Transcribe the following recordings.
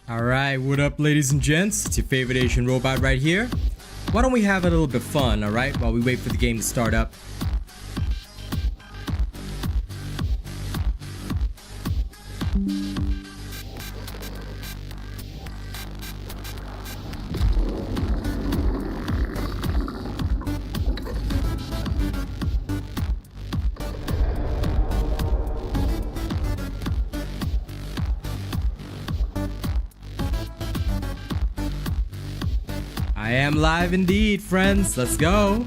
Alright, what up ladies and gents? It's your favorite Asian robot right here. Why don't we have a little bit of fun, alright, while we wait for the game to start up. I am live indeed, friends. Let's go.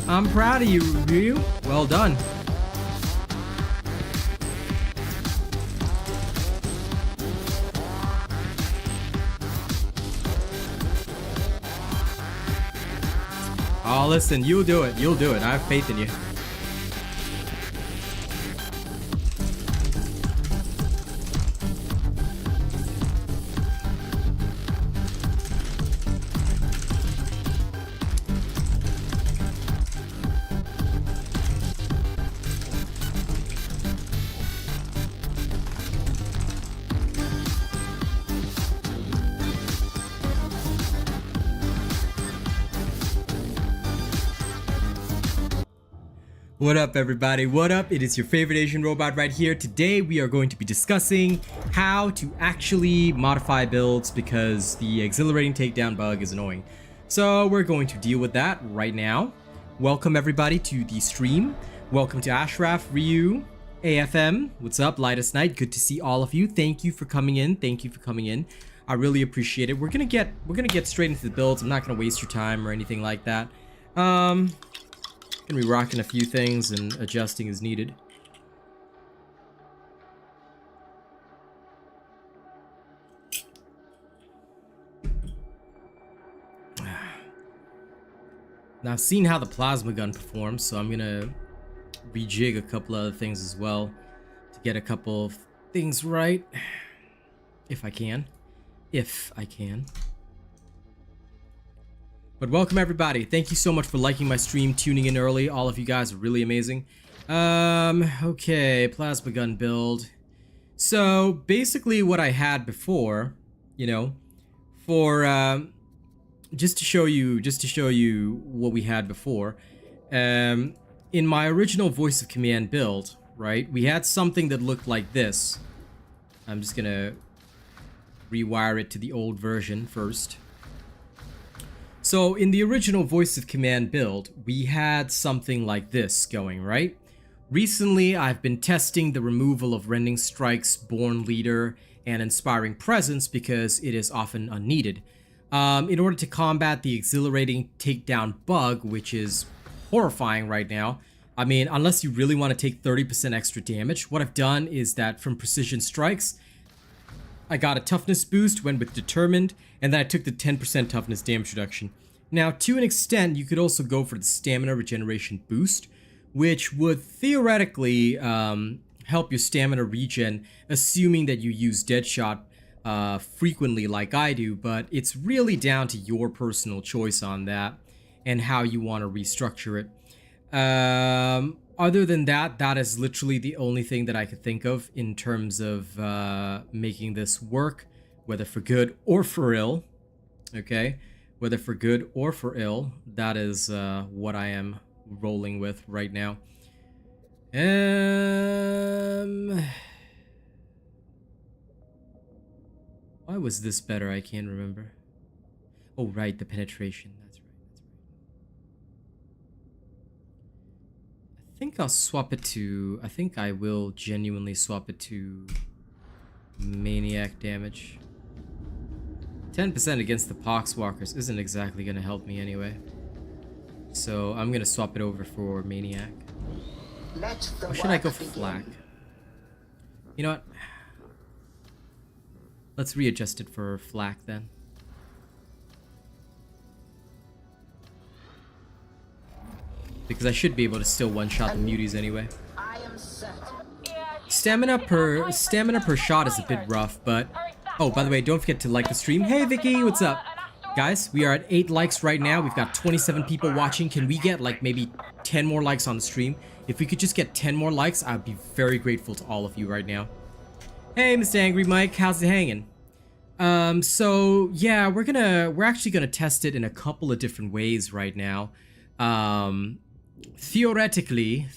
I'm proud of you, Ryu. Well done. Oh, listen, you'll do it. You'll do it. I have faith in you. What up everybody, what up? It is your favorite Asian robot right here. Today we are going to be discussing how to actually modify builds because the Exhilarating Takedown bug is annoying. So we're going to deal with that right now. Welcome everybody to the stream. Welcome to Ashraf, Ryu, AFM. What's up, Lightest Night? Good to see all of you. Thank you for coming in. Thank you for coming in. I really appreciate it. We're gonna get straight into the builds. I'm not gonna waste your time or anything like that. Gonna be rocking a few things and adjusting as needed. Now I've seen how the plasma gun performs, so I'm gonna rejig a couple other things as well to get a couple of things right, if I can. But welcome everybody. Thank you so much for liking my stream, tuning in early. All of you guys are really amazing. Okay, plasma gun build. So basically what I had before, you know, for just to show you what we had before. In my original voice of command build, right, we had something that looked like this. I'm just gonna rewire it to the old version first. So in the original voice of command build, we had something like this going, right? Recently, I've been testing the removal of Rending Strike's Born Leader and Inspiring Presence because it is often unneeded. In order to combat the Exhilarating Takedown bug, which is horrifying right now, I mean, unless you really want to take 30% extra damage, what I've done is that from Precision Strikes, I got a toughness boost, went with Determined, and then I took the 10% toughness damage reduction. Now, to an extent, you could also go for the stamina regeneration boost, which would theoretically help your stamina regen, assuming that you use Deadshot frequently like I do, but it's really down to your personal choice on that and how you want to restructure it. Other than that, that is literally the only thing that I could think of in terms of making this work, whether for good or for ill. Okay, whether for good or for ill, that is what I am rolling with right now. Why was this better? I can't remember. Oh, right, the penetration. That's right. I think I'll swap it to... I think I will genuinely swap it to Maniac damage. 10% against the Poxwalkers isn't exactly going to help me anyway. So I'm going to swap it over for Maniac. Or should I go for Flak? You know what? Let's readjust it for Flak then. Because I should be able to still one-shot the muties anyway. I am settled. stamina per shot is a bit rough, but oh, by the way, don't forget to like the stream. Hey Vicky, what's up? Guys, we are at 8 likes right now. We've got 27 people watching. Can we get like maybe 10 more likes on the stream? If we could just get 10 more likes, I'd be very grateful to all of you right now. Hey, Mr. Angry Mike, how's it hanging? So yeah, we're actually gonna test it in a couple of different ways right now. Theoretically,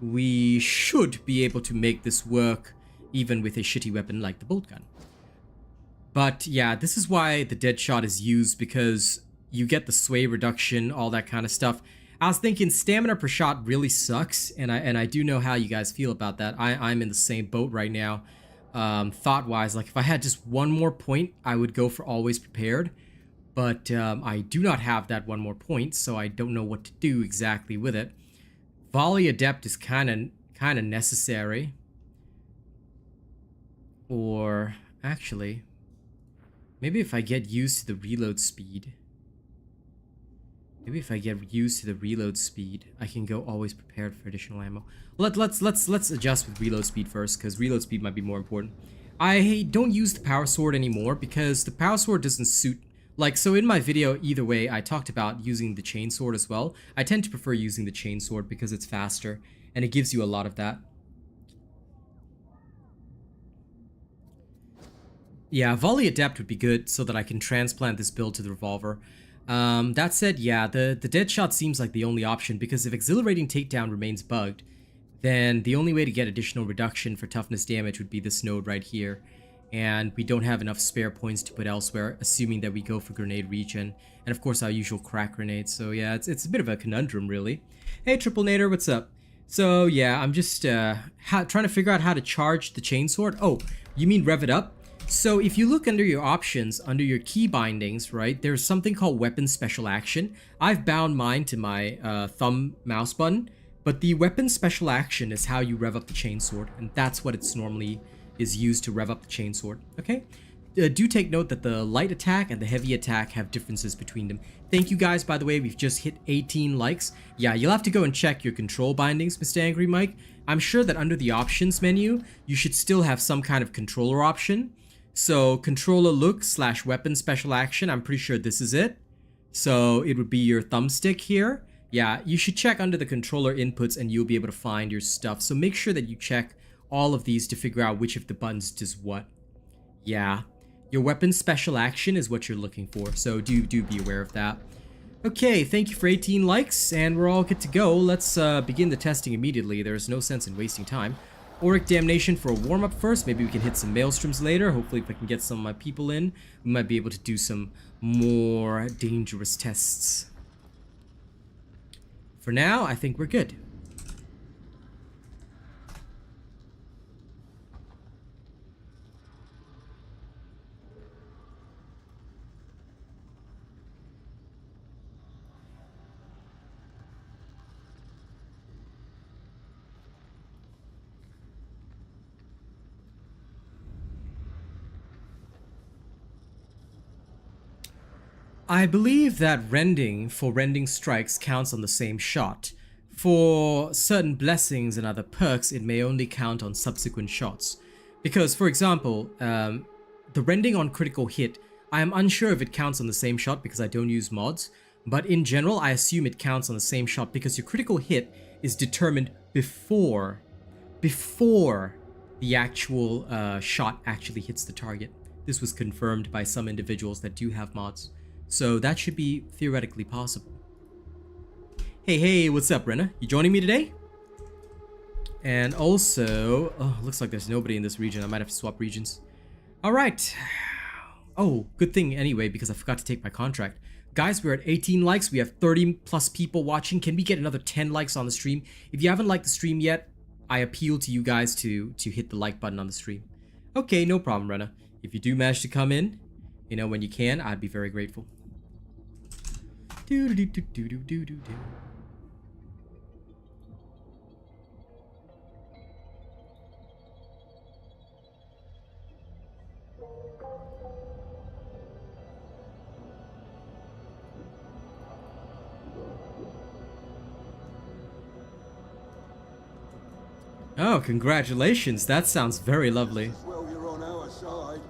we should be able to make this work even with a shitty weapon like the bolt gun. But yeah, this is why the dead shot is used, because you get the sway reduction, all that kind of stuff. I was thinking stamina per shot really sucks, and I do know how you guys feel about that. I'm in the same boat right now. Thought-wise, like if I had just one more point, I would go for always prepared. But I do not have that one more point, so I don't know what to do exactly with it. Volley Adept is kind of necessary. Or actually, maybe if I get used to the reload speed. Maybe if I get used to the reload speed, I can go always prepared for additional ammo. Let's adjust with reload speed first, because reload speed might be more important. I don't use the power sword anymore because the power sword doesn't suit. Like, so in my video, either way, I talked about using the chainsword as well. I tend to prefer using the chainsword because it's faster and it gives you a lot of that. Yeah, Volley Adept would be good so that I can transplant this build to the revolver. That said, yeah, the dead shot seems like the only option, because if Exhilarating Takedown remains bugged, then the only way to get additional reduction for toughness damage would be this node right here. And we don't have enough spare points to put elsewhere, assuming that we go for grenade regen, and of course our usual crack grenades. So yeah, it's a bit of a conundrum, really. Hey, Triple Nader, what's up? So yeah, I'm just trying to figure out how to charge the chainsword. Oh, you mean rev it up? So if you look under your options, under your key bindings, right, there's something called weapon special action. I've bound mine to my thumb mouse button, but the weapon special action is how you rev up the chainsword, and that's what it's normally is used to rev up the chainsword. Okay, do take note that the light attack and the heavy attack have differences between them. Thank you guys, by the way, we've just hit 18 likes. Yeah, you'll have to go and check your control bindings, Mr. Angry Mike. I'm sure that under the options menu, you should still have some kind of controller option. So controller look / weapon special action, I'm pretty sure this is it. So it would be your thumbstick here. Yeah, you should check under the controller inputs and you'll be able to find your stuff. So make sure that you check all of these to figure out which of the buttons does what. Yeah, your weapon special action is what you're looking for. So do be aware of that. Okay, thank you for 18 likes and we're all good to go. Let's begin the testing immediately. There's no sense in wasting time. Auric Damnation for a warm-up first. Maybe we can hit some maelstroms later. Hopefully if I can get some of my people in, we might be able to do some more dangerous tests. For now, I think we're good. I believe that rending for rending strikes counts on the same shot. For certain blessings and other perks, it may only count on subsequent shots. Because, for example, the rending on critical hit, I am unsure if it counts on the same shot because I don't use mods, but in general, I assume it counts on the same shot because your critical hit is determined before the actual shot actually hits the target. This was confirmed by some individuals that do have mods. So that should be theoretically possible. Hey, what's up, Renna? You joining me today? And also, oh, looks like there's nobody in this region. I might have to swap regions. All right. Oh, good thing anyway, because I forgot to take my contract. Guys, we're at 18 likes. We have 30 plus people watching. Can we get another 10 likes on the stream? If you haven't liked the stream yet, I appeal to you guys to hit the like button on the stream. Okay, no problem, Renna. If you do manage to come in, you know, when you can, I'd be very grateful. Do. Oh, congratulations. That sounds very lovely. Well, you're on our side.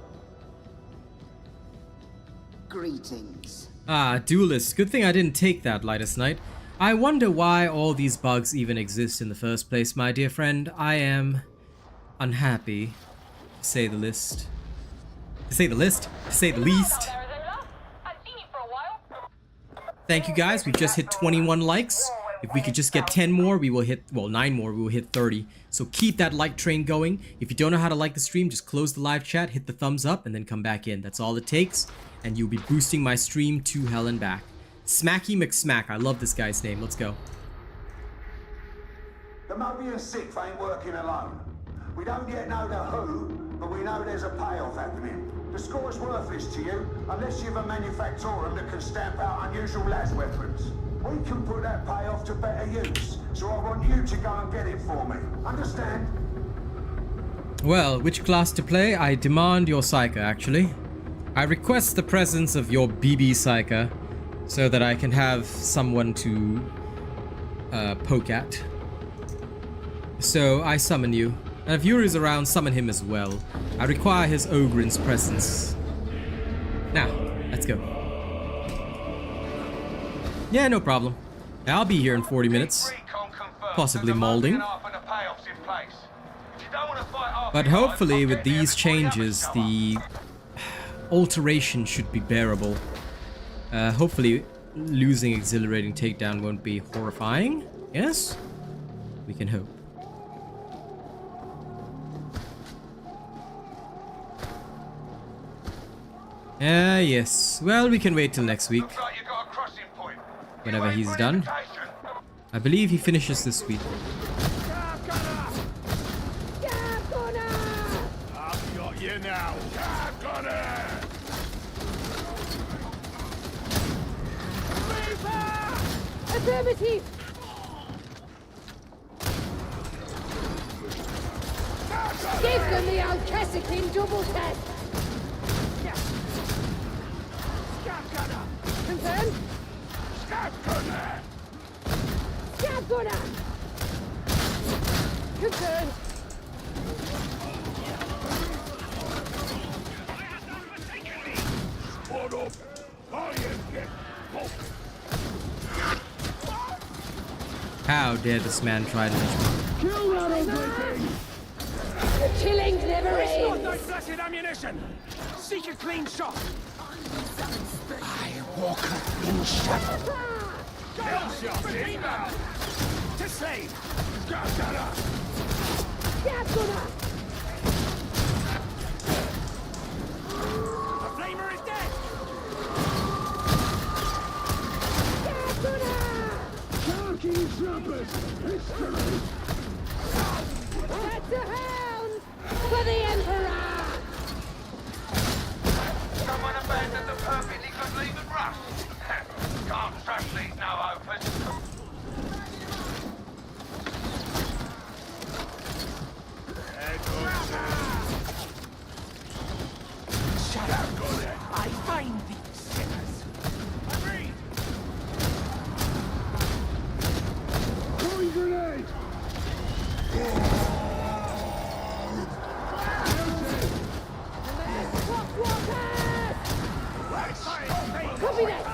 Greetings. Ah, duelist. Good thing I didn't take that, Lightest Knight. I wonder why all these bugs even exist in the first place, my dear friend. I am unhappy, to say the least. To say the least? To say the least. Thank you guys, we've just hit 21 likes. If we could just get 10 more, we will hit, well, 9 more, we will hit 30. So keep that like train going. If you don't know how to like the stream, just close the live chat, hit the thumbs up, and then come back in. That's all it takes, and you'll be boosting my stream to hell and back. Smacky McSmack, I love this guy's name. Let's go. The Mobian 6 ain't working alone. We don't yet know the who, but we know there's a payoff happening. The score's worthless to you, unless you've a manufactorum that can stamp out unusual las weapons. We can put that payoff to better use, so I want you to go and get it for me. Understand? Well, which class to play? I demand your Psyker, actually. I request the presence of your BB Psyker, so that I can have someone to poke at. So I summon you. And if Yuri is around, summon him as well. I require his Ogren's presence. Now, let's go. Yeah, no problem. I'll be here in 40 minutes. Possibly molding. But hopefully with these changes, the alteration should be bearable. Hopefully losing Exhilarating Takedown won't be horrifying. Yes? We can hope. Yes. Well, we can wait till next week. Whenever he's done. I believe he finishes this week. I've got you now. I've got it. Affirmative! Give them the old Cassikin double tap! Scab gunner. Confirmed? Scab gunner. Scab gunner! Confirmed! Spot up. I am get poked. How dare this man try to reach me? Kill that ugly thing. The killings never Waste not end! thy blessed ammunition. Seek a clean shot. I walk in shadow. Kill shot inbound. To save. Scab gunner. Scab gunner! The flamer is dead. Scab gunner! Sharky trappers. History. That's a hound! For the Emperor! Someone abandoned the perfectly good leaving rust. Can't trust these no-opens. Shut up, Gunner. I find these sinners. Agreed. Throwing grenade. Copy that!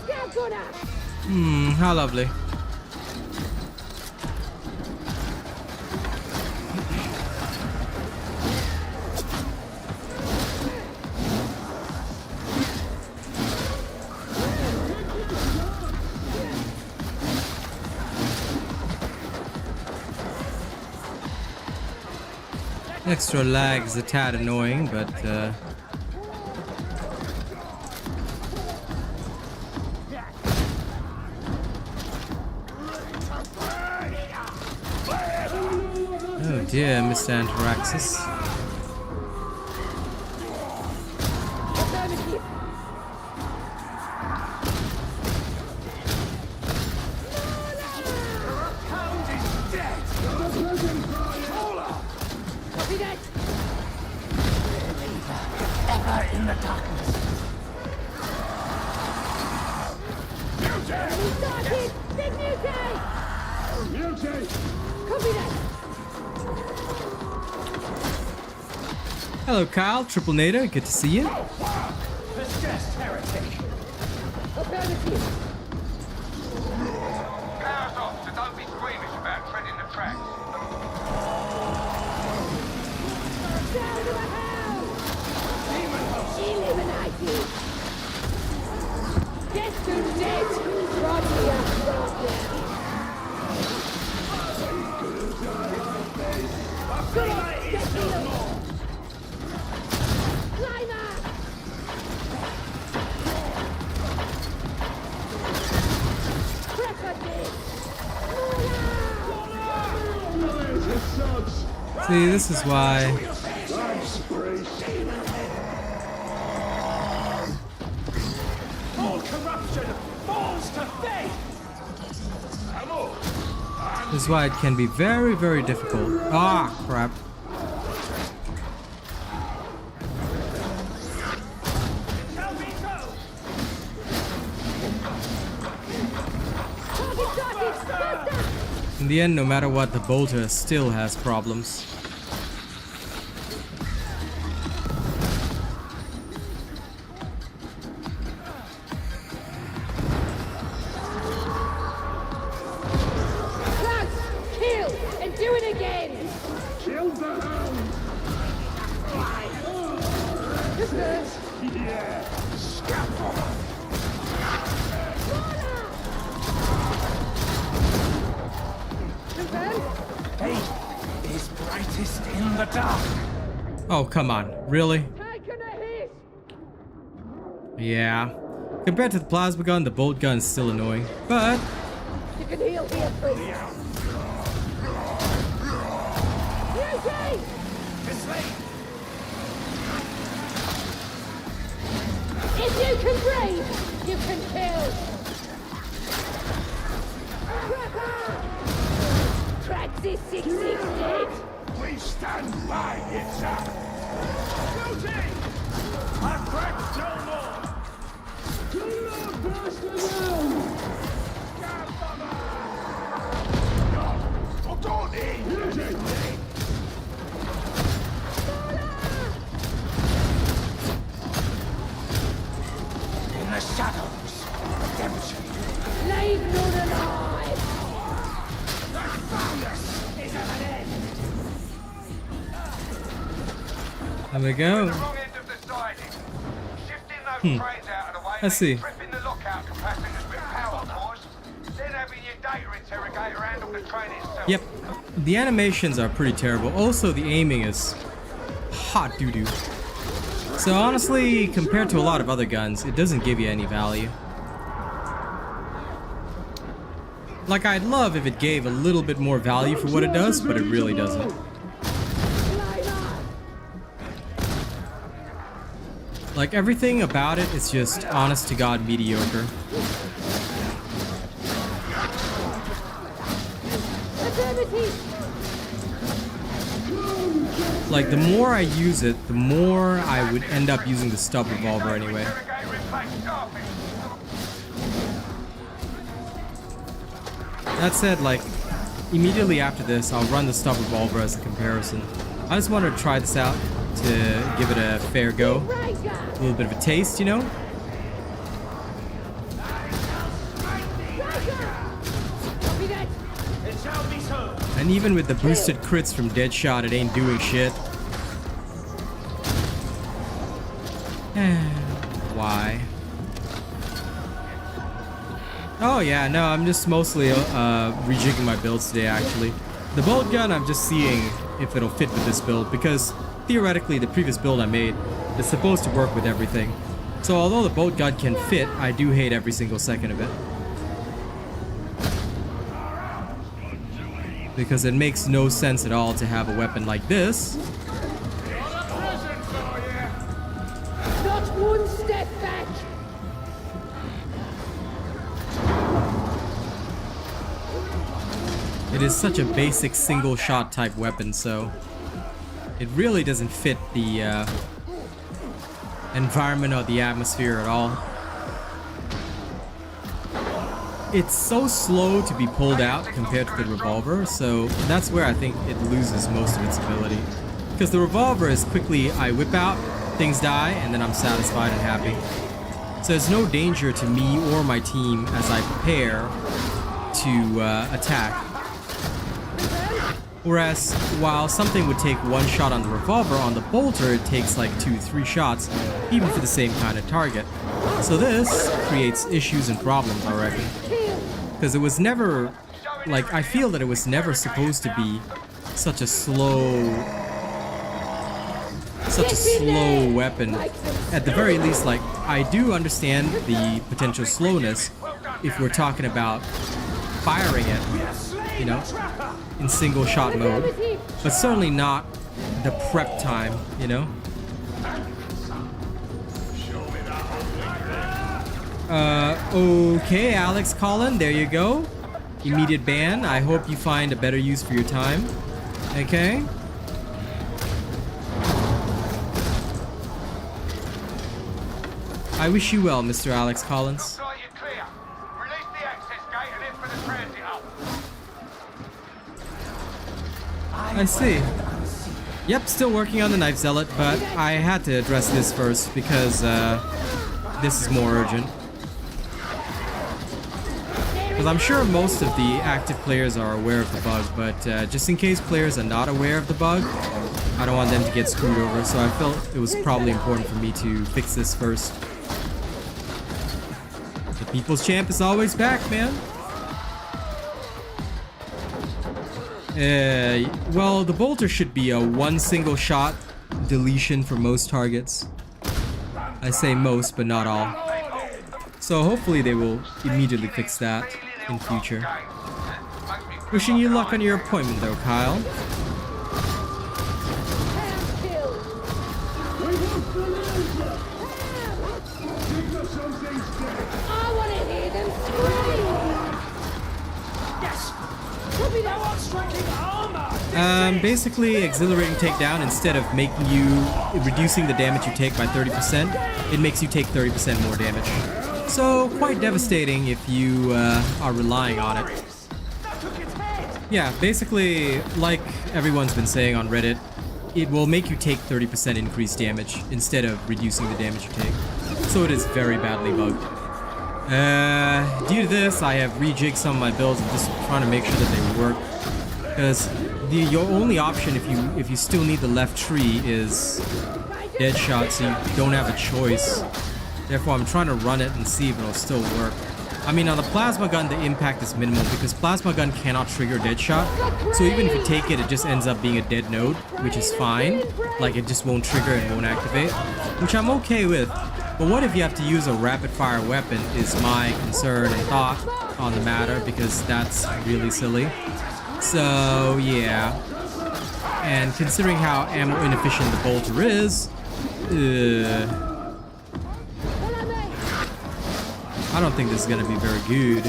Scab gunner! How lovely. Extra lag is a tad annoying, but oh dear, Mr. Antaraxis. Affirmative! Hound is dead. Copy that! Ever in the darkness. Copy that. Hello, Kyle. Triple Nader. Good to see you. Possessed heretic. Affirmative. Power's off, so don't be squeamish about treading the tracks. Down to the house. Eliminated. Get to dead. Right here. Come on, get healed. Climber. See, this is why. All corruption falls to faith. This is why it can be very, very difficult. Ah, crap. Tell me so. Target sighted. Faster. In the end, no matter what, the bolter still has problems. Crouch. Kill. And do it again. Kill the hound! This hurts. Confirmed. Faith is brightest in the dark. Oh, come on. Really? Taking a hit. Yeah. Compared to the plasma gun, the bolt gun is still annoying. But You can heal here, please. Beauty! To slay. If you can breathe, you can kill. Praxis 668. We stand by it, sir. Guilty! I've cracked no more. In the shadows, redemption. Leave none alive. Is at an end. there we go. The wrong end of the siding. Shifting those trains out of the way I see. means tripping the lockout capacitors with power cores, then having your data interrogator handle the train itself. Yep. The animations are pretty terrible. Also, the aiming is hot doo-doo. So honestly, compared to a lot of other guns, it doesn't give you any value. Like, I'd love if it gave a little bit more value for what it does, but it really doesn't. Like, everything about it is just honest to God mediocre. Affirmative. Like, the more I use it, the more I would end up using the stub revolver anyway. Interrogator in place, sharpest. That said, like, immediately after this, I'll run the stub revolver as a comparison. I just wanted to try this out to give it a fair go. A little bit of a taste, you know? Copy that. It shall be so. And even with the boosted crits from Deadshot, it ain't doing shit. Why? Oh yeah, no, I'm just mostly rejigging my builds today, actually. The bolt gun, I'm just seeing if it'll fit with this build, because theoretically the previous build I made is supposed to work with everything. So although the bolt gun can fit, I do hate every single second of it. Because it makes no sense at all to have a weapon like this. Not one step back. It is such a basic single shot type weapon, so it really doesn't fit the environment or the atmosphere at all. it's so slow to be pulled out compared to the revolver, so that's where I think it loses most of its ability. Because the revolver is quickly, I whip out, things die, and then I'm satisfied and happy. So there's no danger to me or my team as I prepare to attack. Whereas, while something would take one shot on the revolver, on the bolter it takes like 2-3 shots, even for the same kind of target. So this creates issues and problems, I reckon. Because it was never, like, I feel that it was never supposed to be such a slow weapon. At the very least, like, I do understand the potential slowness if we're talking about firing it, you know, in single shot mode, but certainly not the prep time, you know. Okay, Alex Collin, there you go. Immediate ban. I hope you find a better use for your time. Okay. I wish you well, Mr. Alex Collins. Looks like you're clear. Release the access gate and in for the transit hub. I see. Yep, still working on the Knife Zealot, but I had to address this first because this is more urgent. Because I'm sure most of the active players are aware of the bug, but just in case players are not aware of the bug, I don't want them to get screwed over, so I felt it was probably important for me to fix this first. The People's Champ is always back, man. Well, the bolter should be a one single shot deletion for most targets. I say most, but not all. So hopefully they will immediately fix that in future. Wishing you luck on your appointment though, Kyle. I want to hear them scream! Yes! Copy that one striking armor! Basically, Exhilarating Takedown, instead of making you, reducing the damage you take by 30%, it makes you take 30% more damage. So, quite devastating if you are relying on it. Yeah, basically, like everyone's been saying on Reddit, it will make you take 30% increased damage instead of reducing the damage you take. So it is very badly bugged. Due to this, I have rejigged some of my builds and just trying to make sure that they work. Because your only option if you still need the left tree is Deadshot, so you don't have a choice. Therefore, I'm trying to run it and see if it'll still work. I mean, on the plasma gun, the impact is minimal because plasma gun cannot trigger Deadshot. So even if you take it, it just ends up being a dead node, which is fine. Like, it just won't trigger and won't activate, which I'm okay with. But what if you have to use a rapid-fire weapon is my concern and thought on the matter, because that's really silly. So, yeah. And considering how ammo inefficient the bolter is, I don't think this is gonna be very good.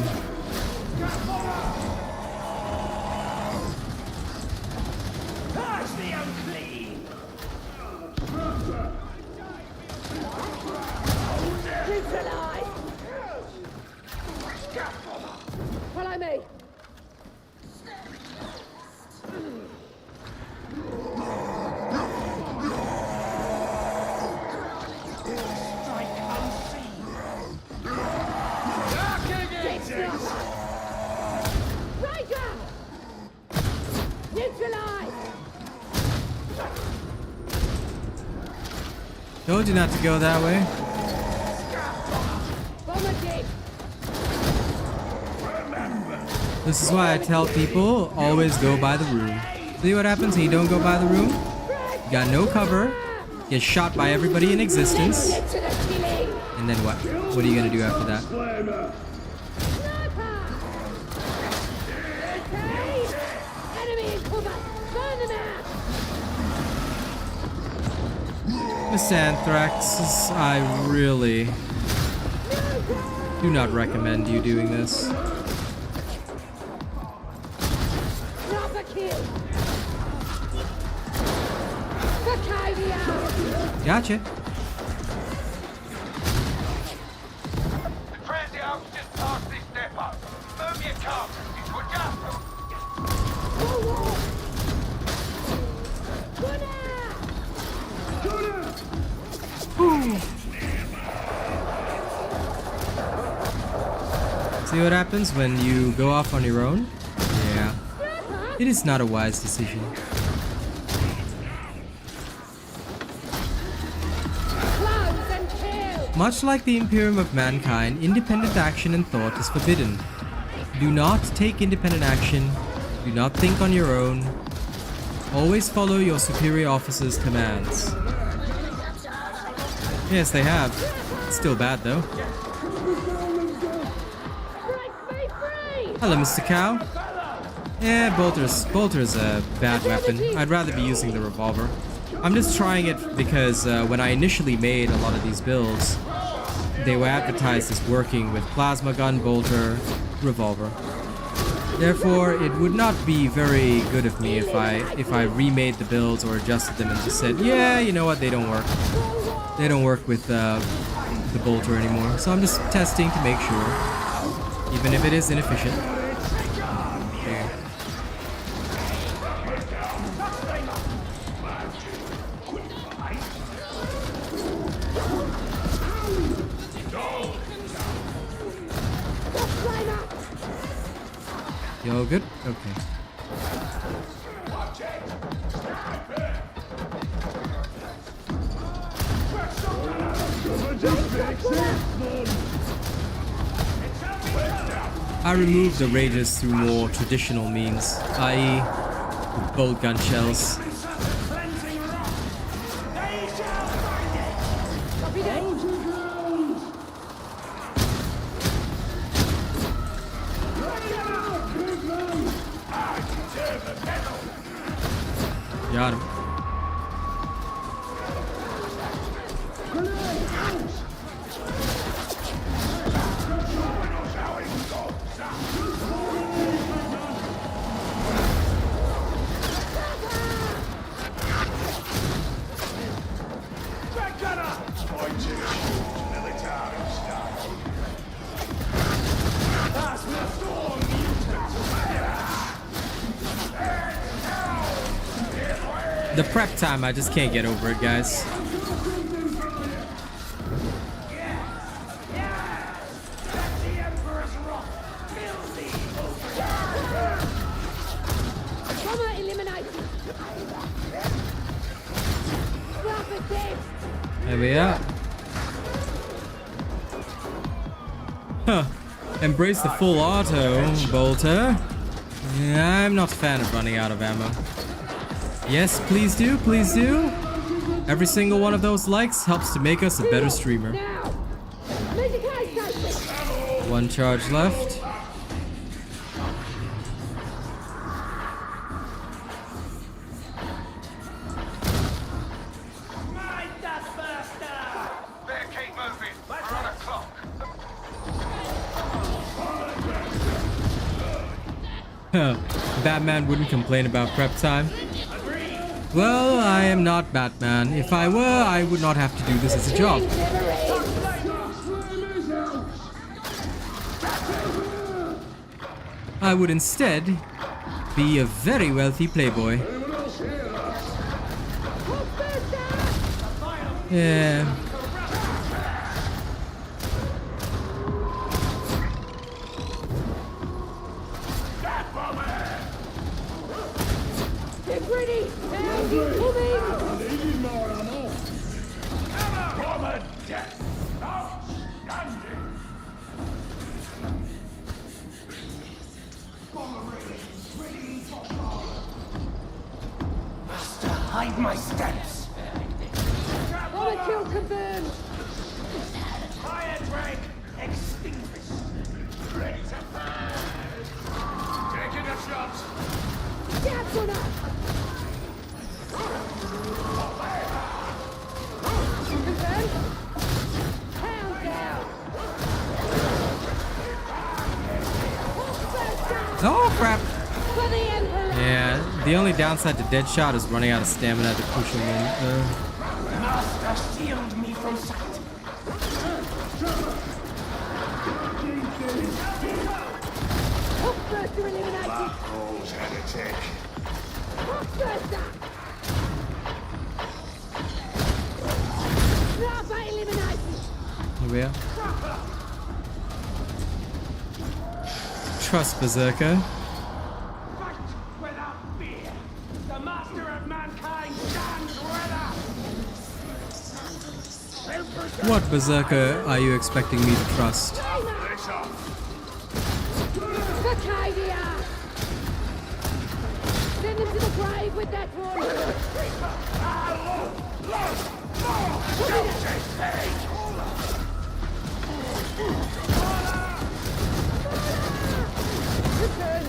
Purge the unclean! Neutralize! Follow me! Told you not to go that way. This is why I tell people, always go by the room. See what happens when you don't go by the room? You got no cover, get shot by everybody in existence, and then what? What are you gonna do after that? Miss Anthrax, I really do not recommend you doing this. Gotcha. The transit hub's just past this depot. ammo. Move your cartridges, would ya? See what happens when you go off on your own? Yeah. It is not a wise decision. Close and kill. Much like the Imperium of mankind, independent action and thought is forbidden. Do not take independent action. Do not think on your own. Always follow your superior officer's commands. Yes, they have. It's still bad though. Hello, Mr. Cow. Yeah, Bolter's a bad weapon. I'd rather be using the revolver. I'm just trying it because when I initially made a lot of these builds, they were advertised as working with plasma gun, bolter, revolver. Therefore, it would not be very good of me if I remade the builds or adjusted them and just said, yeah, you know what, they don't work. They don't work with the bolter anymore. So I'm just testing to make sure, even if it is inefficient. Okay. You all good? Okay. I removed the rages through more traditional means, i.e. with bolt gun shells. Got him. The prep time, I just can't get over it, guys. There we are. Huh. Embrace the full auto, Bolter. Yeah, I'm not a fan of running out of ammo. Yes, please do, please do. Every single one of those likes helps to make us a better streamer. One charge left. Better keep moving. We're on a clock. Huh. Batman wouldn't complain about prep time. Well, I am not Batman. If I were, I would not have to do this as a job. I would instead be a very wealthy playboy. Yeah. Hide my steps. Kill confirmed. Fire drag extinguished. Ready to fire. Taking a shot. That's one up. Confirmed. Pound down. Oh crap! For the Emperor. Yeah, the only downside to Deadshot is running out of stamina at the crucial moment. Master, shield me from sight. Hopbuster eliminated! Holes heretic. Hopbuster! Sniper eliminated! Here we are. Trust Berserker. Fight without fear. The master of mankind stands ready. What Berserker are you expecting me to trust? This off. Arcadia! Send him to the grave with that one! Return!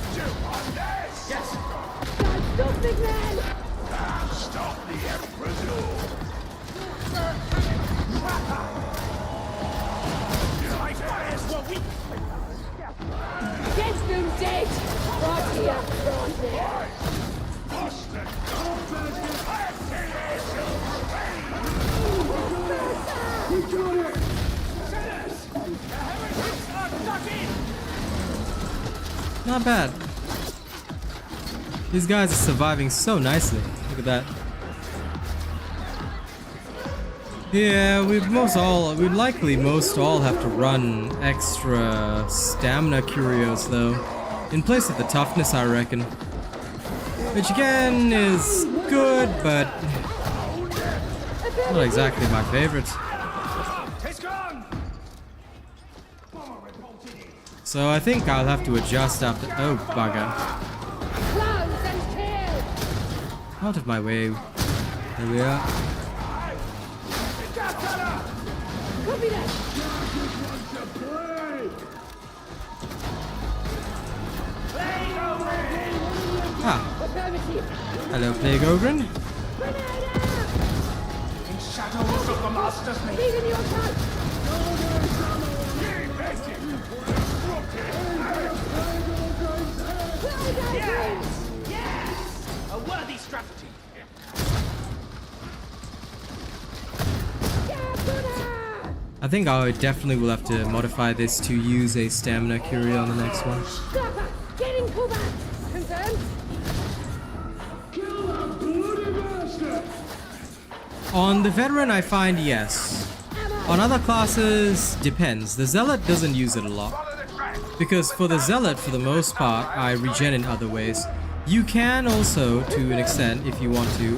Yes. Don't stop, big man! Stop the Emperor's law. My fires were weak. Get them dead! Right here, right there! Not bad. These guys are surviving so nicely. Look at that. Yeah, we'd likely most all have to run extra stamina curios though, in place of the toughness, I reckon. Which again is good, but not exactly my favorite. So I think I'll have to adjust after. Oh bugger! Close and kill! Out of my way. There we are. Copy that! Ah, Affirmative! hello, Plague Ogren. Grenade In shadows of the master's out! name. Lead in your attack! Close and kill! Yes! A worthy strategy. I think I definitely will have to modify this to use a stamina curio on the next one. Sniper! Get in combat! Confirmed? On the Veteran, I find yes. On other classes, depends. The Zealot doesn't use it a lot. Because for the Zealot, for the most part, I regen in other ways. You can also, to an extent, if you want to,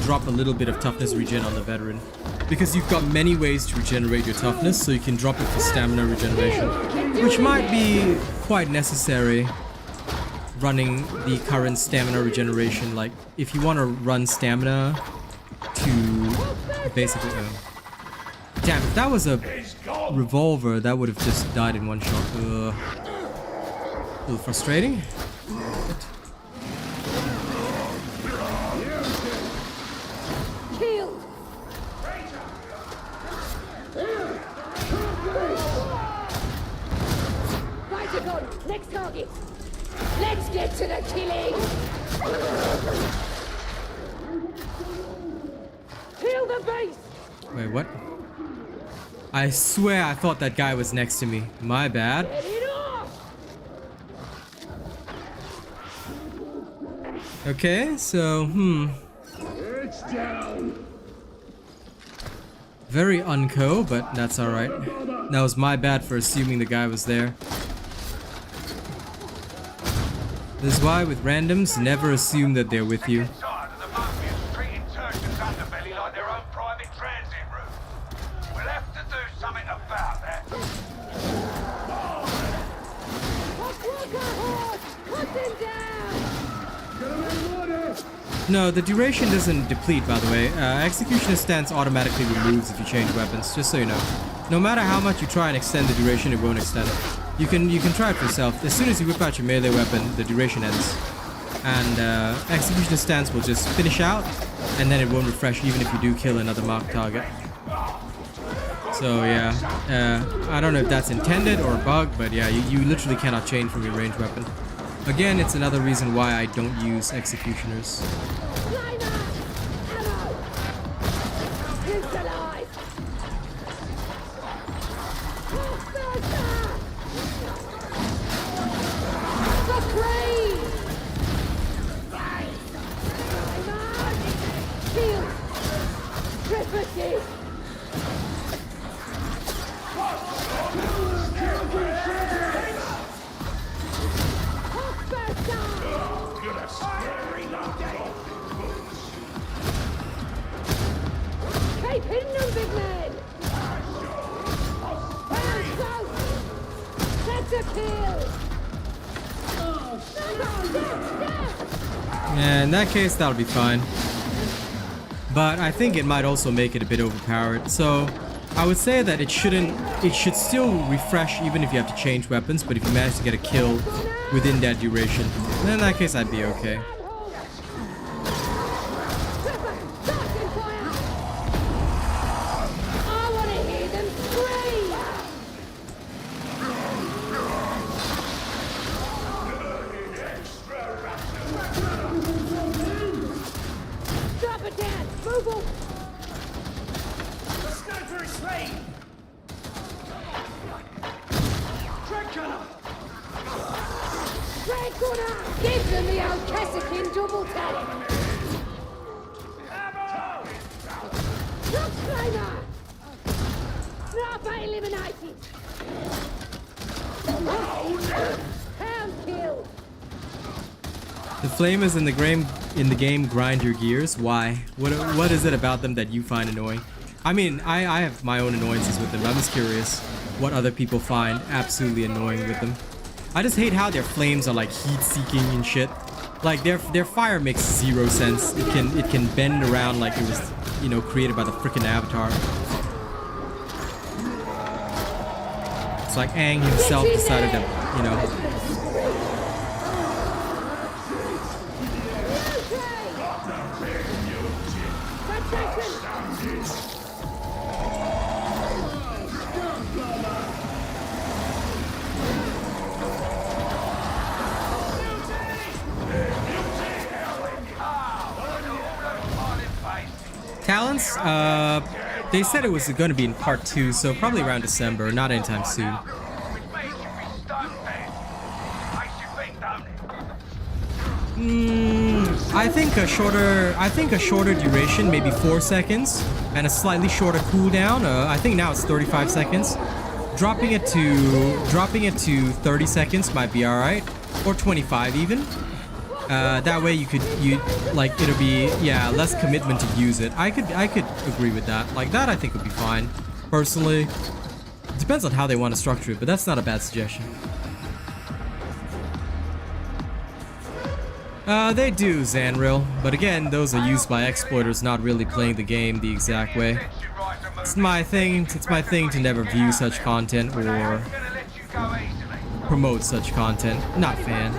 drop a little bit of toughness regen on the Veteran. Because you've got many ways to regenerate your toughness, so you can drop it for stamina regeneration. Which might be quite necessary running the current stamina regeneration. Like, if you want to run stamina to basically... damn, if that was a revolver, that would have just died in one shot. A little frustrating. Killed! Right, next target! Let's get to the killing! Kill the base! Wait, what? I swear I thought that guy was next to me. My bad. Get it off! Okay, so, It's down. very unco, but that's alright. That was my bad for assuming the guy was there. This is why with randoms, never assume that they're with you. Inside of the Mumbians treat insurgents' underbelly like their own private transit route. We'll have to do something about that. Workarounds! Cut them down! No, the duration doesn't deplete, by the way. Executioner's stance automatically removes if you change weapons, just so you know. No matter how much you try and extend the duration, it won't extend. You can try it for yourself. As soon as you whip out your melee weapon, the duration ends. And Executioner's stance will just finish out, and then it won't refresh even if you do kill another marked target. So yeah, I don't know if that's intended or a bug, but yeah, you literally cannot chain from your ranged weapon. Again, it's another reason why I don't use Executioners. Liner! Ammo! He's alive! Hostile! Dead. Keep hitting them, big man! Round close! That's a kill! Yeah, in that case, that'll be fine. But I think it might also make it a bit overpowered. So I would say that it should still refresh even if you have to change weapons, but if you manage to get a kill within that duration, then in that case I'd be okay. I want to hear them scream! Drop it down! Move on! The sniper is slain! Track gunner! Red corner! Give them the old Cassikin double tap! Ammo! Drop flamer! Sniper eliminated! Pound kill! The flamers in the game grind your gears. Why? What is it about them that you find annoying? I mean, I have my own annoyances with them. I'm just curious what other people find absolutely annoying with them. I just hate how their flames are like heat-seeking and shit. Like their fire makes zero sense. It can bend around like it was, you know, created by the freaking Avatar. It's like Aang himself decided to, you know. Talents, they said it was going to be in part 2, so probably around December, not anytime soon. Which means you'll be stuck dead. Makes you think, don't it? I think a shorter duration, maybe 4 seconds, and a slightly shorter cooldown. I think now it's 35 seconds. Dropping it to 30 seconds might be all right, or 25 even. That way it'll be, yeah, less commitment to use it. I could agree with that. Like that I think would be fine. Personally, it depends on how they want to structure it, but that's not a bad suggestion. They do, Zanril, but again, those are used by exploiters not really playing the game the exact way. It's my thing to never view such content or promote such content. Not a fan.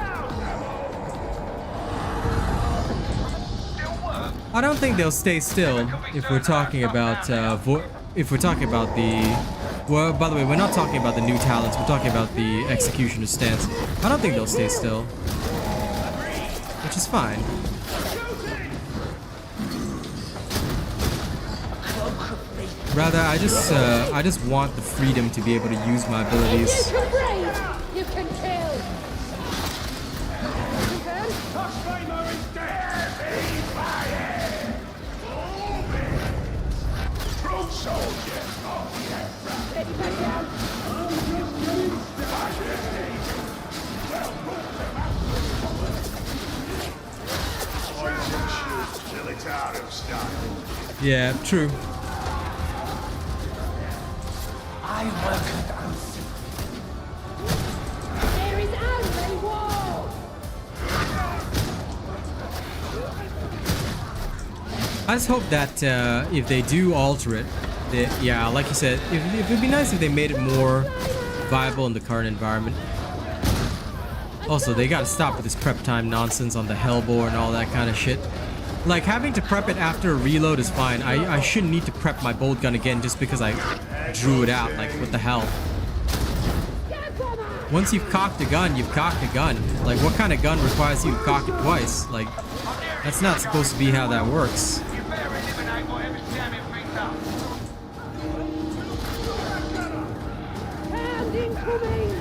I don't think they'll stay still if we're talking about well, by the way, we're not talking about the new talents, we're talking about the executioner stance. I don't think they'll stay still, which is fine. Rather, I just want the freedom to be able to use my abilities. You can breathe! You can kill! Flamer is dead! True soldier! Ready back down! Till it's out of style. Yeah, true. I welcome us. There is only war! I just hope that if they do alter it, yeah, like you said, it would be nice if they made it more viable in the current environment. Also, they gotta stop with this prep time nonsense on the Hellbore and all that kind of shit. Like, having to prep it after a reload is fine. I shouldn't need to prep my bolt gun again just because I drew it out. Like, what the hell? Once you've cocked a gun, you've cocked a gun. Like, what kind of gun requires you to cock it twice? Like, that's not supposed to be how that works. You better eliminate whatever's jamming things up. Pound incoming!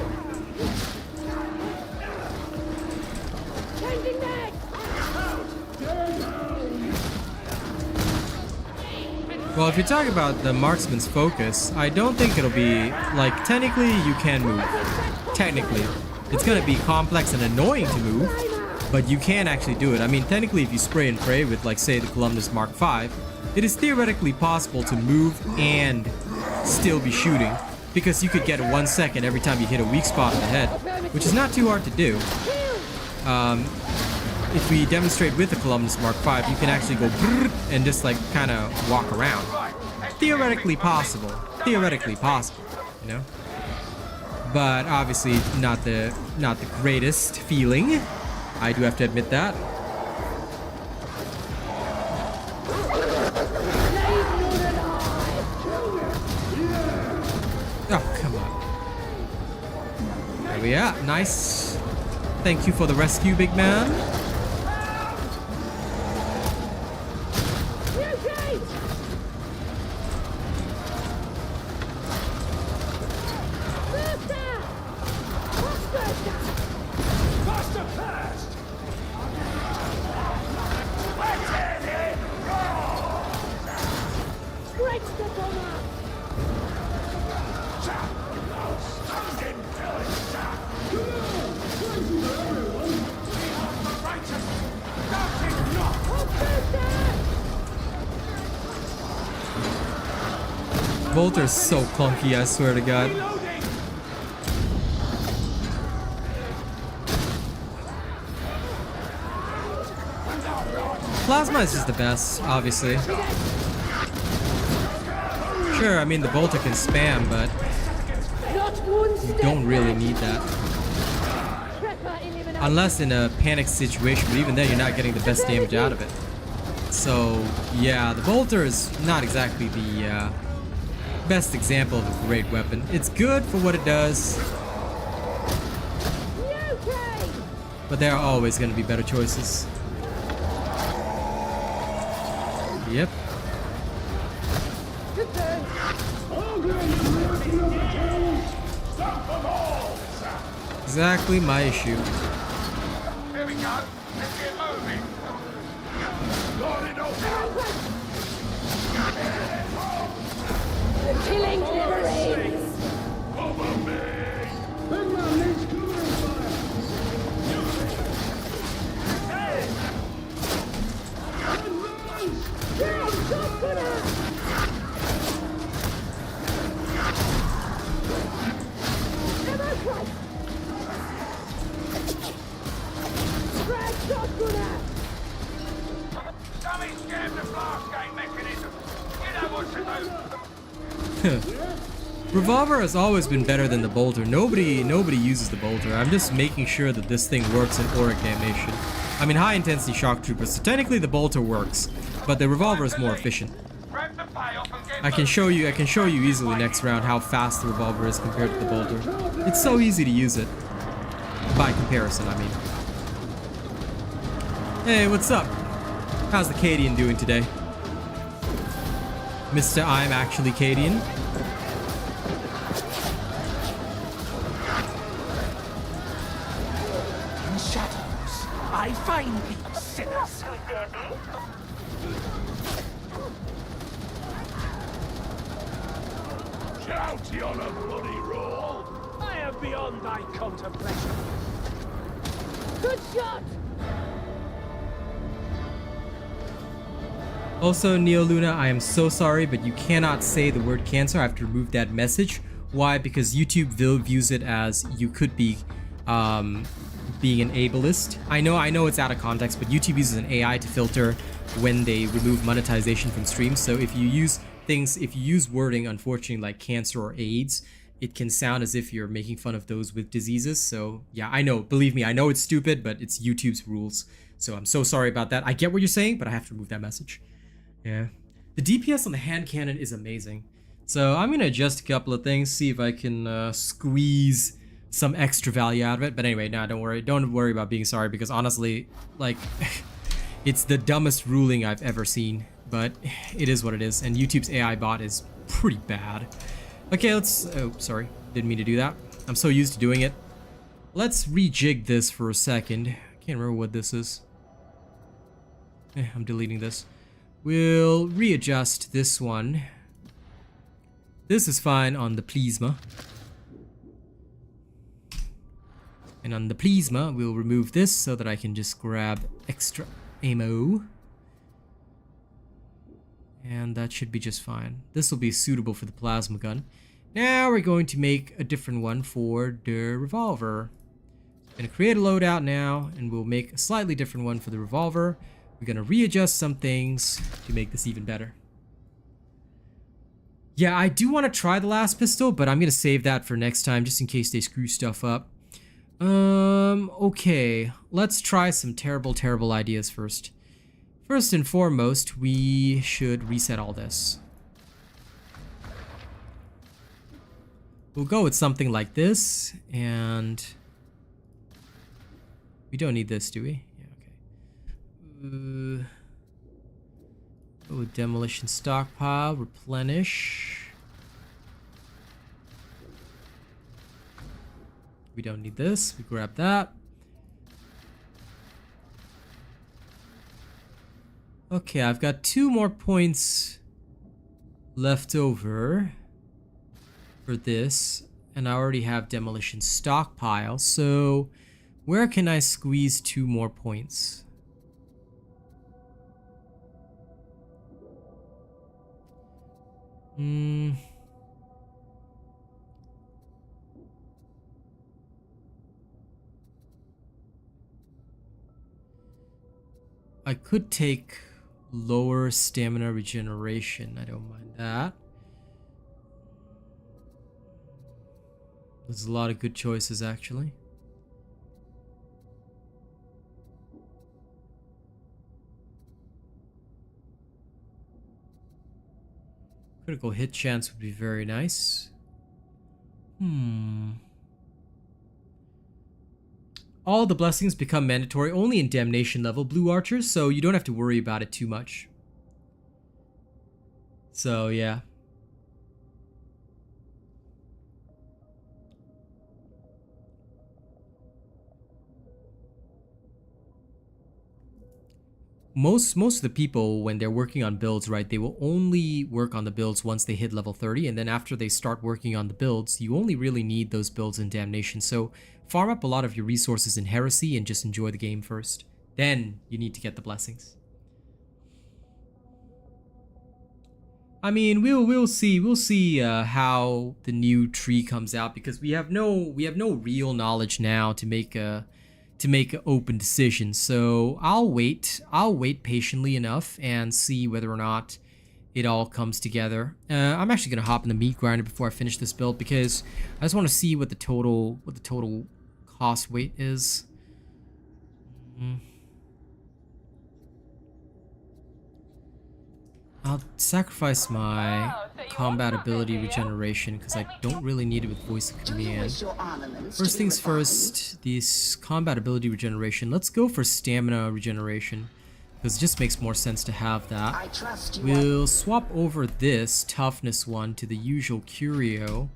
Changing mag! Well, if you're talking about the marksman's focus, I don't think it'll be, like, technically you can move. Technically. It's gonna be complex and annoying to move, but you can actually do it. I mean, technically if you spray and pray with, like, say, the Columnus Mark V, it is theoretically possible to move and still be shooting, because you could get 1 second every time you hit a weak spot on the head, which is not too hard to do. If we demonstrate with the Columnus Mark V, you can actually go and just like kind of walk around. Theoretically possible. Theoretically possible, you know? But obviously not the greatest feeling. I do have to admit that. Oh, come on. There we are. Nice. Thank you for the rescue, big man. Bolter's so clunky, I swear to God. Plasma is just the best, obviously. Sure, I mean the bolter can spam, but you don't really need that. Unless in a panic situation, but even then you're not getting the best damage out of it. So yeah, the bolter is not exactly the best example of a great weapon. It's good for what it does, but there are always going to be better choices. Yep. Exactly my issue. Here we go. Let's get moving. The killing never ends. Somebody scammed the blast gate mechanism. You know what to do. Revolver has always been better than the bolter. Nobody uses the bolter. I'm just making sure that this thing works in auric damnation. I mean, high intensity shock troopers, so technically the bolter works, but the revolver is more efficient. Grab the payoff and get I can show you easily next round how fast the revolver is compared to the bolter. It's so easy to use it. By comparison, I mean. Hey, what's up? How's the Cadian doing today? Mr. I'm actually Cadian. In shadows, I find these sinners. Shout you on a bloody roll. I am beyond thy contemplation. Good shot. Also, Neo Luna, I am so sorry, but you cannot say the word cancer. I have to remove that message. Why? Because YouTube views it as you could be being an ableist. I know it's out of context, but YouTube uses an AI to filter when they remove monetization from streams. So if you use wording, unfortunately, like cancer or AIDS, it can sound as if you're making fun of those with diseases. So yeah, I know, believe me, I know it's stupid, but it's YouTube's rules. So I'm so sorry about that. I get what you're saying, but I have to remove that message. Yeah. The DPS on the hand cannon is amazing. So I'm going to adjust a couple of things, see if I can squeeze some extra value out of it. But anyway, no, don't worry. Don't worry about being sorry, because honestly, like, it's the dumbest ruling I've ever seen. But it is what it is. And YouTube's AI bot is pretty bad. Okay, let's... Oh, sorry. Didn't mean to do that. I'm so used to doing it. Let's rejig this for a second. I can't remember what this is. I'm deleting this. We'll readjust this one. This is fine on the plasma. And on the plasma, we'll remove this so that I can just grab extra ammo. And that should be just fine. This will be suitable for the plasma gun. Now we're going to make a different one for the revolver. I'm going to create a loadout now, and we'll make a slightly different one for the revolver. We're going to readjust some things to make this even better. Yeah, I do want to try the last pistol, but I'm going to save that for next time just in case they screw stuff up. Okay. Let's try some terrible ideas first. First and foremost, we should reset all this. We'll go with something like this, and we don't need this, do we? Yeah, okay. Go with demolition stockpile, replenish. We don't need this. We grab that. Okay, I've got 2 more points left over for this, and I already have demolition stockpile, so where can I squeeze 2 more points? I could take lower stamina regeneration. I don't mind that. There's a lot of good choices, actually. Critical hit chance would be very nice. All the blessings become mandatory only in damnation level blue archers, so you don't have to worry about it too much. So yeah. Most of the people, when they're working on builds, right, they will only work on the builds once they hit level 30, and then after they start working on the builds, you only really need those builds in damnation. So farm up a lot of your resources in heresy and just enjoy the game first. Then you need to get the blessings. I mean, we'll see how the new tree comes out, because we have no real knowledge now to make an open decision. So I'll wait patiently enough and see whether or not it all comes together. I'm actually gonna hop in the meat grinder before I finish this build, because I just want to see what the total cost weight is. I'll sacrifice my combat ability regeneration because I don't really need it with voice of command. First things first, this combat ability regeneration. Let's go for stamina regeneration because it just makes more sense to have that. We'll swap over this toughness one to the usual curio.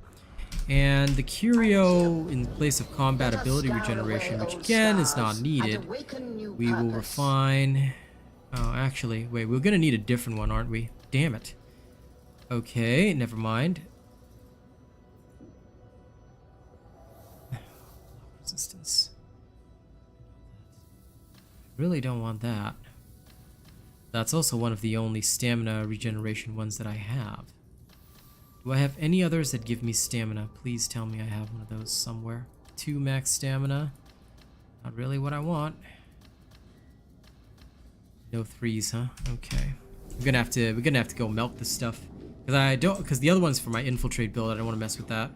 And the curio in place of combat ability regeneration, which again is not needed, we will refine. Oh, actually, wait, we're gonna need a different one, aren't we? Damn it. Okay, never mind. Resistance. Really don't want that. That's also one of the only stamina regeneration ones that I have. Do I have any others that give me stamina? Please tell me I have one of those somewhere. 2 max stamina. Not really what I want. No 3s, huh? Okay. We're gonna have to go milk this stuff. Because the other one's for my infiltrate build. I don't want to mess with that.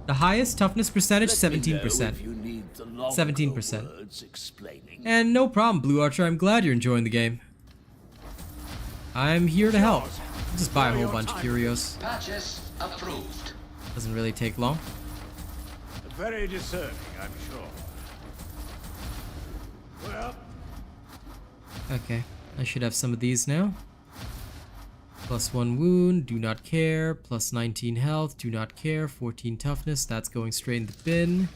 The highest toughness percentage, 17%. 17%. And no problem, Blue Archer. I'm glad you're enjoying the game. I'm here to help. I'll just buy a whole bunch of curios. Purchase approved. Doesn't really take long. Very discerning, I'm sure. Well, okay, I should have some of these now. +1 wound, do not care. +19 health, do not care. 14 toughness, that's going straight in the bin.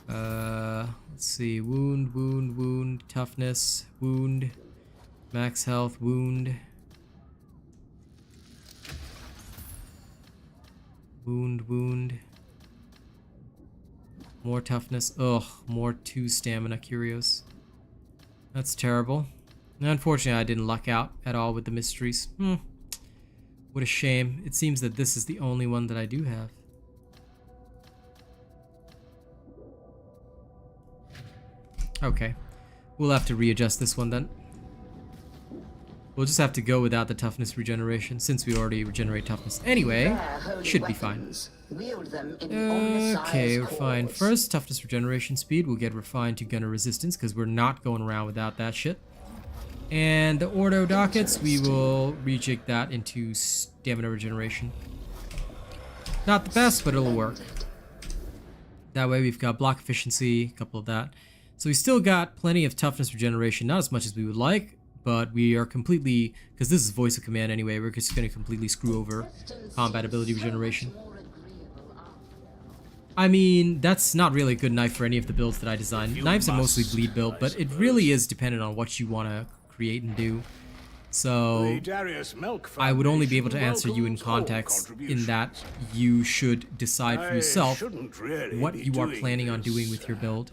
Let's see. Wound, wound, wound, toughness, wound, max health, wound. Wound, wound. More toughness. Ugh, more 2 stamina curios. That's terrible. Unfortunately, I didn't luck out at all with the mysteries. What a shame. It seems that this is the only one that I do have. Okay. We'll have to readjust this one then. We'll just have to go without the toughness regeneration since we already regenerate toughness. Anyway, should be fine. Okay, we're fine. First, toughness regeneration speed will get refined to gunner resistance because we're not going around without that shit. And the ordo dockets, we will rejig that into stamina regeneration. Not the best, but it'll work. That way we've got block efficiency, a couple of that. So we still got plenty of toughness regeneration, not as much as we would like, but we are completely, because this is voice of command anyway, we're just going to completely screw over combat ability regeneration. I mean, that's not really a good knife for any of the builds that I designed. Knives are mostly bleed build, but it really is dependent on what you want to create and do. So I would only be able to answer you in context in that you should decide for yourself what you are planning on doing with your build.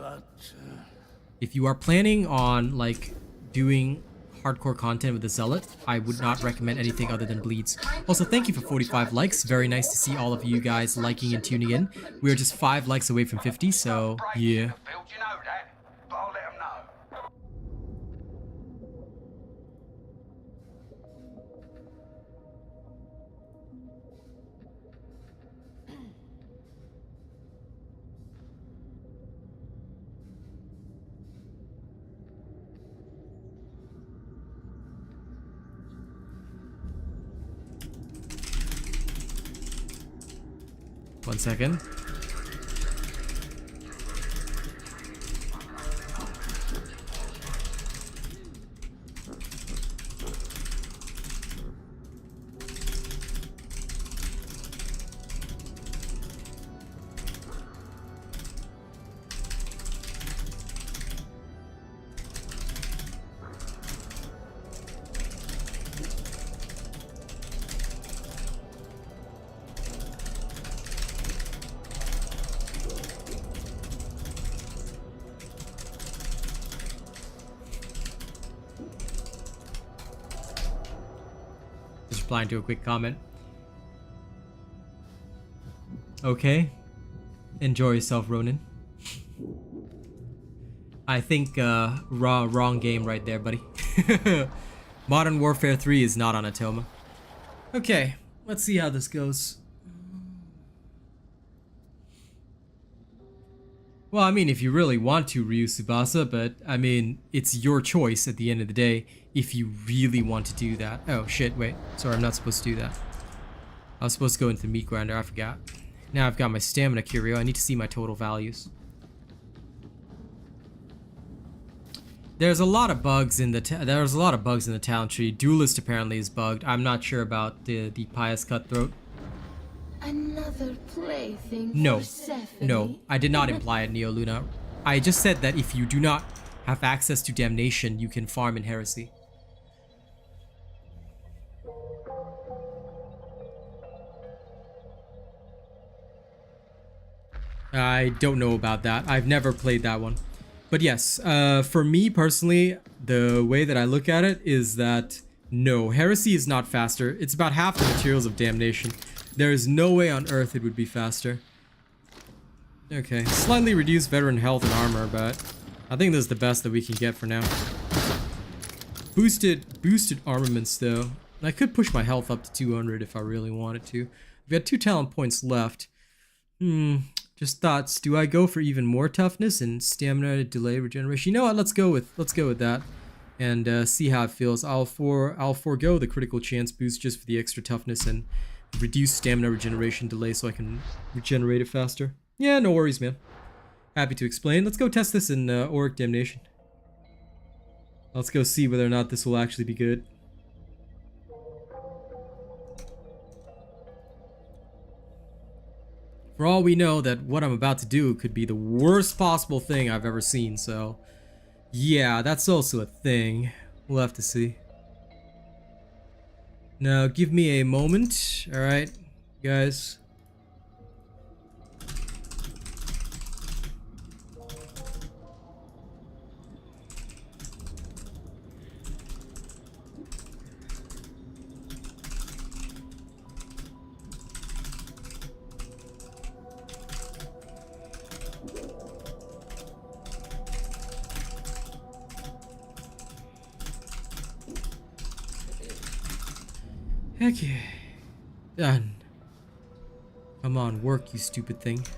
If you are planning on like doing hardcore content with the Zealot, I would not recommend anything other than bleeds. Also, thank you for 45 likes. Very nice to see all of you guys liking and tuning in. We are just 5 likes away from 50, so yeah. One second. Replying to a quick comment. Okay. Enjoy yourself, Ronin. I think wrong game right there, buddy. Modern Warfare 3 is not on Atoma. Okay, let's see how this goes. Well, I mean, if you really want to, Ryu Tsubasa, but I mean, it's your choice at the end of the day if you really want to do that. Oh shit, wait. Sorry, I'm not supposed to do that. I was supposed to go into the meat grinder, I forgot. Now I've got my stamina curio, I need to see my total values. There's a lot of bugs in the talent tree. Duelist apparently is bugged. I'm not sure about the Pious Cutthroat. Another plaything No, for Persephone. no, I did not imply it, Neo Luna. I just said that if you do not have access to Damnation, you can farm in Heresy. I don't know about that. I've never played that one. But yes, for me personally, the way that I look at it is that no, Heresy is not faster. It's about half the materials of Damnation. There is no way on earth it would be faster. Okay, slightly reduced veteran health and armor, but I think this is the best that we can get for now. Boosted armaments though. I could push my health up to 200 if I really wanted to. I've got 2 talent points left. Just thoughts. Do I go for even more toughness and stamina delay regeneration? You know what? Let's go with that, and see how it feels. I'll forego the critical chance boost just for the extra toughness and reduce stamina regeneration delay so I can regenerate it faster. Yeah, no worries, man. Happy to explain. Let's go test this in Auric Damnation. Let's go see whether or not this will actually be good. For all we know, that what I'm about to do could be the worst possible thing I've ever seen, so yeah, that's also a thing. We'll have to see. Now, give me a moment, alright, guys. Okay, done. Come on, work, you stupid thing. Okay.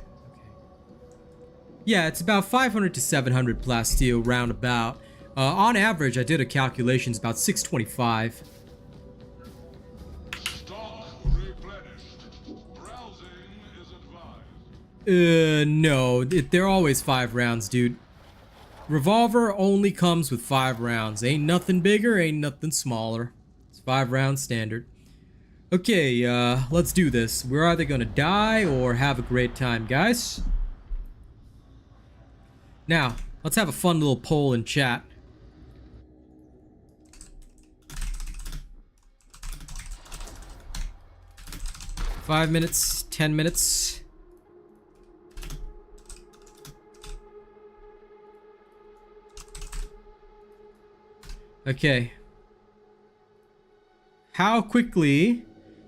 Yeah, it's about 500 to 700 plasteel roundabout. On average, I did a calculation, it's about 625. Stock replenished. Browsing is advised. No, they're always 5 rounds, dude. Revolver only comes with 5 rounds. Ain't nothing bigger, ain't nothing smaller. It's 5 rounds standard. Okay, let's do this. We're either gonna die or have a great time, guys. Now, let's have a fun little poll in chat. Five minutes, 10 minutes. Okay. How quickly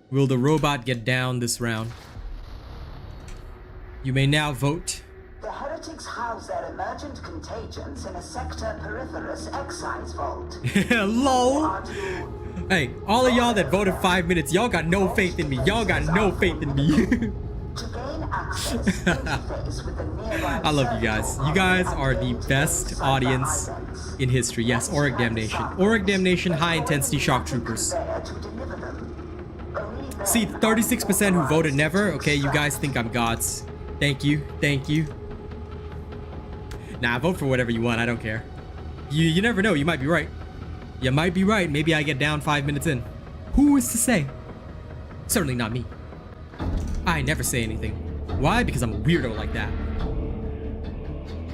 will the robot get down this round? You may now vote. The heretics house their emergent contagions in a sector peripherous excise vault. LOL. Are you Hey, all of y'all that voted 5 minutes, y'all got no faith in me. Y'all got no faith in me. to gain access interface with the nearby I love you guys. You guys are the best audience in history. Yes, Auric Damnation. Auric Damnation, high intensity shock troopers. See, 36% who voted never. Okay, you guys think I'm gods. Thank you. Thank you. Nah, vote for whatever you want. I don't care. You never know. You might be right. You might be right. Maybe I get down 5 minutes in. Who is to say? Certainly not me. I never say anything. Why? Because I'm a weirdo like that.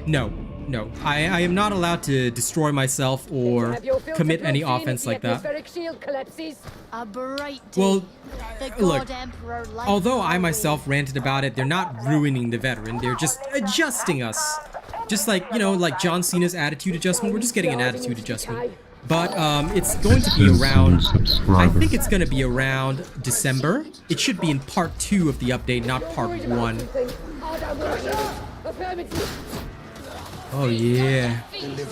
No. No. I am not allowed to destroy myself or commit any offense like that. A bright day. Well, The look, God Emperor lights although I our myself ranted about it, they're not ruining the veteran. They're just adjusting us. Just like, you know, like John Cena's attitude adjustment. We're just getting an attitude adjustment. But it's going to be around, I think it's going to be around December. It should be in part 2 of the update, not part 1. Oh yeah. The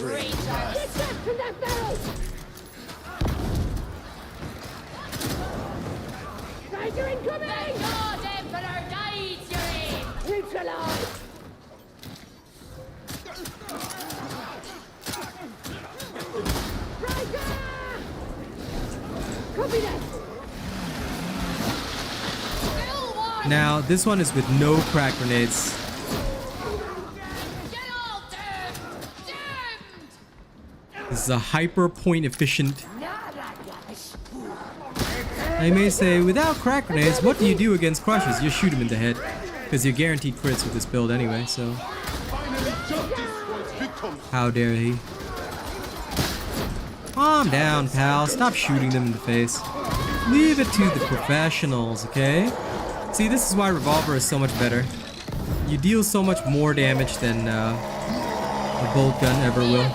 God Emperor guides your aim. Neutralize! Copy that! Now, this one is with no crack grenades. Get all doomed! This is a hyper point efficient. I may say, without crack grenades, what do you do against crushers? You shoot him in the head. Because you're guaranteed crits with this build anyway, so. How dare he? Calm down, pal. Stop shooting them in the face. Leave it to the professionals, okay? See, this is why Revolver is so much better. You deal so much more damage than a bolt gun ever will.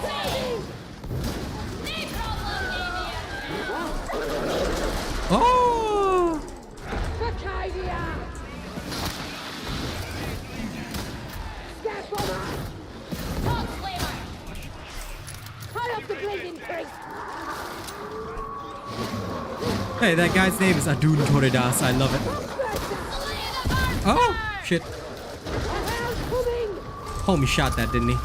Oh! Hey, that guy's name is Adun Toridas. I love it. Oh, shit. Homie shot that, didn't he?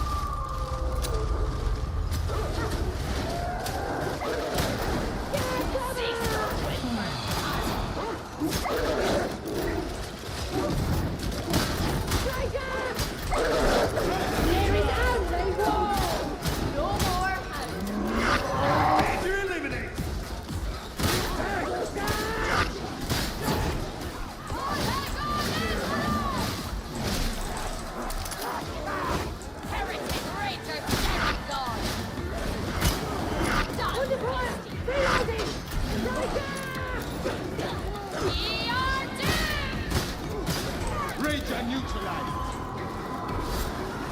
Rager neutralized.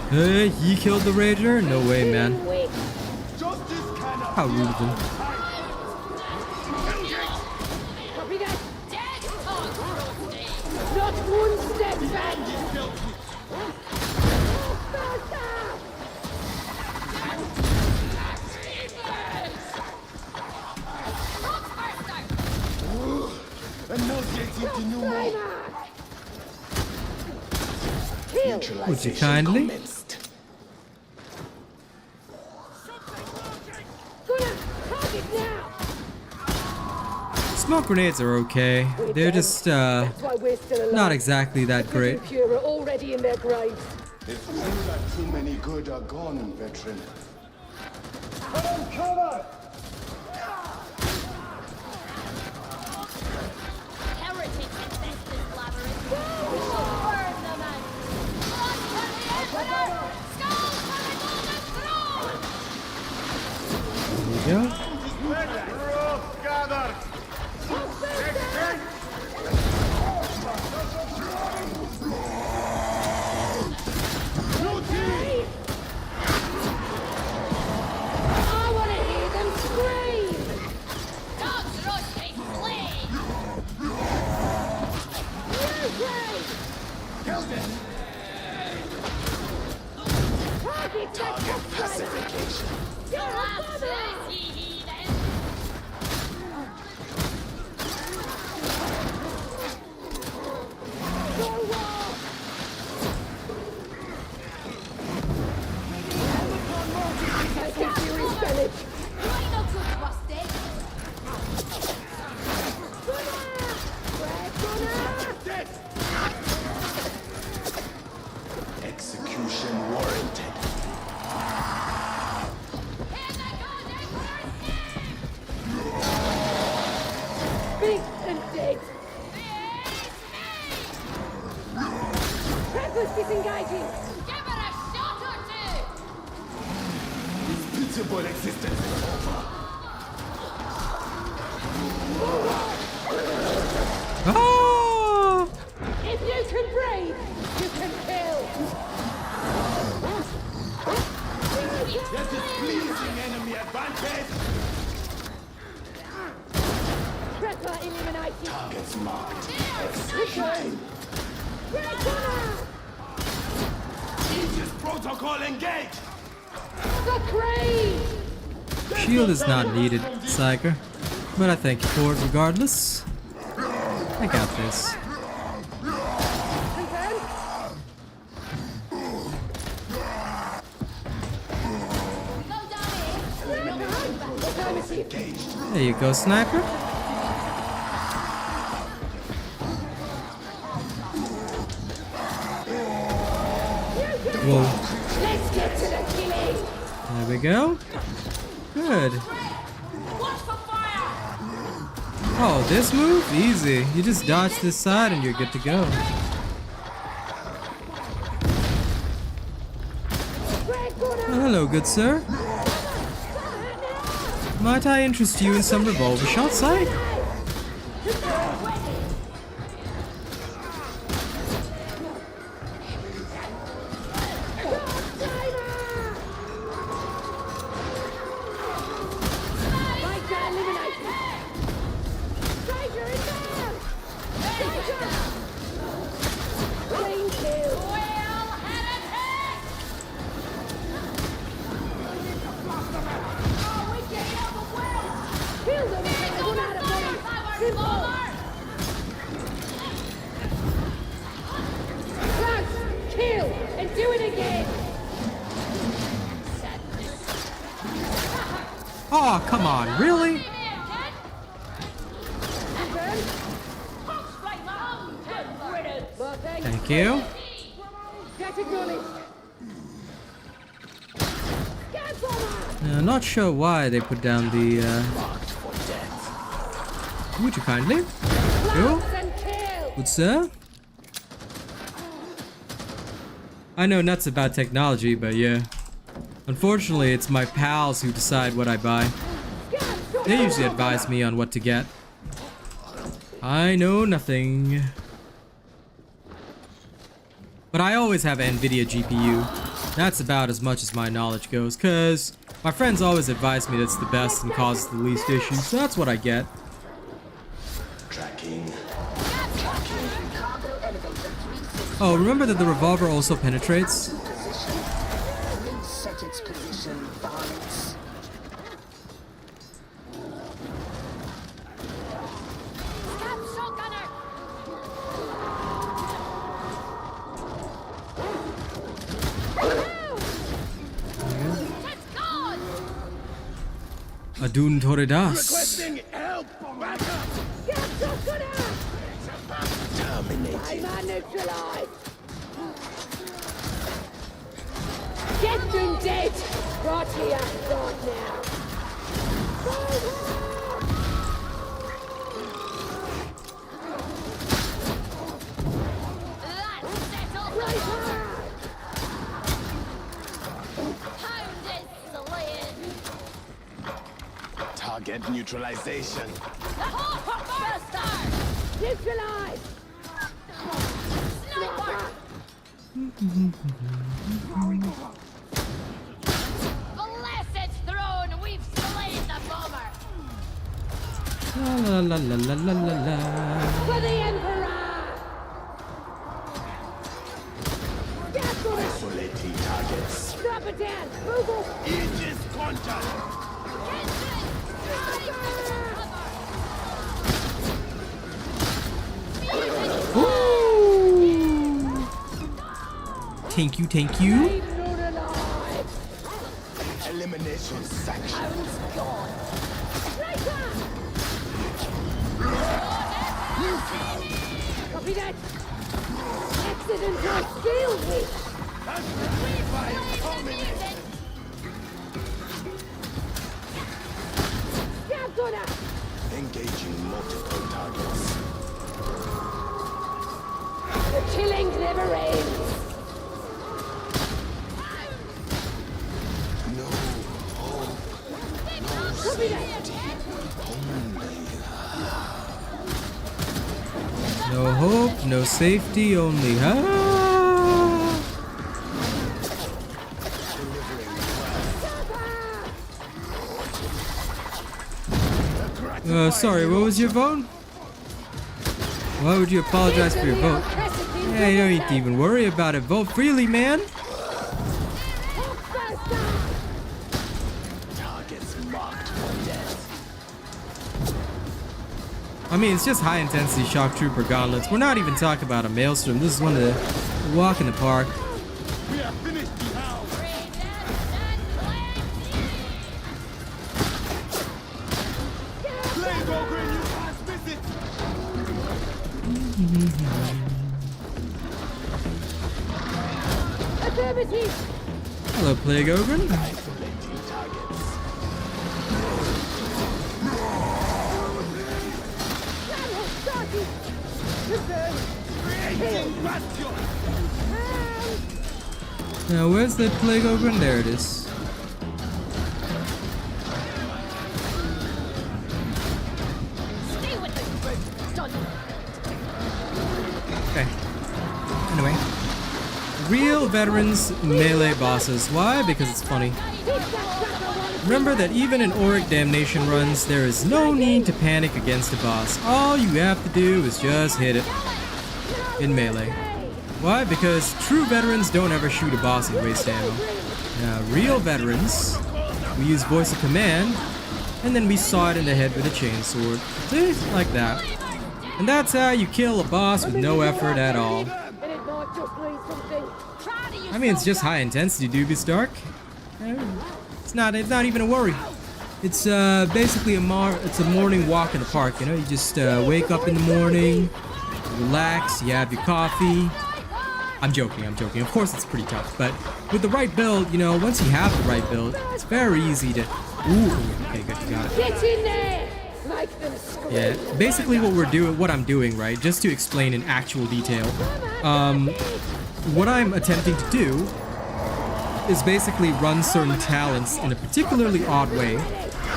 Hey, he killed the Rager? No way, man. Justice cannot How rude of him. Copy that. Dead hog, Frosty. Not one step back. Annunciating to new mode. Would you kindly? Gonna target now. Smoke grenades are okay. They're just, That's why we're still alive. not exactly that great. Pure are already in their graves. It seems like too many good are gone, veteran. Heretics infested labyrinth. We shall burn them out. Blood for the Emperor! Skull for the Golden Throne! There we go. I want to hear them scream. Dogs roasting flame! Target pacification. Collapse, ye heathen! Right up to Frosty! Execution warranted. In the Golden Throne! Big and dead. Trevor's disengaging. Give it a shot or two! Pitiable existence is over. Ah! If you can breathe, you can kill. That is pleasing enemy advantage. Trevor eliminated. Targets marked. Executing. Aegis protocol engaged. The crane. Shield is not needed, Psyker. But I thank you for it regardless. I got this. Confirmed. Go down here! Affirmative. There you go, sniper. Whoa. Let's get to the killing. There we go. Good. Watch for fire! Oh, this move? Easy. You just dodge this side and you're good to go. Oh, hello, good sir. Might I interest you in some revolver shot sight? Kill and do it again. Oh, come on, really? Thank you. That's acknowledged. Not sure why they put down the, Would you kindly? Cool. And kill. Good sir. I know nuts about technology, but yeah. Unfortunately, it's my pals who decide what I buy. They usually advise me on what to get. I know nothing. But I always have an NVIDIA GPU. That's about as much as my knowledge goes, because my friends always advise me that's the best and causes the least issues, so that's what I get. Tracking. Oh, remember that the revolver also penetrates? Set its position, varmints. Scout shotgunner! It's gone! Adun Toredas. Requesting help! Back up! Get shotgunner! Terminated. I'm unneutralized! Get them dead! Right here, right now! That's settled! Right here! Pound is slaying! Target neutralization. Buster! Neutralized! Sniper! Blessed throne, we've slain the bomber! La la la la la la la la. For the Emperor! Scaffold! Isolating targets. Drop it down! Google! Aegis contact. Engine! Drive for Thank you, thank you. Ain't not alive! Elimination section. Traitor! Copy that! Accidental skill hit! Scaffolder! Engaging multiple targets. The killing never ends! No hope. Copy that! No hope, no safety, only sorry, what was your vote? Why would you apologize for your vote? Hey, you don't need to even worry about it. Vote freely, man. Targets marked for death. I mean, it's just high intensity shock trooper gauntlets. We're not even talking about a maelstrom. This is one of the walk in the park. We have finished the house. Plague ogre, you can't miss it. Affirmative! Hello, Plague Ogre. Isolating targets. Plan has started! Return! Creating bastion. Now, where's the Plague Ogre? There it is. Stay with the group, son! Okay. Anyway. Real veterans melee bosses. Why? Because it's funny. Remember that even in Auric Damnation runs, there is no need to panic against a boss. All you have to do is just hit it in melee. Why? Because true veterans don't ever shoot a boss and waste ammo. Now, real veterans, we use voice of command, and then we saw it in the head with a chainsword. See? Like that. And that's how you kill a boss with no effort at all. And it might just mean something. I mean, it's just high intensity, Dubious Dark. It's not even a worry. It's basically it's a morning walk in the park, you know? You just wake up in the morning, relax, you have your coffee. I'm joking. Of course it's pretty tough, but with the right build, you know, once you have the right build, it's very easy to... Ooh, okay, good, you got it. Get in there! Make them scream! Yeah, basically what I'm doing, right, just to explain in actual detail, what I'm attempting to do is basically run certain talents in a particularly odd way,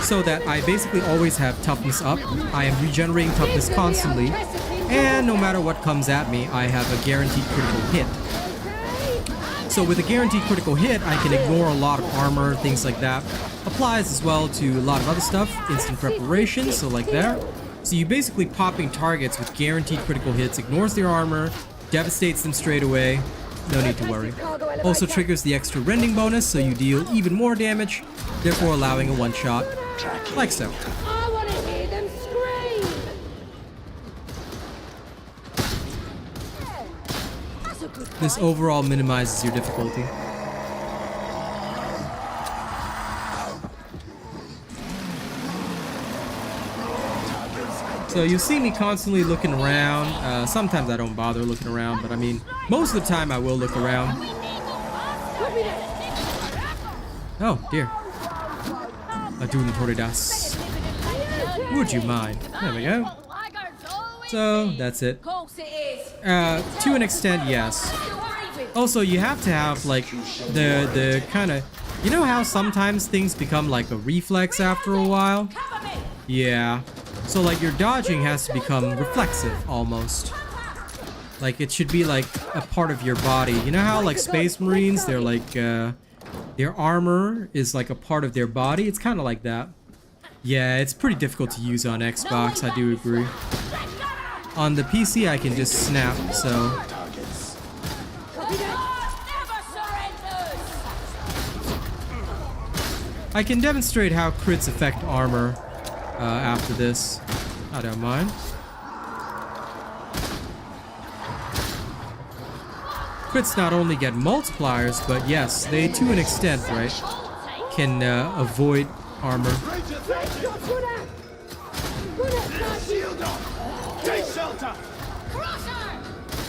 so that I basically always have toughness up, I am regenerating toughness constantly, and no matter what comes at me, I have a guaranteed critical hit. So with a guaranteed critical hit, I can ignore a lot of armor, things like that. Applies as well to a lot of other stuff, instant preparation, so like there. So you basically popping targets with guaranteed critical hits, ignores their armor, devastates them straight away, no need to worry. Also triggers the extra rending bonus, so you deal even more damage, therefore allowing a one-shot, like so. I want to hear them scream! This overall minimizes your difficulty. So you see me constantly looking around. Sometimes I don't bother looking around, but I mean, most of the time I will look around. Oh dear. Would you mind? There we go. So that's it. To an extent, yes. Also, you have to have like the kind of, you know how sometimes things become like a reflex after a while? Yeah. So like your dodging has to become reflexive almost. Like it should be like a part of your body. You know how like Space Marines, they're like their armor is like a part of their body? It's kind of like that. Yeah, it's pretty difficult to use on Xbox, I do agree. On the PC I can just snap, so I can demonstrate how crits affect armor after this. I don't mind. Crits not only get multipliers, but yes, they to an extent, right, can avoid armor.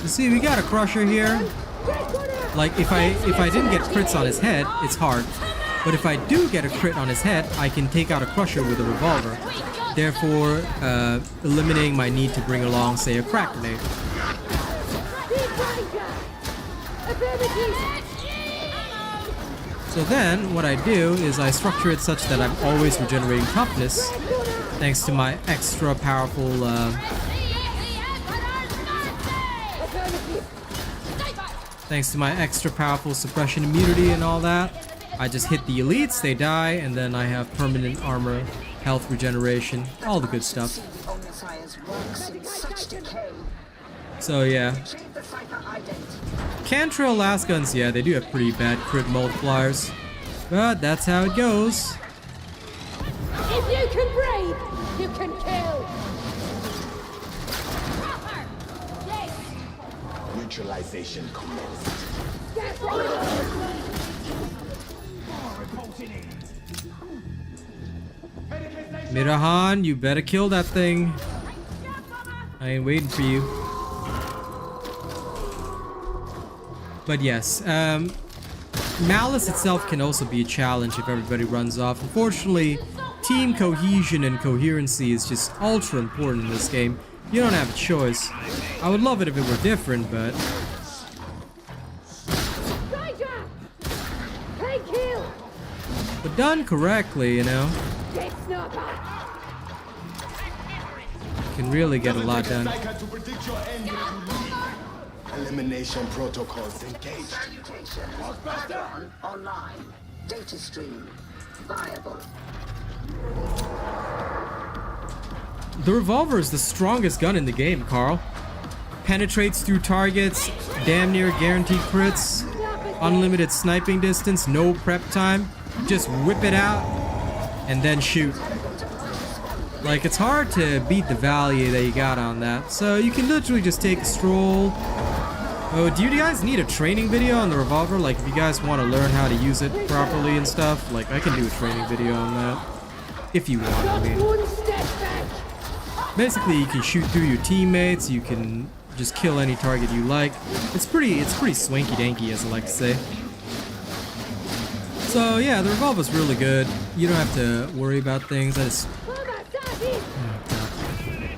You see, we got a crusher here. Like if I didn't get crits on his head, it's hard. But if I do get a crit on his head, I can take out a crusher with a revolver, therefore eliminating my need to bring along, say, a crack grenade. So then, what I do is I structure it such that I'm always regenerating toughness, thanks to my extra powerful suppression immunity and all that. I just hit the elites, they die, and then I have permanent armor, health regeneration, all the good stuff. So yeah. Cantrell las guns, yeah, they do have pretty bad crit multipliers. But that's how it goes. If you can breathe, you can kill! Neutralization commenced. Mirahan, you better kill that thing. I ain't waiting for you. But yes, Malice itself can also be a challenge if everybody runs off. Unfortunately, team cohesion and coherency is just ultra important in this game. You don't have a choice. I would love it if it were different, but... But done correctly, you know, can really get a lot done. Elimination protocols engaged. Salutation. Add-on online. Data stream viable. The revolver is the strongest gun in the game, Carl. Penetrates through targets, damn near guaranteed crits, unlimited sniping distance, no prep time. Just whip it out and then shoot. Like, it's hard to beat the value that you got on that. So you can literally just take a stroll. Oh, do you guys need a training video on the revolver? Like, if you guys want to learn how to use it properly and stuff, like, I can do a training video on that. If you want, I mean. Basically, you can shoot through your teammates, you can just kill any target you like. It's pretty swanky-danky, as I like to say. So yeah, the revolver's really good. You don't have to worry about things.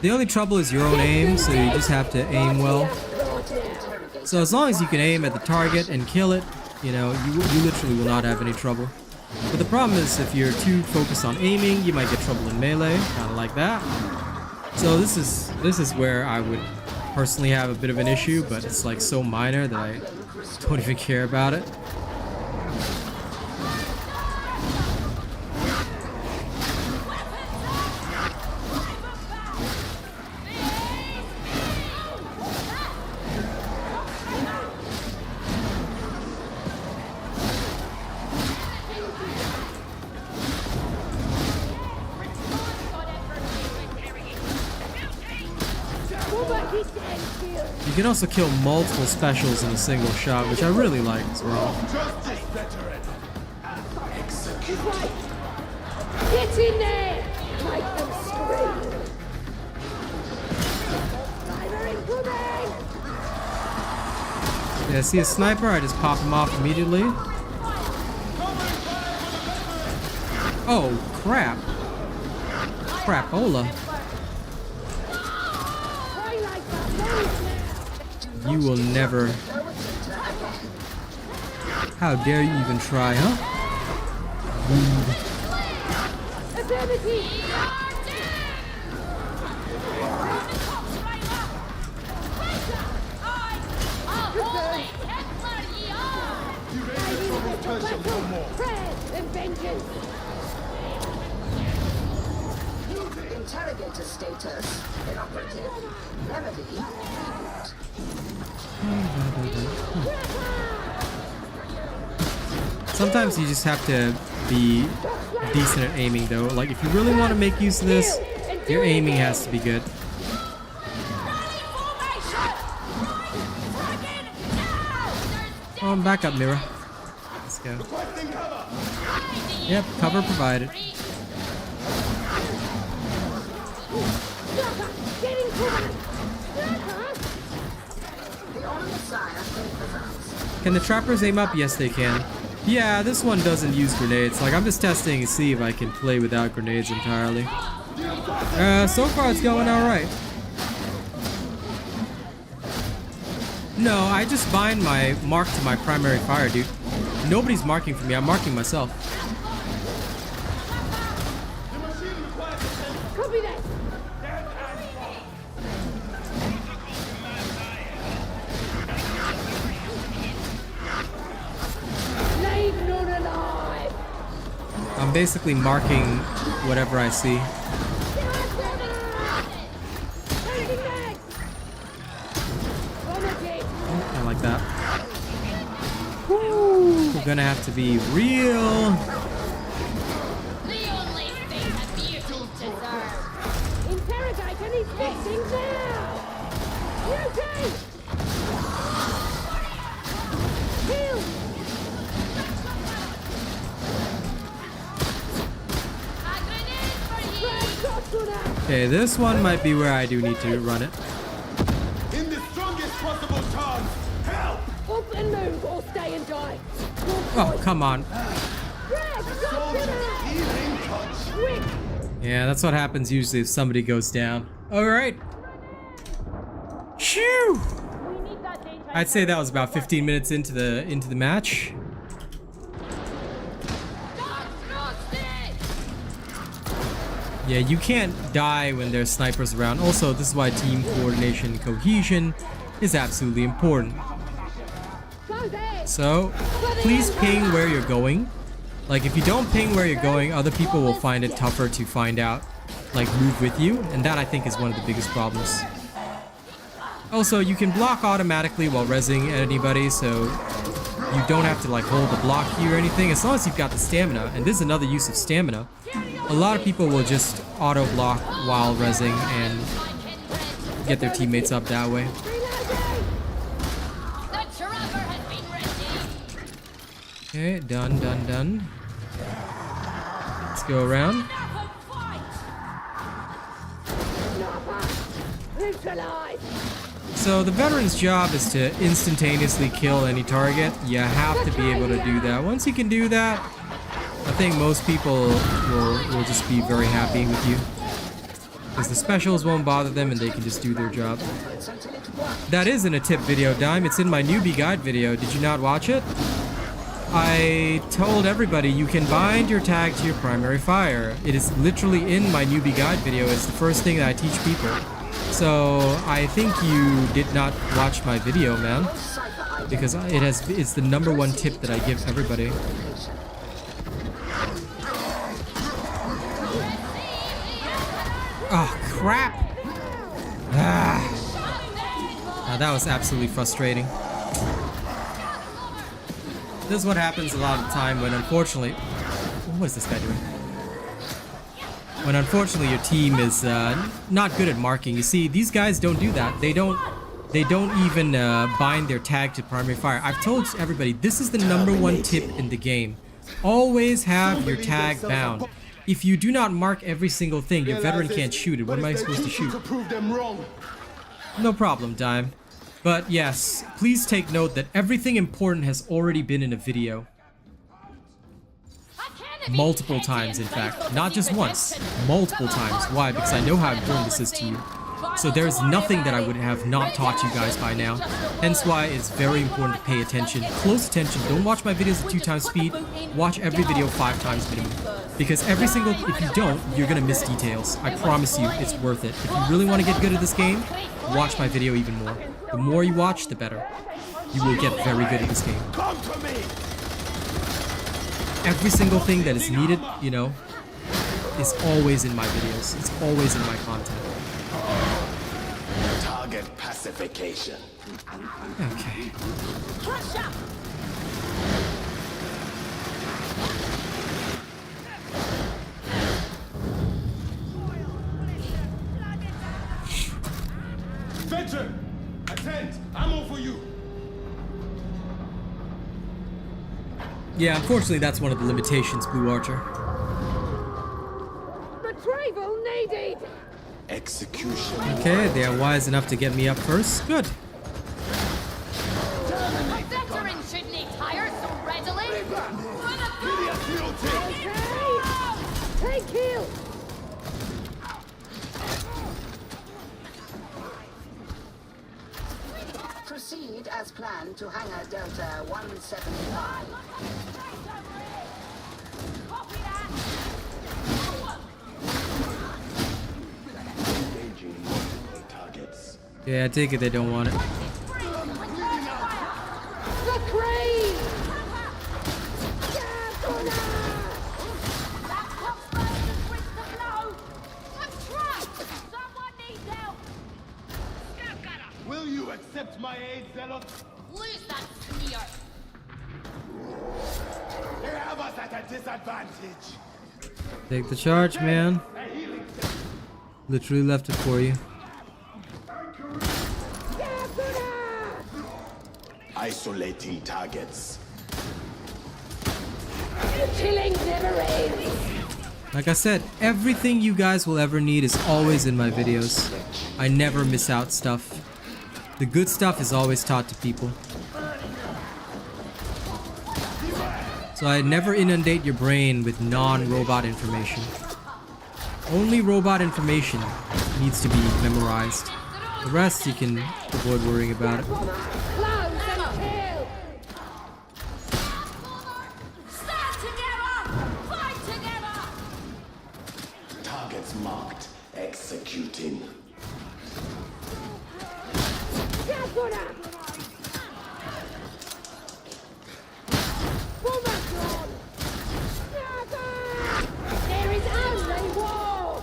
The only trouble is your own aim, so you just have to aim well. So as long as you can aim at the target and kill it, you know, you literally will not have any trouble. But the problem is if you're too focused on aiming, you might get trouble in melee, kind of like that. So this is where I would personally have a bit of an issue, but it's like so minor that I don't even care about it. You can also kill multiple specials in a single shot, which I really like as well. Get in there! Make them scream! Sniper incoming! Yeah, see a sniper, I just pop him off immediately. Oh, crap. Crapola. You will never... How dare you even try, huh? Interrogator status inoperative. Remedy. Sometimes you just have to be decent at aiming though. Like if you really want to make use of this, your aiming has to be good. Oh, back up, Mira. Let's go. Yep, cover provided. Can the trappers aim up? Yes, they can. Yeah, this one doesn't use grenades. Like, I'm just testing to see if I can play without grenades entirely. So far it's going alright. No, I just bind my mark to my primary fire, dude. Nobody's marking for me, I'm marking myself. Copy that! I'm basically marking whatever I see. I like that. Woo, we're gonna have to be real. The only thing that you deserve. Interrogate any fixings now! UK! Heal! Okay, this one might be where I do need to run it. In the strongest possible chance, help! Up and move or stay and die. Oh, come on. Quick! Yeah, that's what happens usually if somebody goes down. Alright. Shoo! I'd say that was about 15 minutes into the match. Yeah, you can't die when there's snipers around. Also, this is why team coordination and cohesion is absolutely important. So, please ping where you're going. Like, if you don't ping where you're going, other people will find it tougher to find out, like, move with you. And that, I think, is one of the biggest problems. Also, you can block automatically while rezzing at anybody, so you don't have to, like, hold the block key or anything, as long as you've got the stamina. And this is another use of stamina. A lot of people will just auto-block while rezzing and get their teammates up that way. Okay, done. Let's go around. So the veteran's job is to instantaneously kill any target. You have to be able to do that. Once you can do that, I think most people will just be very happy with you. Because the specials won't bother them and they can just do their job. That is in a tip video, Dime. It's in my newbie guide video. Did you not watch it? I told everybody you can bind your tag to your primary fire. It is literally in my newbie guide video. It's the first thing that I teach people. So I think you did not watch my video, man, because it's the #1 tip that I give everybody. Oh crap! Now that was absolutely frustrating. This is what happens a lot of the time when, unfortunately, what is this guy doing? When unfortunately your team is not good at marking. You see, these guys don't do that. They don't even bind their tag to primary fire. I've told everybody this is the #1 tip in the game. Always have your tag bound. If you do not mark every single thing, your veteran can't shoot it. What am I supposed to shoot? No problem, Dime. But yes, please take note that everything important has already been in a video. Multiple times, in fact. Not just once. Multiple times. Why? Because I know how important this is to you. So there's nothing that I would have not taught you guys by now. Hence why it's very important to pay attention. Close attention. Don't watch my videos at 2 times speed. Watch every video 5 times minimum. Because if you don't, you're gonna miss details. I promise you, it's worth it. If you really want to get good at this game, watch my video even more. The more you watch, the better. You will get very good at this game. Every single thing that is needed, you know, is always in my videos. It's always in my content. Target pacification. Okay. Veteran! Attend! Ammo for you! Yeah, unfortunately that's one of the limitations, Blue Archer. Retrieval needed! Execution. Okay, they are wise enough to get me up first. Good. A veteran should need tires so readily. Take kill! Proceed as planned to hangar Delta 175. Copy that. Engaging multiple targets. Yeah, I take it they don't want it. The crane! That Coxburner's risk the blow. I'm trapped. Someone needs help. Will you accept my aid, Zealot? Lose that smear. They have us at a disadvantage. Take the charge, man. Literally left it for you. Isolating targets. Killing never ends! Like I said, everything you guys will ever need is always in my videos. I never miss out stuff. The good stuff is always taught to people. So I never inundate your brain with non-robot information. Only robot information needs to be memorized. The rest you can avoid worrying about it. Close and kill! Stand together. Fight together. Targets marked. Executing. There is only war!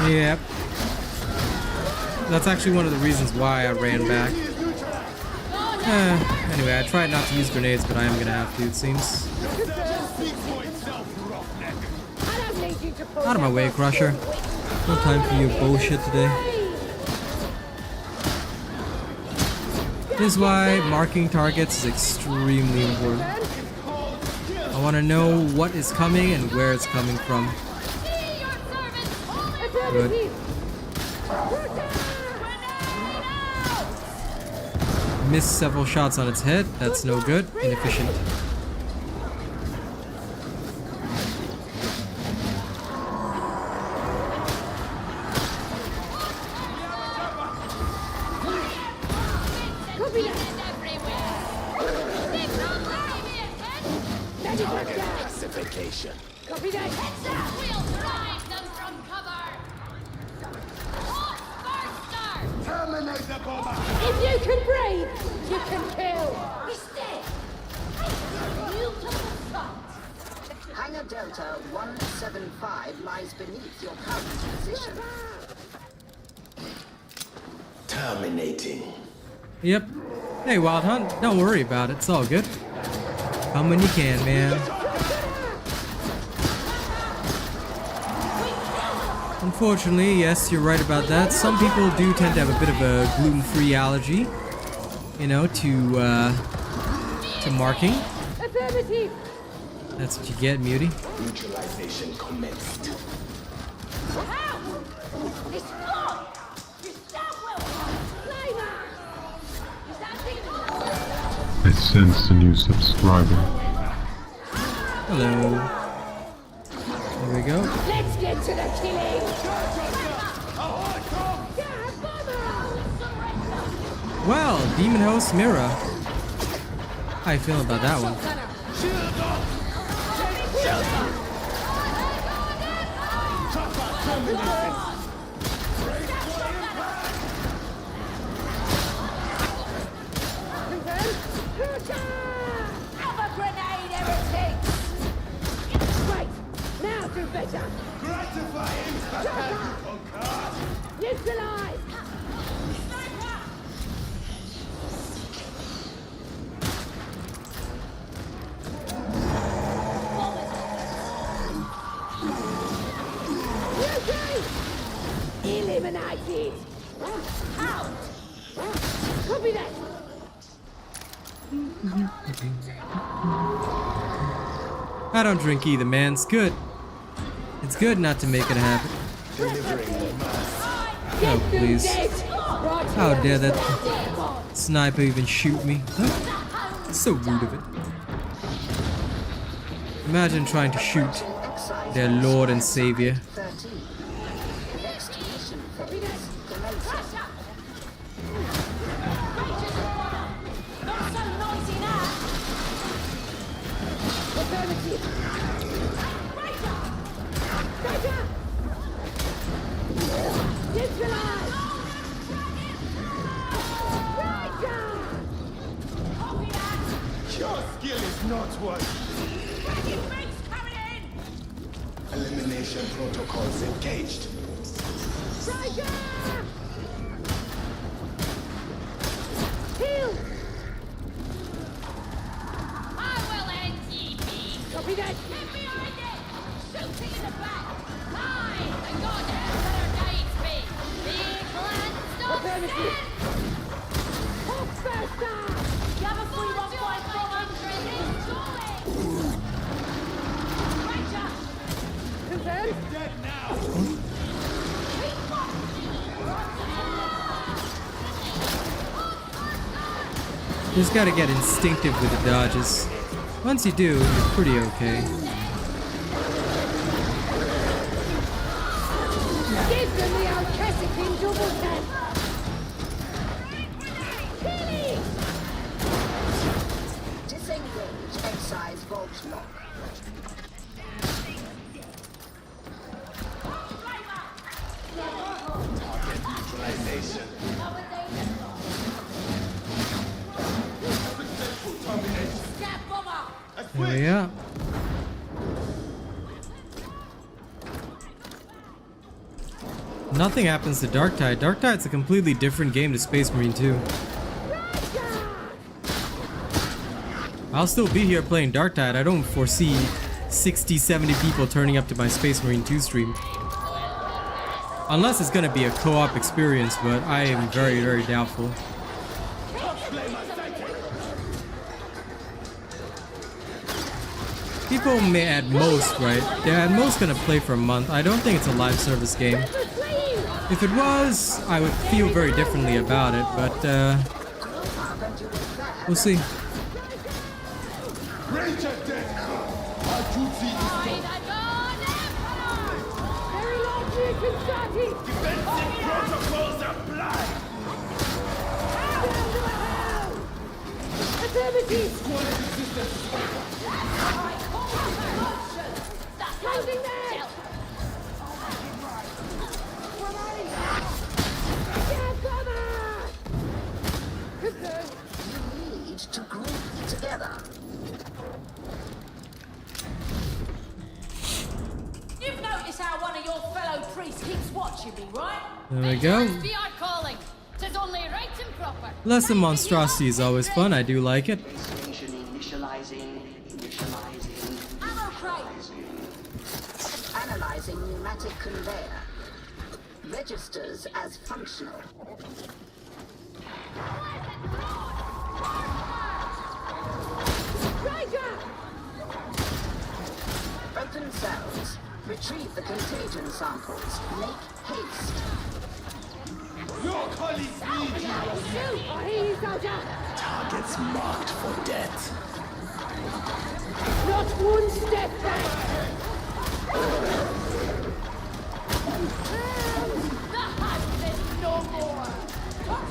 Yep. That's actually one of the reasons why I ran back. Anyway, I tried not to use grenades, but I am gonna have to, it seems. Out of my way, Crusher. No time for your bullshit today. This is why marking targets is extremely important. I want to know what is coming and where it's coming from. Good. Missed several shots on its head. That's no good. Inefficient. Classification. Copy that. We'll drive them from cover. Hot burster. Terminate the bomber. If you can breathe, you can kill. He's dead. You took the shot. Hangar Delta 175 lies beneath your current position. Terminating. Yep. Hey, Wild Hunt, don't worry about it. It's all good. Come when you can, man. Unfortunately, yes, you're right about that. Some people do tend to have a bit of a gluten-free allergy, you know, to marking. Affirmative. That's what you get, Muty. Neutralization commenced. How? It's gone. You stab well. Flavor. Is that thing? I sense a new subscriber. Hello. There we go. Let's get to the killing. Well, Demon Host Mira. How you feeling about that one? Have a grenade, heretics. Right. Now do better. Gratifying. Neutralize. Eliminated! Out! Copy that! I don't drink either, man. It's good. It's good not to make it happen. Oh, please. How dare that sniper even shoot me? It's so rude of it. Imagine trying to shoot their Lord and Savior. 13. Next mission phase. Commencing. Not so noisy now. Affirmative! Better! Neutralize! Copy that. Your skill is not working. Dragon Mace coming in. Elimination protocols engaged. Striker! Heal! I will NTP. Copy that! Get behind it. Shooting in the back. Hide. The goddamn better days me. Big land stop Affirmative! stand. Hot burster! You have a 315 Ranger. Confirmed? Dead now. You just gotta get instinctive with the dodges. Once you do, you're pretty okay. Give them the old Keswick in double tap! Killing! Disengage excise vault lock. Neutralization. Stab bomber. There we are. Nothing happens to Darktide. Darktide's a completely different game to Space Marine 2. I'll still be here playing Darktide. I don't foresee 60, 70 people turning up to my Space Marine 2 stream. Unless it's gonna be a co-op experience, but I am very, very doubtful. People may at most, right? They're at most gonna play for a month. I don't think it's a live service game. If it was, I would feel very differently about it, but we'll see. Protocols apply! Need to group together. You've noticed how one of your fellow priests keeps watching me, right? There we go. Be our calling. 'Tis only right and proper. Lesson monstrosity is always fun. I do like it. Initializing. Ammo crate. Analyzing pneumatic conveyor. Registers as functional. Open cells. Retrieve the contagion samples. Make haste. Your colleagues need you. I hear you, soldier. Targets marked for death. Not one step back. The hunt is no more. Top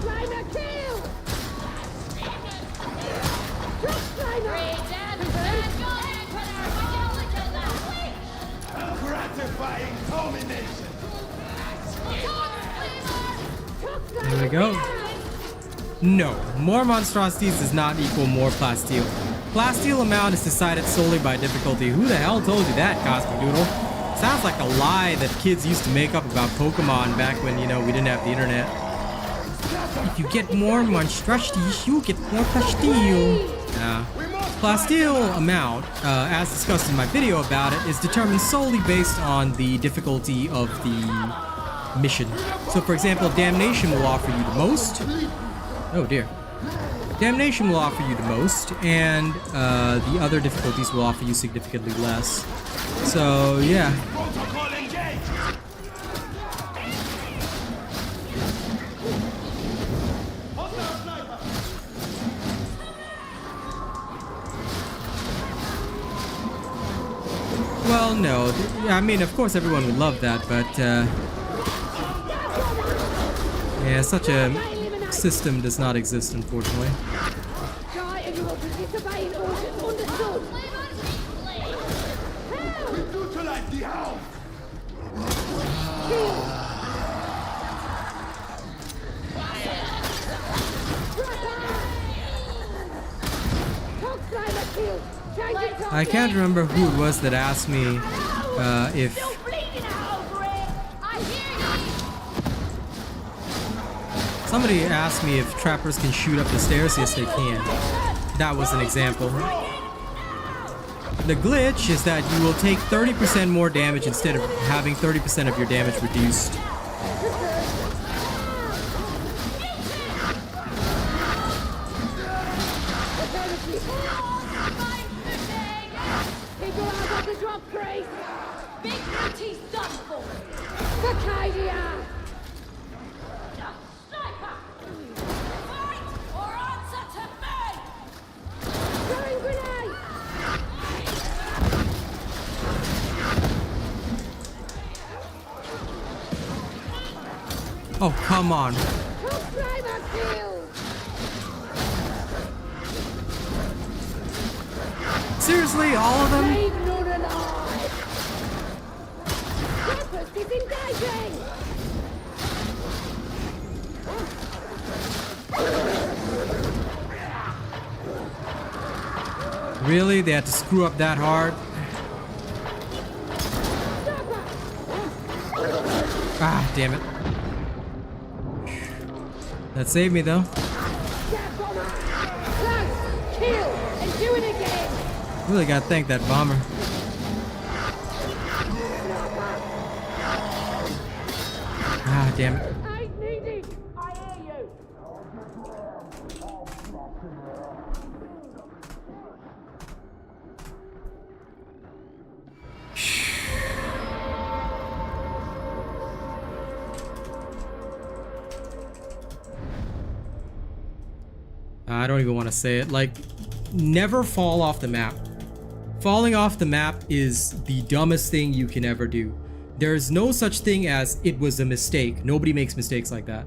climber kill. Top climber. Gratifying culmination. There we go. No, more monstrosities does not equal more plasteel. Plasteel amount is decided solely by difficulty. Who the hell told you that, Cosmic Doodle? Sounds like a lie that kids used to make up about Pokemon back when, you know, we didn't have the internet. If you get more monstrosities, you get more plasteel. Plasteel amount, as discussed in my video about it, is determined solely based on the difficulty of the mission. So for example, Damnation will offer you the most. Oh dear. Damnation will offer you the most, and the other difficulties will offer you significantly less. So yeah. Protocol engaged! Well, no. I mean, of course everyone would love that, but yeah, such a system does not exist, unfortunately. Die and you will be disobeying orders. Understood. Neutralize the hound. Top climber killed. Change it top. I can't remember who it was that asked me if You're bleeding out over it. I hear you. somebody asked me if trappers can shoot up the stairs. Yes, they can. That was an example. The glitch is that you will take 30% more damage instead of having 30% of your damage reduced. People out of the drop crate. Big Booty's done for. Vacadia. Sniper. Fight or answer to me. Throwing grenade. Oh, come on. Top climber killed. Seriously, all of them? Leave none alive. Trappers disengaging. Really? They had to screw up that hard? Ah, damn it. That saved me though. Get bomber. Close. Kill. And do it again. Really gotta thank that bomber. Ah, damn it. Ain't needed. I hear you. I don't even want to say it. Like, never fall off the map. Falling off the map is the dumbest thing you can ever do. There's no such thing as it was a mistake. Nobody makes mistakes like that.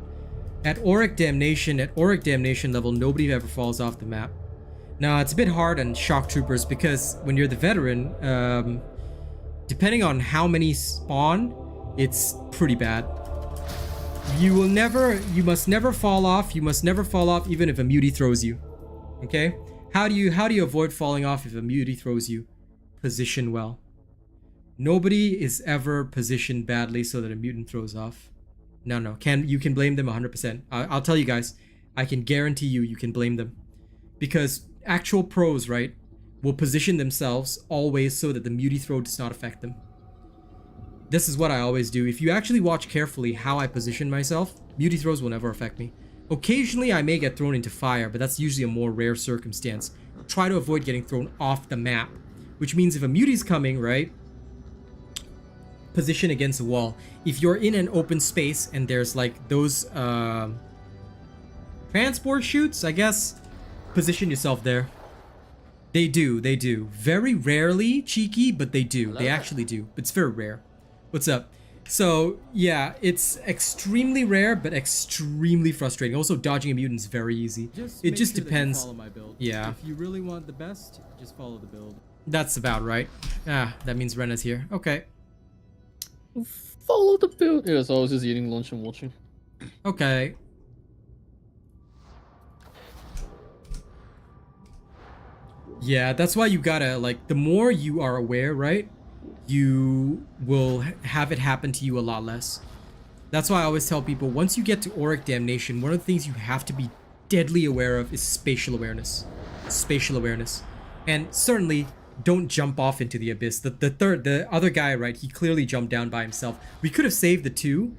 At Auric Damnation level, nobody ever falls off the map. Now, it's a bit hard on shock troopers because when you're the veteran, depending on how many spawn, it's pretty bad. You must never fall off. You must never fall off even if a mutie throws you. Okay? How do you avoid falling off if a mutie throws you? Position well. Nobody is ever positioned badly so that a mutant throws off. No. You can blame them 100%. I'll tell you guys, I can guarantee you can blame them. Because actual pros, right, will position themselves always so that the mutie throw does not affect them. This is what I always do. If you actually watch carefully how I position myself, mutie throws will never affect me. Occasionally I may get thrown into fire, but that's usually a more rare circumstance. Try to avoid getting thrown off the map. Which means if a mutie's coming, right, position against a wall. If you're in an open space and there's like those transport chutes, I guess, position yourself there. They do. Very rarely, cheeky, but they do. They actually do. It's very rare. What's up? So, yeah, it's extremely rare, but extremely frustrating. Also, dodging a mutant is very easy. It just depends. Follow my build. Yeah. If you really want the best, just follow the build. That's about right. That means Rena's here. Okay. Follow the build. Yeah, so I was just eating lunch and watching. Okay. Yeah, that's why you gotta, like, the more you are aware, right, you will have it happen to you a lot less. That's why I always tell people, once you get to Auric Damnation, one of the things you have to be deadly aware of is spatial awareness. Spatial awareness. And certainly, don't jump off into the abyss. The other guy, right, he clearly jumped down by himself. We could have saved the two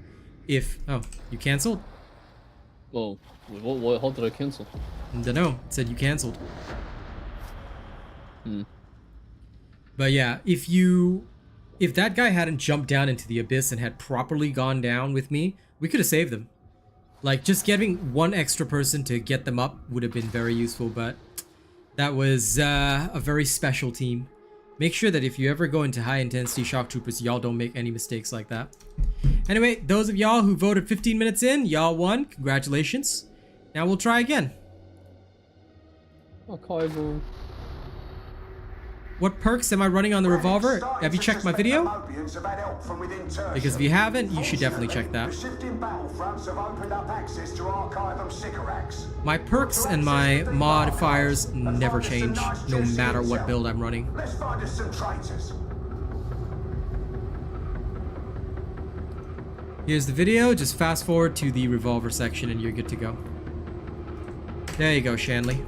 if... Oh, you canceled? Well, what, how did I cancel? Dunno. It said you canceled. But yeah, if that guy hadn't jumped down into the abyss and had properly gone down with me, we could have saved them. Like, just getting one extra person to get them up would have been very useful, but that was a very special team. Make sure that if you ever go into high intensity shock troopers, y'all don't make any mistakes like that. Anyway, those of y'all who voted 15 minutes in, y'all won. Congratulations. Now we'll try again. Archival. What perks am I running on the revolver? Have you checked my video? Because if you haven't, you should definitely check that. My perks and my modifiers never change, no matter what build I'm running. Here's the video, just fast forward to the revolver section and you're good to go. There you go, Shanley.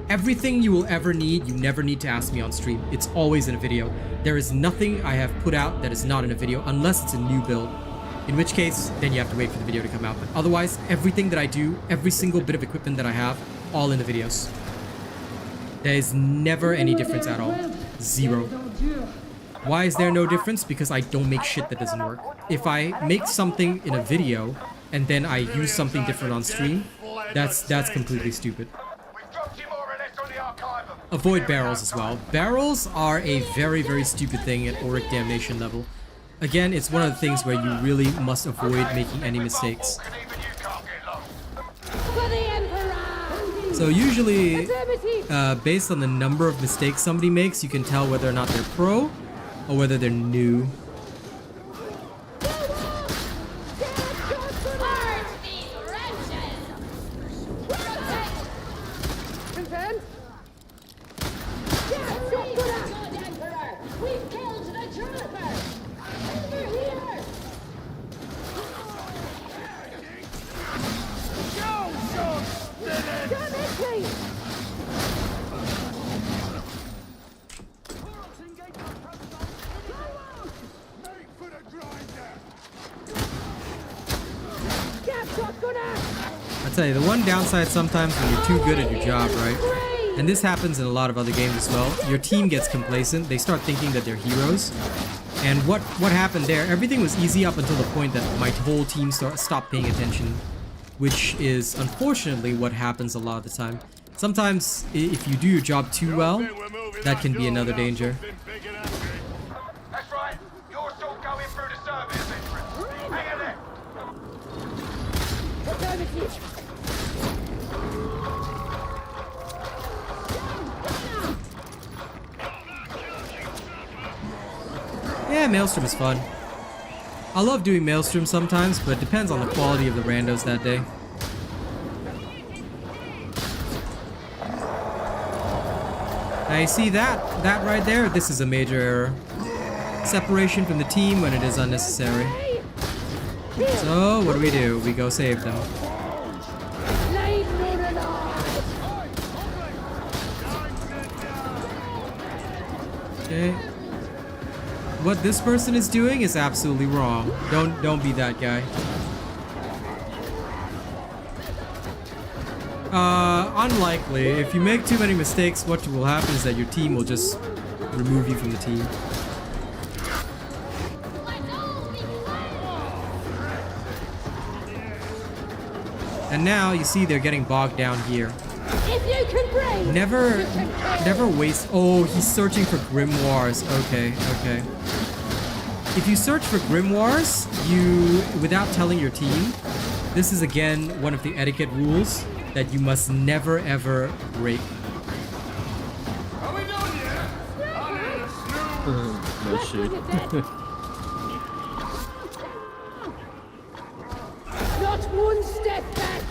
Everything you will ever need, you never need to ask me on stream. It's always in a video. There is nothing I have put out that is not in a video, unless it's a new build. In which case, then you have to wait for the video to come out. But otherwise, everything that I do, every single bit of equipment that I have, all in the videos. There is never any difference at all. Zero. Why is there no difference? Because I don't make shit that doesn't work. If I make something in a video, and then I use something different on stream, that's completely stupid. Avoid barrels as well. Barrels are a very, very stupid thing at Auric Damnation level. Again, it's one of the things where you really must avoid making any mistakes. So usually, based on the number of mistakes somebody makes, you can tell whether or not they're pro or whether they're new. I tell you, the one downside sometimes when you're too good at your job, right? And this happens in a lot of other games as well. Your team gets complacent. They start thinking that they're heroes. And what happened there, everything was easy up until the point that my whole team stopped paying attention which is unfortunately what happens a lot of the time. Sometimes, if you do your job too well, that can be another danger. That's right. You're still going through the service entrance. Hang in there. Yeah, Maelstrom is fun. I love doing Maelstrom sometimes, but it depends on the quality of the randos that day. Now you see that right there? This is a major error. Separation from the team when it is unnecessary. So, what do? We go save them. Okay. What this person is doing is absolutely wrong. Don't be that guy. Unlikely. If you make too many mistakes, what will happen is that your team will just remove you from the team. And now you see they're getting bogged down here. If you can breathe, Never waste. Oh, he's searching for grimoires. Okay. If you search for grimoires, without telling your team, this is again one of the etiquette rules that you must never ever break. Are we done yet? No shit. not one step back.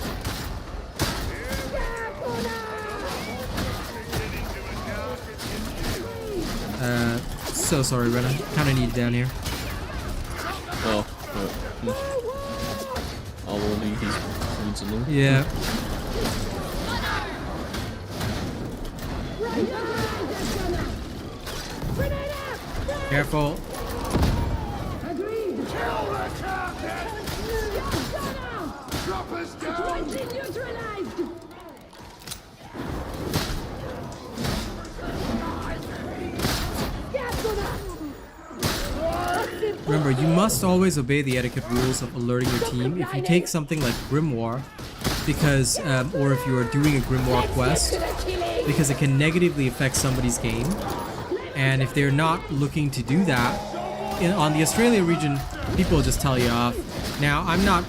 So sorry, Rena. Kinda need you down here. Oh, I will leave his points alone. Yeah. Careful. Kill the captain! Drop us down! Remember, you must always obey the etiquette rules of alerting your team. If you take something like Grimoire, because, or if you are doing a Grimoire quest, because it can negatively affect somebody's game, and if they're not looking to do that, on the Australia region, people will just tell you off. Now, I'm not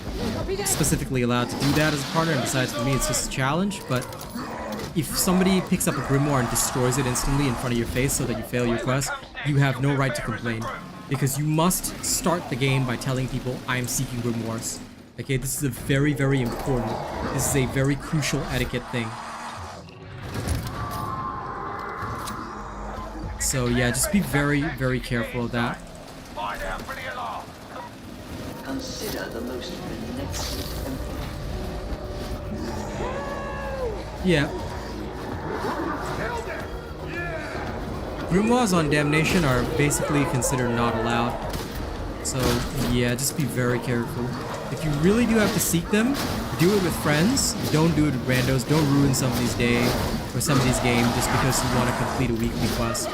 specifically allowed to do that as a partner, and besides for me, it's just a challenge, but if somebody picks up a Grimoire and destroys it instantly in front of your face so that you fail your quest, you have no right to complain. Because you must start the game by telling people, I am seeking grimoires. Okay, this is a very, very important. This is a very crucial etiquette thing. So yeah, just be very, very careful of that. Find out for the alarm. Consider the most relentless emperor. Yeah. Grimoires on Damnation are basically considered not allowed. So yeah, just be very careful. If you really do have to seek them, do it with friends. Don't do it with randos. Don't ruin somebody's day or somebody's game just because you want to complete a weekly quest.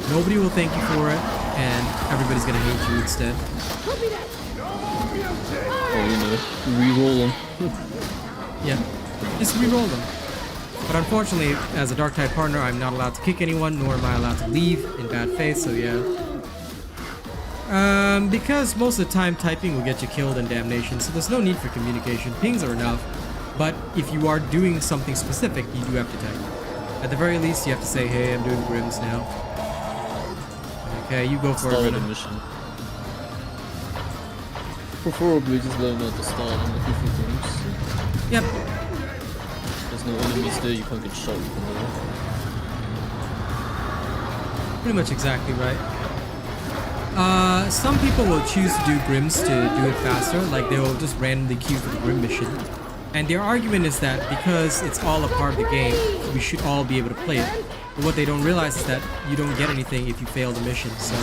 Nobody will thank you for it, and everybody's gonna hate you instead. Oh, you know, re-roll them. Yeah, just re-roll them. But unfortunately, as a Darktide partner, I'm not allowed to kick anyone, nor am I allowed to leave in bad faith, so yeah. Because most of the time typing will get you killed in Damnation, so there's no need for communication. Pings are enough, but if you are doing something specific, you do have to type. At the very least, you have to say, hey, I'm doing Grims now. Okay, you go for it, Start a mission. Preferably just let them know at the start and the different things. Yep. There's no enemies there, you can't get shot from there. Pretty much exactly right. Some people will choose to do Grims to do it faster, like they will just randomly queue for the Grim mission. And their argument is that because it's all a part of the game, we should all be able to play it. But what they don't realize is that you don't get anything if you fail the mission, so...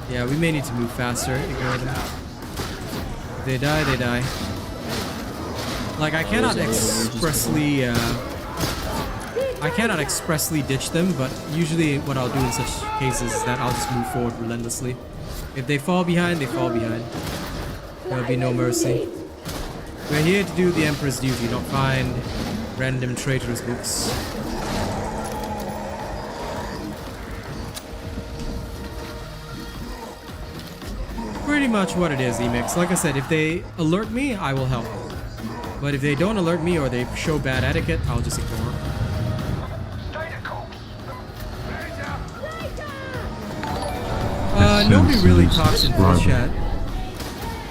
Yeah, we may need to move faster. Ignore them. If they die, they die. Like, I cannot expressly I cannot expressly ditch them, but usually what I'll do in such cases is that I'll just move forward relentlessly. If they fall behind, they fall behind. There'll be no mercy. We're here to do the Emperor's duty, not find random traitorous books. Pretty much what it is, Emix. Like I said, if they alert me, I will help. But if they don't alert me or they show bad etiquette, I'll just ignore. Nobody really talks in voice chat.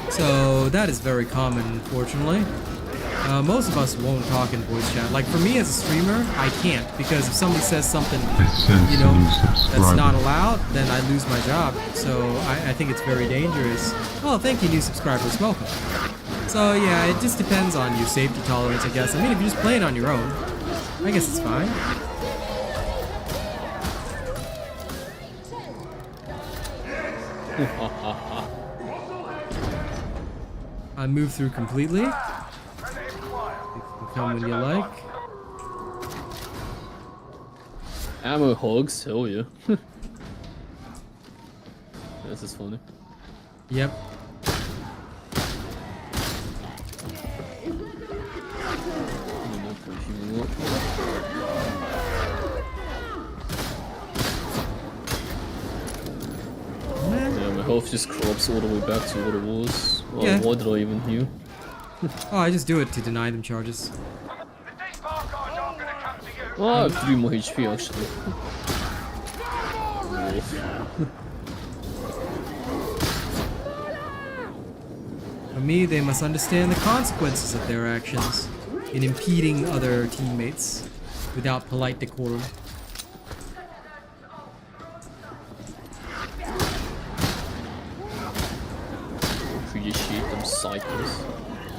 So that is very common, unfortunately. Most of us won't talk in voice chat. Like for me as a streamer, I can't, because if somebody says something, you know, that's not allowed, then I lose my job. So I think it's very dangerous. Oh, thank you, new subscribers. Welcome. So yeah, it just depends on your safety tolerance, I guess. I mean, if you're just playing on your own, I guess it's fine. I move through completely. You can come when you like. Ammo hogs, hell yeah. This is funny. Yep. Yeah, my health just crops all the way back to what it was. Well, Yeah. why did I even heal? Oh, I just do it to deny them charges. Well, I have 3 more HP actually. For me, they must understand the consequences of their actions in impeding other teammates without polite decorum. Appreciate them cycles.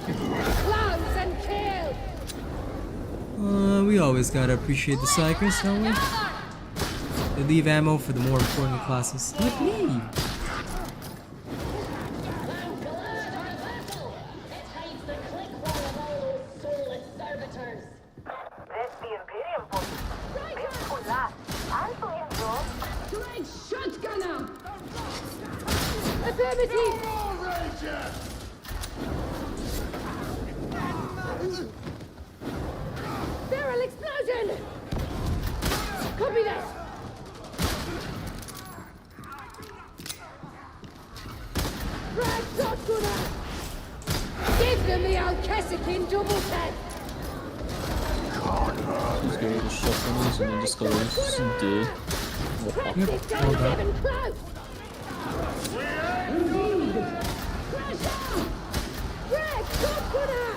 Close and kill! We always gotta appreciate the psychers, don't we? They leave ammo for the more important classes, like me. Great shotgunner! Affirmative! Barrel explosion! Copy that! Frag shotgunner! Give them the old Cassikin double tap! Just go with the shotgunners and then just go dead. This guy's even close! Frag shotgunner!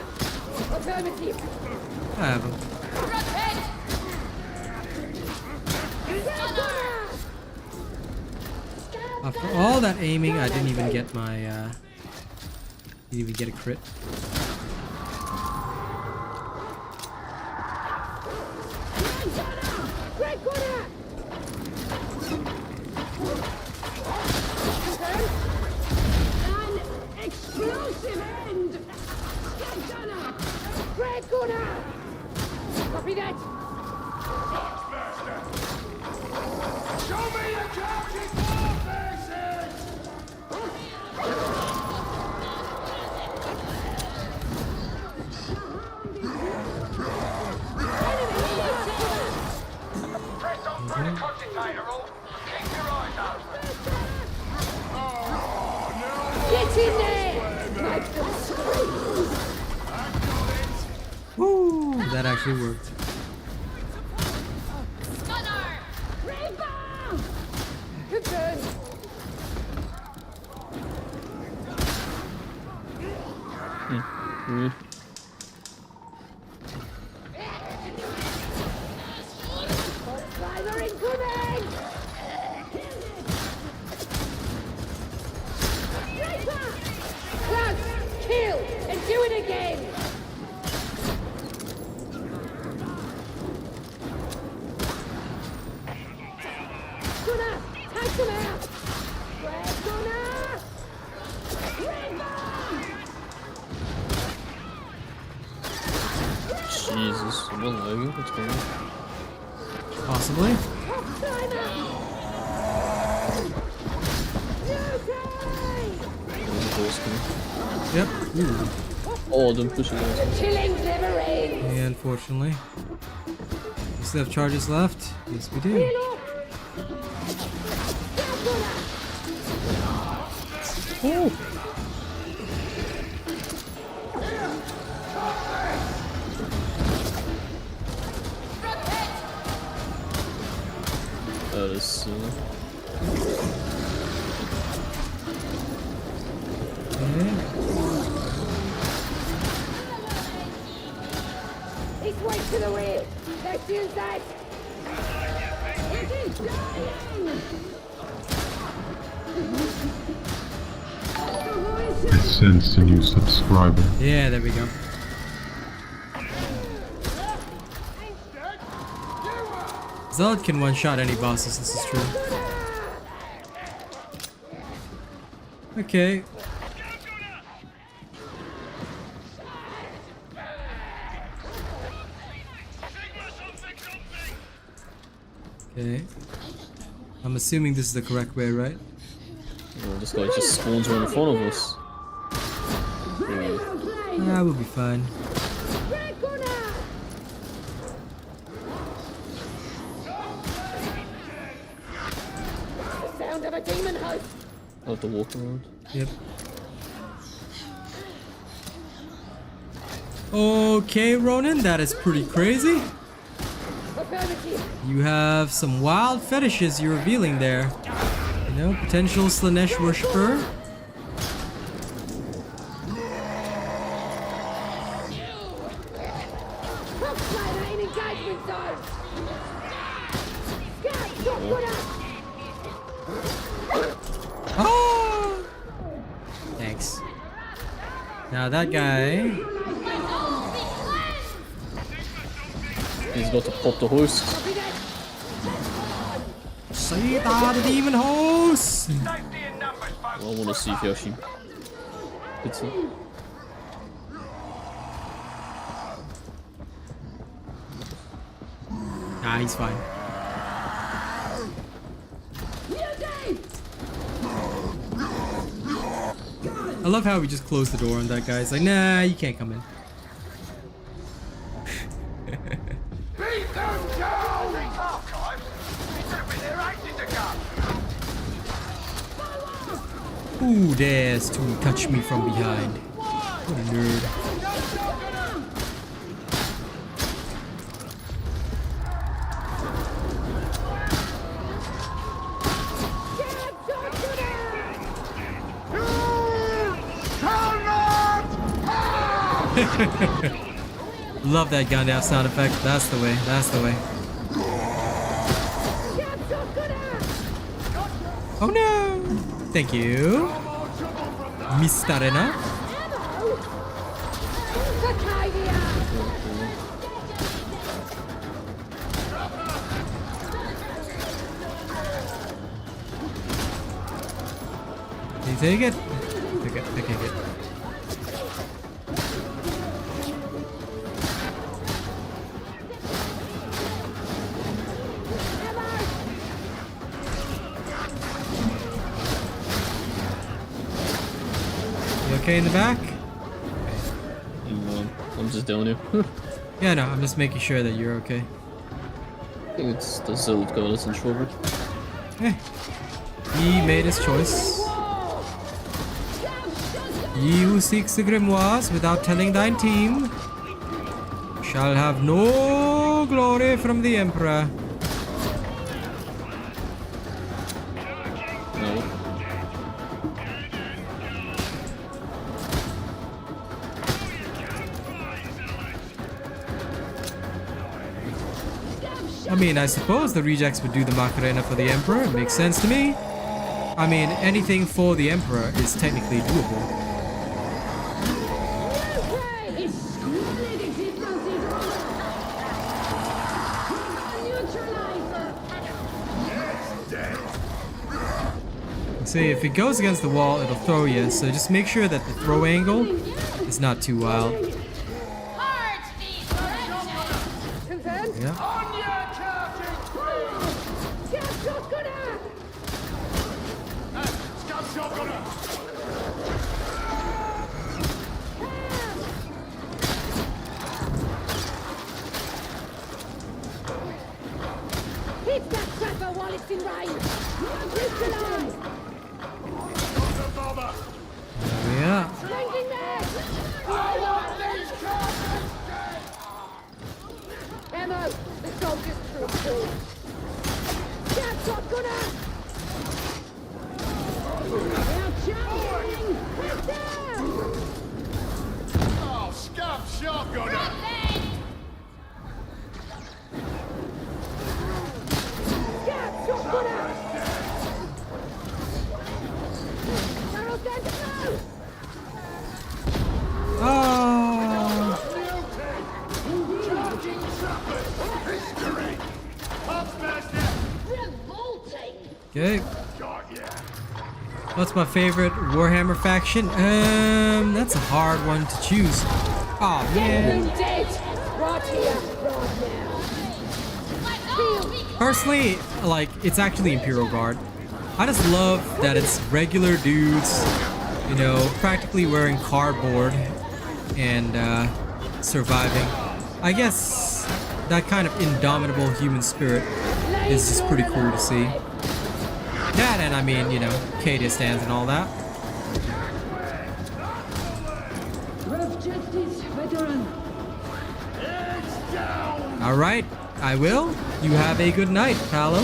Affirmative! I have them. After all that aiming, I didn't even get my, didn't even get a crit. An explosive end! Get gunner! Greg gunner! Copy that! Show me your captain war faces! Press on through the cogitator, all. Keep your eyes open. Get in there! Make them scream! Woo! That actually worked. Rebound! Confirmed! Driver incoming! Sniper! Close! Kill! And do it again! Gunner! Take them out! Grab Gunner! Rebound! Jesus, I'm not lagging. What's going on? Possibly. Yep. Ooh. Oh, don't push it out. Killing's never ends. Yeah, unfortunately. We still have charges left? Yes, we do. Oh. That is He's right to the rear. Let's use that. It is dying. I sense a new subscriber. Yeah, there we go. Zealot can one-shot any bosses, this is true. Okay. Okay. I'm assuming this is the correct way, right? Oh, this guy just spawns right in front of us. Ah, we'll be fine. Sound of a demon host. I'll have to walk around. Yep. Okay, Ronan, that is pretty crazy. You have some wild fetishes you're revealing there. You know, potential Slanesh worshipper. Oh! Thanks. Now that guy. He's about to pop the host. See that, the demon host! Safety in numbers, folks. Well, I want to see if he actually hits it. Nah, he's fine. I love how we just closed the door on that guy. It's like, nah, you can't come in. Beat them down! Archives? It's been there ages ago. Who dares to touch me from behind? What a nerd. Love that Gandalf sound effect. That's the way. That's the way. Oh no! Thank you, Mr. Rena. Can you take it? Take it. Take it. Okay in the back? I'm just down here. Yeah, no, I'm just making sure that you're okay. I think it's the Zeld guy that's in trouble. Eh. He made his choice. He who seeks the grimoires without telling thine team shall have no glory from the Emperor. No. I mean, I suppose the rejects would do the Macarena for the Emperor. It makes sense to me. I mean, anything for the Emperor is technically doable. See, if it goes against the wall, it'll throw you, so just make sure that the throw angle is not too wild. Yeah. Okay. What's my favorite Warhammer faction? That's a hard one to choose. Oh man. Personally, like, it's actually Imperial Guard. I just love that it's regular dudes, you know, practically wearing cardboard and surviving. I guess that kind of indomitable human spirit is just pretty cool to see. That, and I mean, you know, Cadia stands and all that. Alright, I will. You have a good night, Paolo.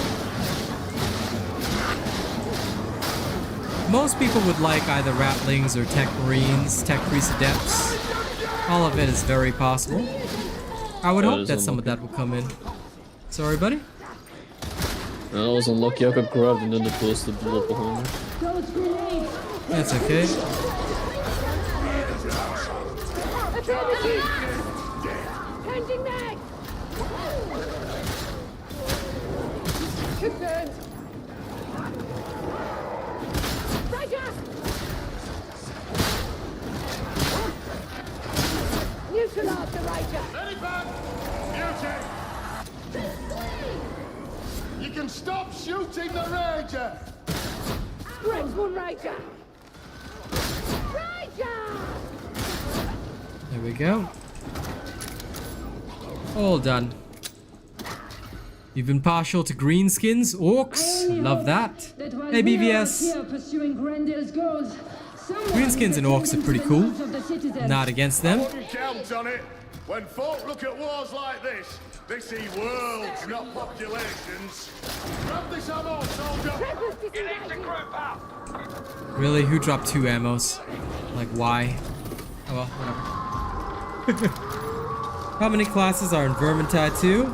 Most people would like either Ratlings or Tech Marines, Tech Priest Adepts. All of it is very possible. I would hope that some of that will come in. Sorry, buddy? I was unlucky, I got grabbed and then the bullets blew up behind me. That's okay. Changing mag! Confirmed! Riker! Neutralize the Riker! You can stop shooting the Ranger! Brings one Riker! Riker! There we go. All done. You've been partial to greenskins, orcs. Love that. Hey BVS. Greenskins and orcs are pretty cool. Not against them. Count on it. When folk look at wars like this, they see worlds, not populations. Grab this ammo, soldier. You need to group up. Really? Who dropped 2 ammos? Like, why? Oh well, whatever. How many classes are in Vermintide 2?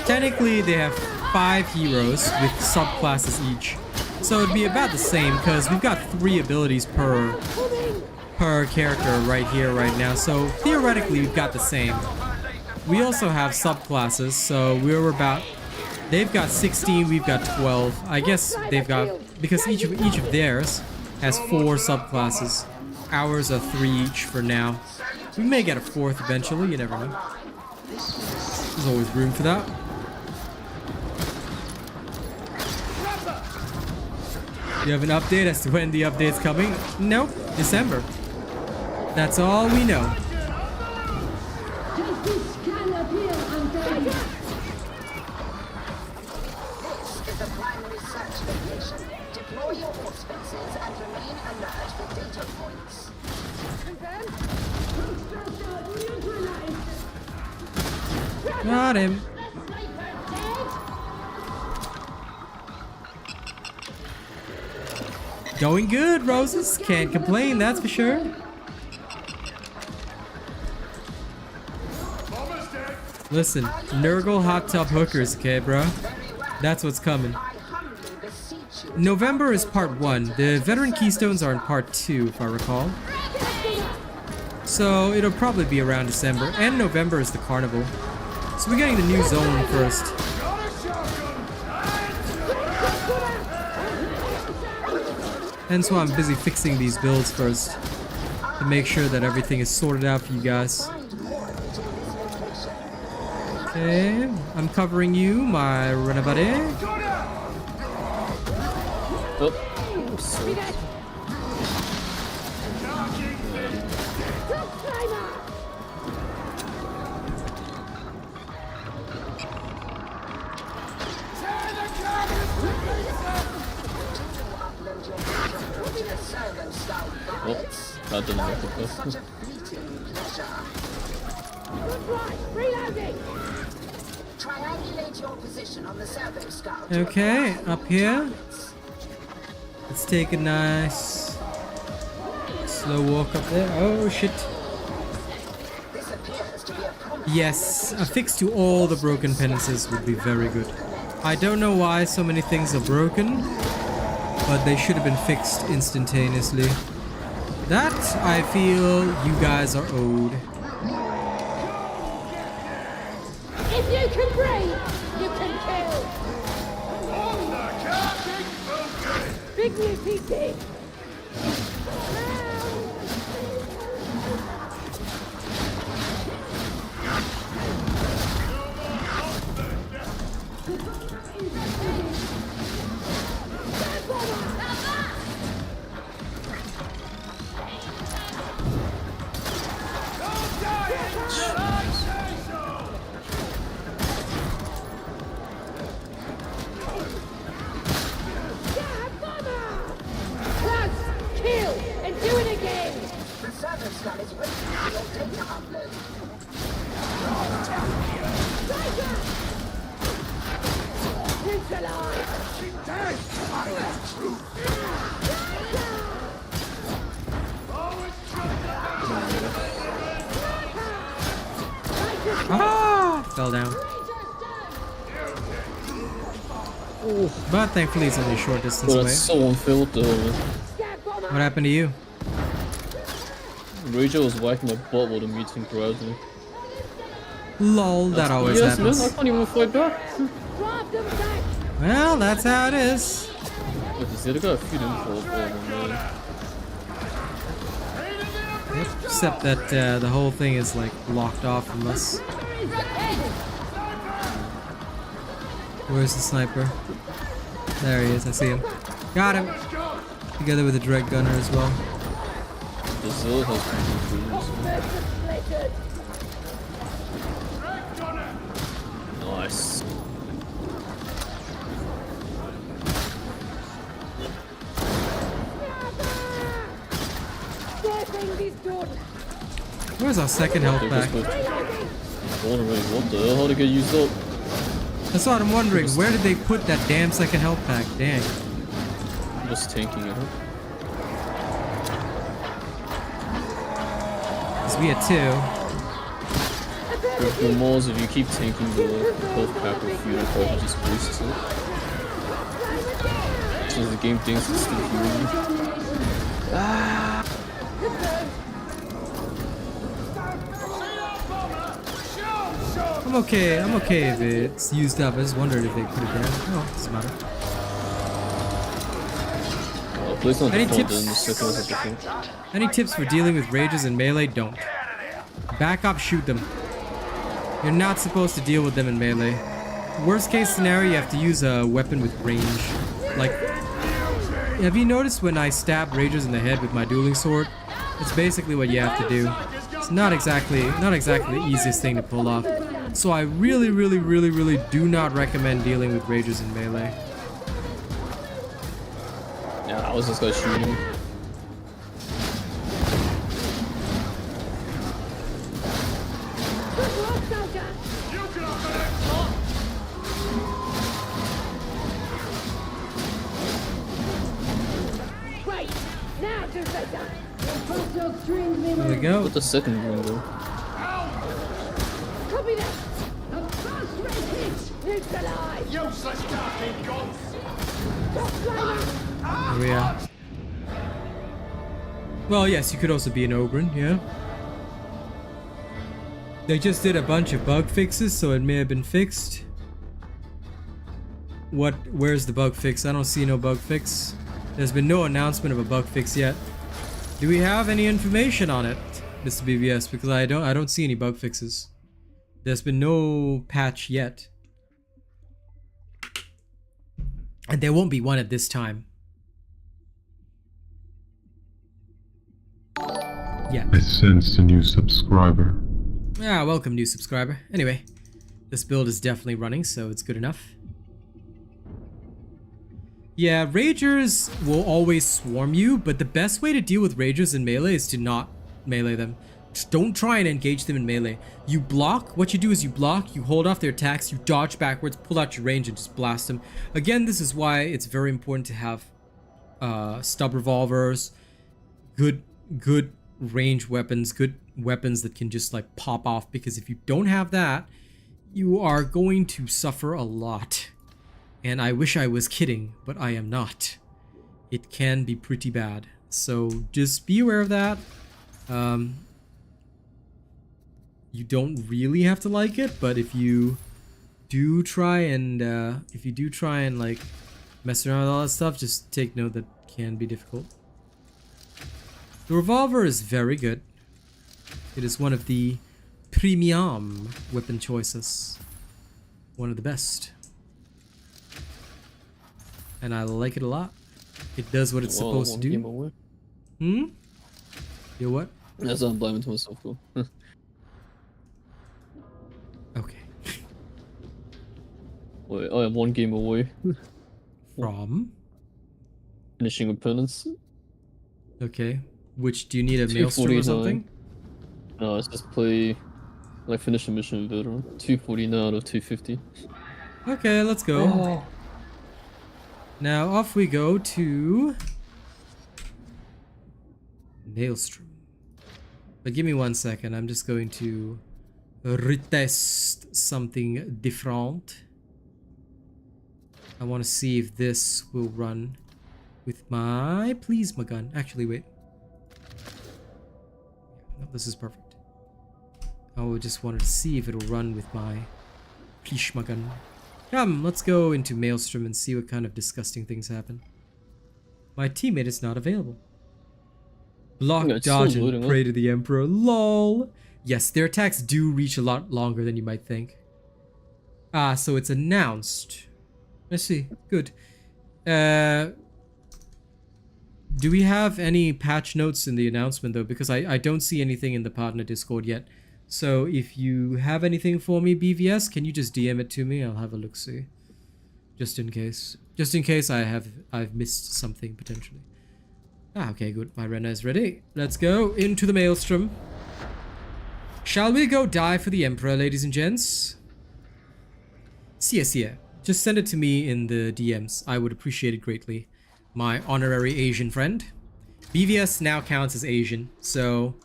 Technically they have 5 heroes with subclasses each. So it'd be about the same because we've got 3 abilities per character right here, right now. So theoretically we've got the same. We also have subclasses, so they've got 16, we've got 12. I guess they've got, because each of theirs has 4 subclasses. Ours are 3 each for now. We may get a 4th eventually, you never know. There's always room for that. You have an update as to when the update's coming? Nope, December. That's all we know. This is the primary search location. Deploy your auspices and remain alert for data points. Got him. Going good, Roses. Can't complain, that's for sure. Listen, Nurgle hot tub hookers, okay, bro? That's what's coming. November is part 1. The Veteran Keystones are in part 2, if I recall. So it'll probably be around December. And November is the carnival. So we're getting the new zone first. Hence why I'm busy fixing these builds first. To make sure that everything is sorted out for you guys. Okay, I'm covering you, my Renabade. Oh. Oh, that didn't work. Such a fleeting pleasure. Reloading! Triangulate your position on the servo scout. Okay, up here. Let's take a nice slow walk up there. Oh shit. This appears to be a Yes, a fix to all the broken penances would be very good. I don't know why so many things are broken, but they should have been fixed instantaneously. That, I feel, you guys are owed. If you can breathe, you can kill. Dignity dig! Kill and do it again! The service gun is ready for your data upload. Neutralize! She's dead! I left truth! Ah! Fell down. But thankfully it's only a short distance Well, away. that's so unfair. What the hell, man? What happened to you? Ranger was whacking my butt while the mutant grabbed me. Lol, that always Yes, man, I happens. can't even fight back. Well, that's how it is. Look, you see, they got a few info for them, man. Except that the whole thing is like blocked off from us. Where's the sniper? There he is, I see him. Got him! Together with the direct gunner as well. The Zill has pretty cool. Nice. Where's our second health pack? What the hell? How'd it get used up? That's what I'm wondering. Where did they put that damn second health pack? Dang. I'm just tanking it. Because we had two. For Moles, if you keep tanking the health pack with you, it probably just boosts it. So the game thinks it's still healing you. I'm okay if it's used up. I just wondered if they put it there. Oh, doesn't matter. Place on Any the front, tips? then the second one's at the front. Any tips for dealing with rages in melee? Don't. Back up, shoot them. You're not supposed to deal with them in melee. Worst case scenario, you have to use a weapon with range. Like, have you noticed when I stab ragers in the head with my dueling sword? It's basically what you have to do. It's not exactly the easiest thing to pull off. So I really do not recommend dealing with ragers in melee. Yeah, I was just gonna shoot him. There we go. What the second one though? Copy that! The first red hit! Neutralize! Useless darting gods! Here we are. Well, yes, you could also be an Oberon, yeah. They just did a bunch of bug fixes, so it may have been fixed. Where's the bug fix? I don't see no bug fix. There's been no announcement of a bug fix yet. Do we have any information on it, Mr. BVS? Because I don't see any bug fixes. There's been no patch yet. And there won't be one at this time. Yeah. I sensed a new subscriber. Ah, welcome, new subscriber. Anyway, this build is definitely running, so it's good enough. Yeah, Ragers will always swarm you, but the best way to deal with Ragers in melee is to not melee them. Just don't try and engage them in melee. You block, what you do is you block, you hold off their attacks, you dodge backwards, pull out your range and just blast them. Again, this is why it's very important to have stub revolvers, good range weapons, good weapons that can just like pop off, because if you don't have that, you are going to suffer a lot. And I wish I was kidding, but I am not. It can be pretty bad. So just be aware of that. You don't really have to like it, but if you do try and like mess around with all that stuff, just take note that can be difficult. The revolver is very good. It is one of the premium weapon choices. One of the best. And I like it a lot. It does what it's supposed to do. Hmm? You what? That's what I'm blaming to myself for. Okay. Wait, I am 1 game away. From? Finishing opponents. Okay. Which, do you need a maelstrom or something? No, let's just play, like, finish a mission with Veteran. 249 out of 250. Okay, let's go. Oh. Now off we go to Maelstrom. But give me 1 second, I'm just going to retest something different. I want to see if this will run with my plasma gun. Actually, wait. No, this is perfect. I just wanted to see if it'll run with my plasma gun. Come, let's go into Maelstrom and see what kind of disgusting things happen. My teammate is not available. Block, dodge, and pray to the Emperor. LOL. Yes, their attacks do reach a lot longer than you might think. Ah, so it's announced. Let's see. Good. Do we have any patch notes in the announcement though? Because I don't see anything in the partner Discord yet. So if you have anything for me, BVS, can you just DM it to me? I'll have a look see. Just in case. Just in case I've missed something potentially. Ah, okay, good. My Rena is ready. Let's go into the Maelstrom. Shall we go die for the Emperor, ladies and gents? See ya. Just send it to me in the DMs. I would appreciate it greatly. My honorary Asian friend. BVS now counts as Asian, so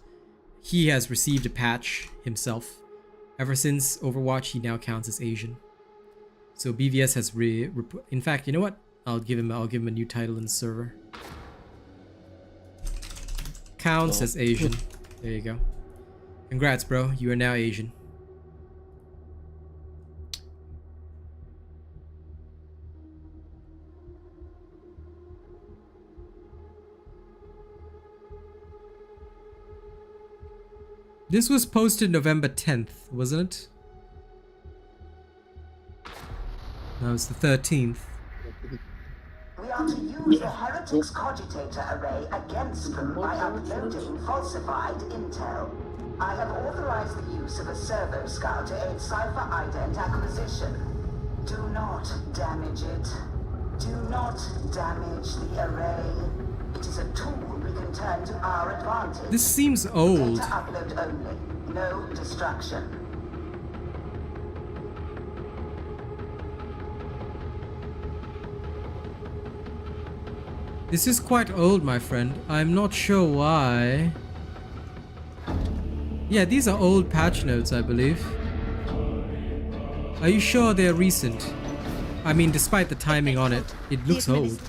he has received a patch himself. Ever since Overwatch, he now counts as Asian. So BVS has in fact, you know what? I'll give him a new title in the server. Counts as Asian. There you go. Congrats, bro. You are now Asian. This was posted November 10th, wasn't it? No, it's the 13th. We are to use the Heretics Cogitator Array against them by uploading falsified intel. I have authorized the use of a servo scout to aid cipher ident acquisition. Do not damage it. Do not damage the array. It is a tool we can turn to our advantage. This seems old. Data upload only. No destruction. This is quite old, my friend. I'm not sure why. Yeah, these are old patch notes, I believe. Are you sure they're recent? I mean, despite the timing on it, it looks old.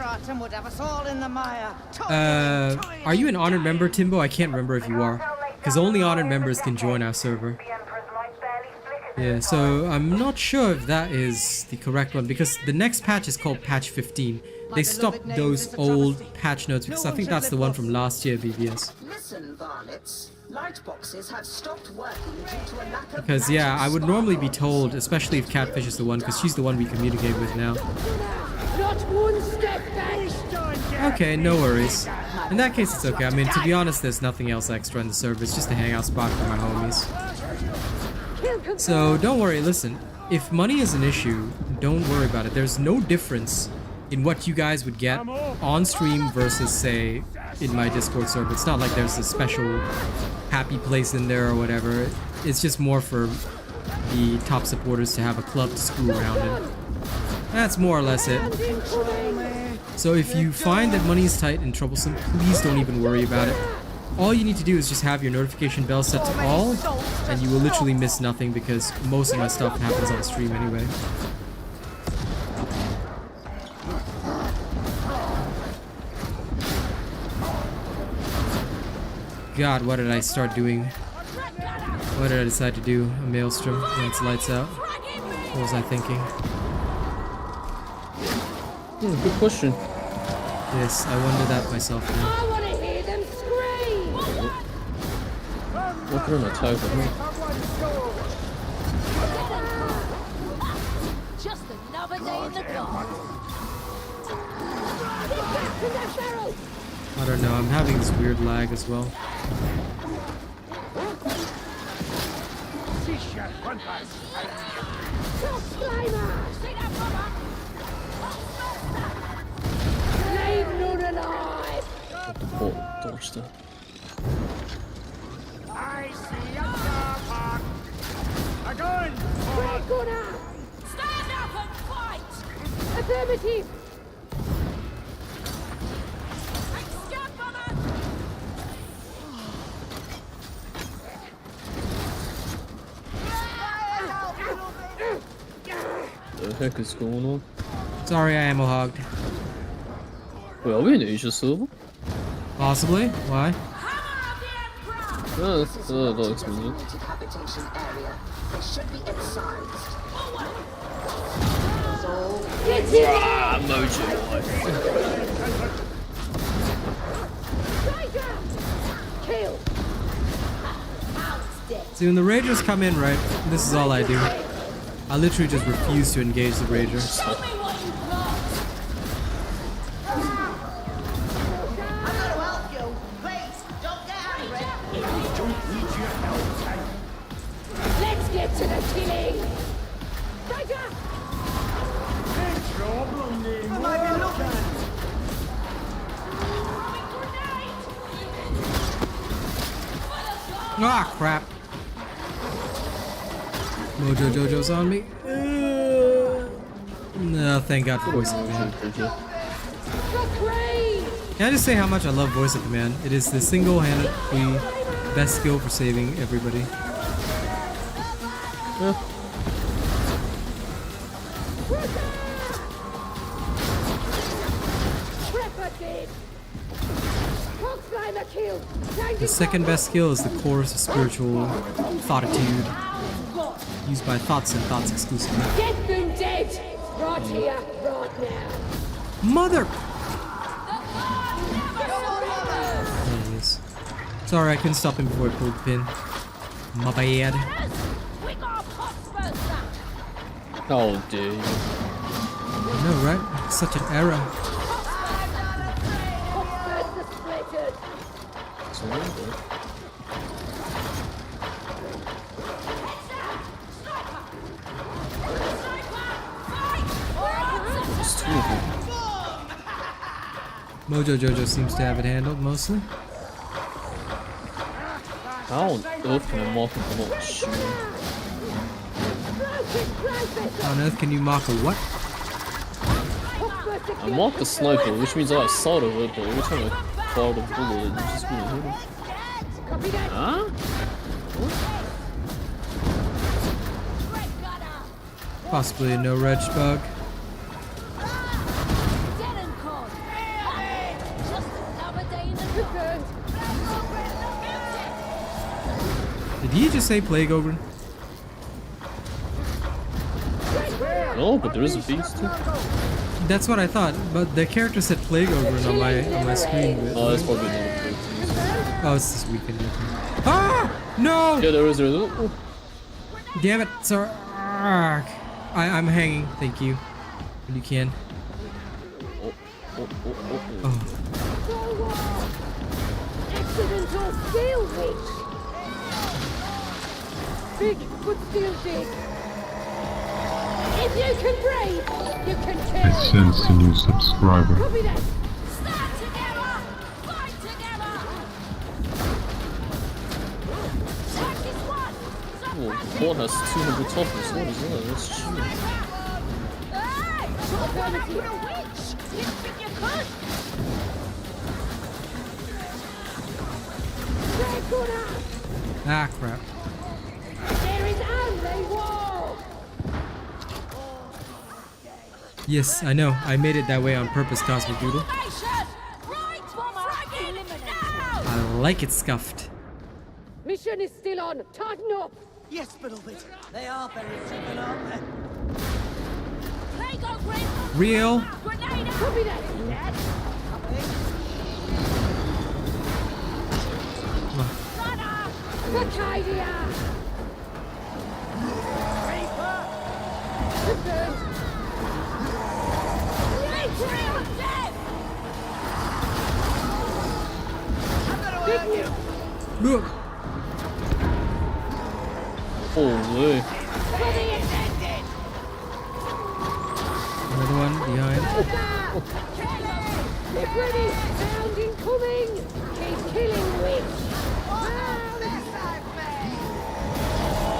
Are you an honored member, Timbo? I can't remember if you are, because only honored members can join our server. Yeah, so I'm not sure if that is the correct one, because the next patch is called patch 15. They stopped those old patch notes because I think that's the one from last year, BBS. Listen, varlets. Light boxes have stopped working due to a lack of because yeah, I would normally be told, especially if Catfish is the one, because she's the one we communicate with now. Not one step back. Okay, no worries. In that case, it's okay. I mean, to be honest, there's nothing else extra in the server. It's just a hangout spot for my homies. So don't worry. Listen, if money is an issue, don't worry about it. There's no difference in what you guys would get on stream versus, say, in my Discord server. It's not like there's a special happy place in there or whatever. It's just more for the top supporters to have a club to screw around in. That's more or less it. So if you find that money is tight and troublesome, please don't even worry about it. All you need to do is just have your notification bell set to all, and you will literally miss nothing because most of my stuff happens on stream anyway. God, what did I start doing? What did I decide to do? A maelstrom when it's lights out? What was I thinking? Good question. Yes, I wonder that myself now. I want to hear them scream! What can I attack them? Just another day in the garden. Get back to that barrel! I don't know, I'm having this weird lag as well. Top Slimer! See that, brother? Leave none alive! Oh, dodge that. I see a car park. A gun. Red gunner! Stand up and fight! Affirmative! Scout, brother! The heck is going on? Sorry, I ammo hogged. Wait, are we in Asia server? Possibly? Why? No, that looks Enters weird. the decapitation area. They should be incised. Get in! Ah, Mojo. Tiger! Kill! See, when the Ragers come in, right, this is all I do. I literally just refuse to engage the Rager. Show me what you got! I'm going to help you. Please, don't get angry. Let's get to the killing! Tiger! Ah, crap. Mojo Jojo's on me. No, thank God for voice of command. Can I just say how much I love voice of command? It is the single-handedly best skill for saving everybody. The second best skill is the chorus of spiritual thoughtitude, used by thoughts and thoughts exclusively. Get them dead! Right here, right now. Mother! There he is. Sorry, I couldn't stop him before I pulled the pin. My bad. We got a pot burster! How dare you? I know, right? Such an error. Burster splattered. It's a little bit. There's two of them. Mojo Jojo seems to have it handled, mostly. How on earth can I mark him for not shooting? How on earth can you mark a what? I marked the sniper, which means I sight of it, but every time I fire the bullet, it just wouldn't hit him. Copy that. Huh? Possibly a no-reg bug. Dead and cold! Just another day in the garden. Did he just say Plague Ogre? No, but there is a beast too. That's what I thought, but the character said Plague Ogre on my screen. Oh, that's probably another character. Oh, it's this weekend. Ah! No! Yeah, there is. Oh. Damn it, sir. I'm hanging, thank you. When you can. Oh. Accidental steel reach. Big, but still big. If you can breathe, you can kill. It sends a new subscriber. Copy that. Stand together! Fight together! Attack this one! Well, the bot has 200 toughness. What is that? That's cheating. Hey! You're a witch! Didn't think you could! Red gunner. Ah, crap. There is only war. Yes, I know. I made it that way on purpose, Cosmic Doodle. Right! Frag it now! I like it scuffed. Mission is still on. Tighten up. Yes, Fiddlebit. They are very civil, aren't they? Plague Ogre Real. Copy that, Dad. Arcadia. Look. Holy. Another one behind. Get ready! Sound incoming! Keep killing witch!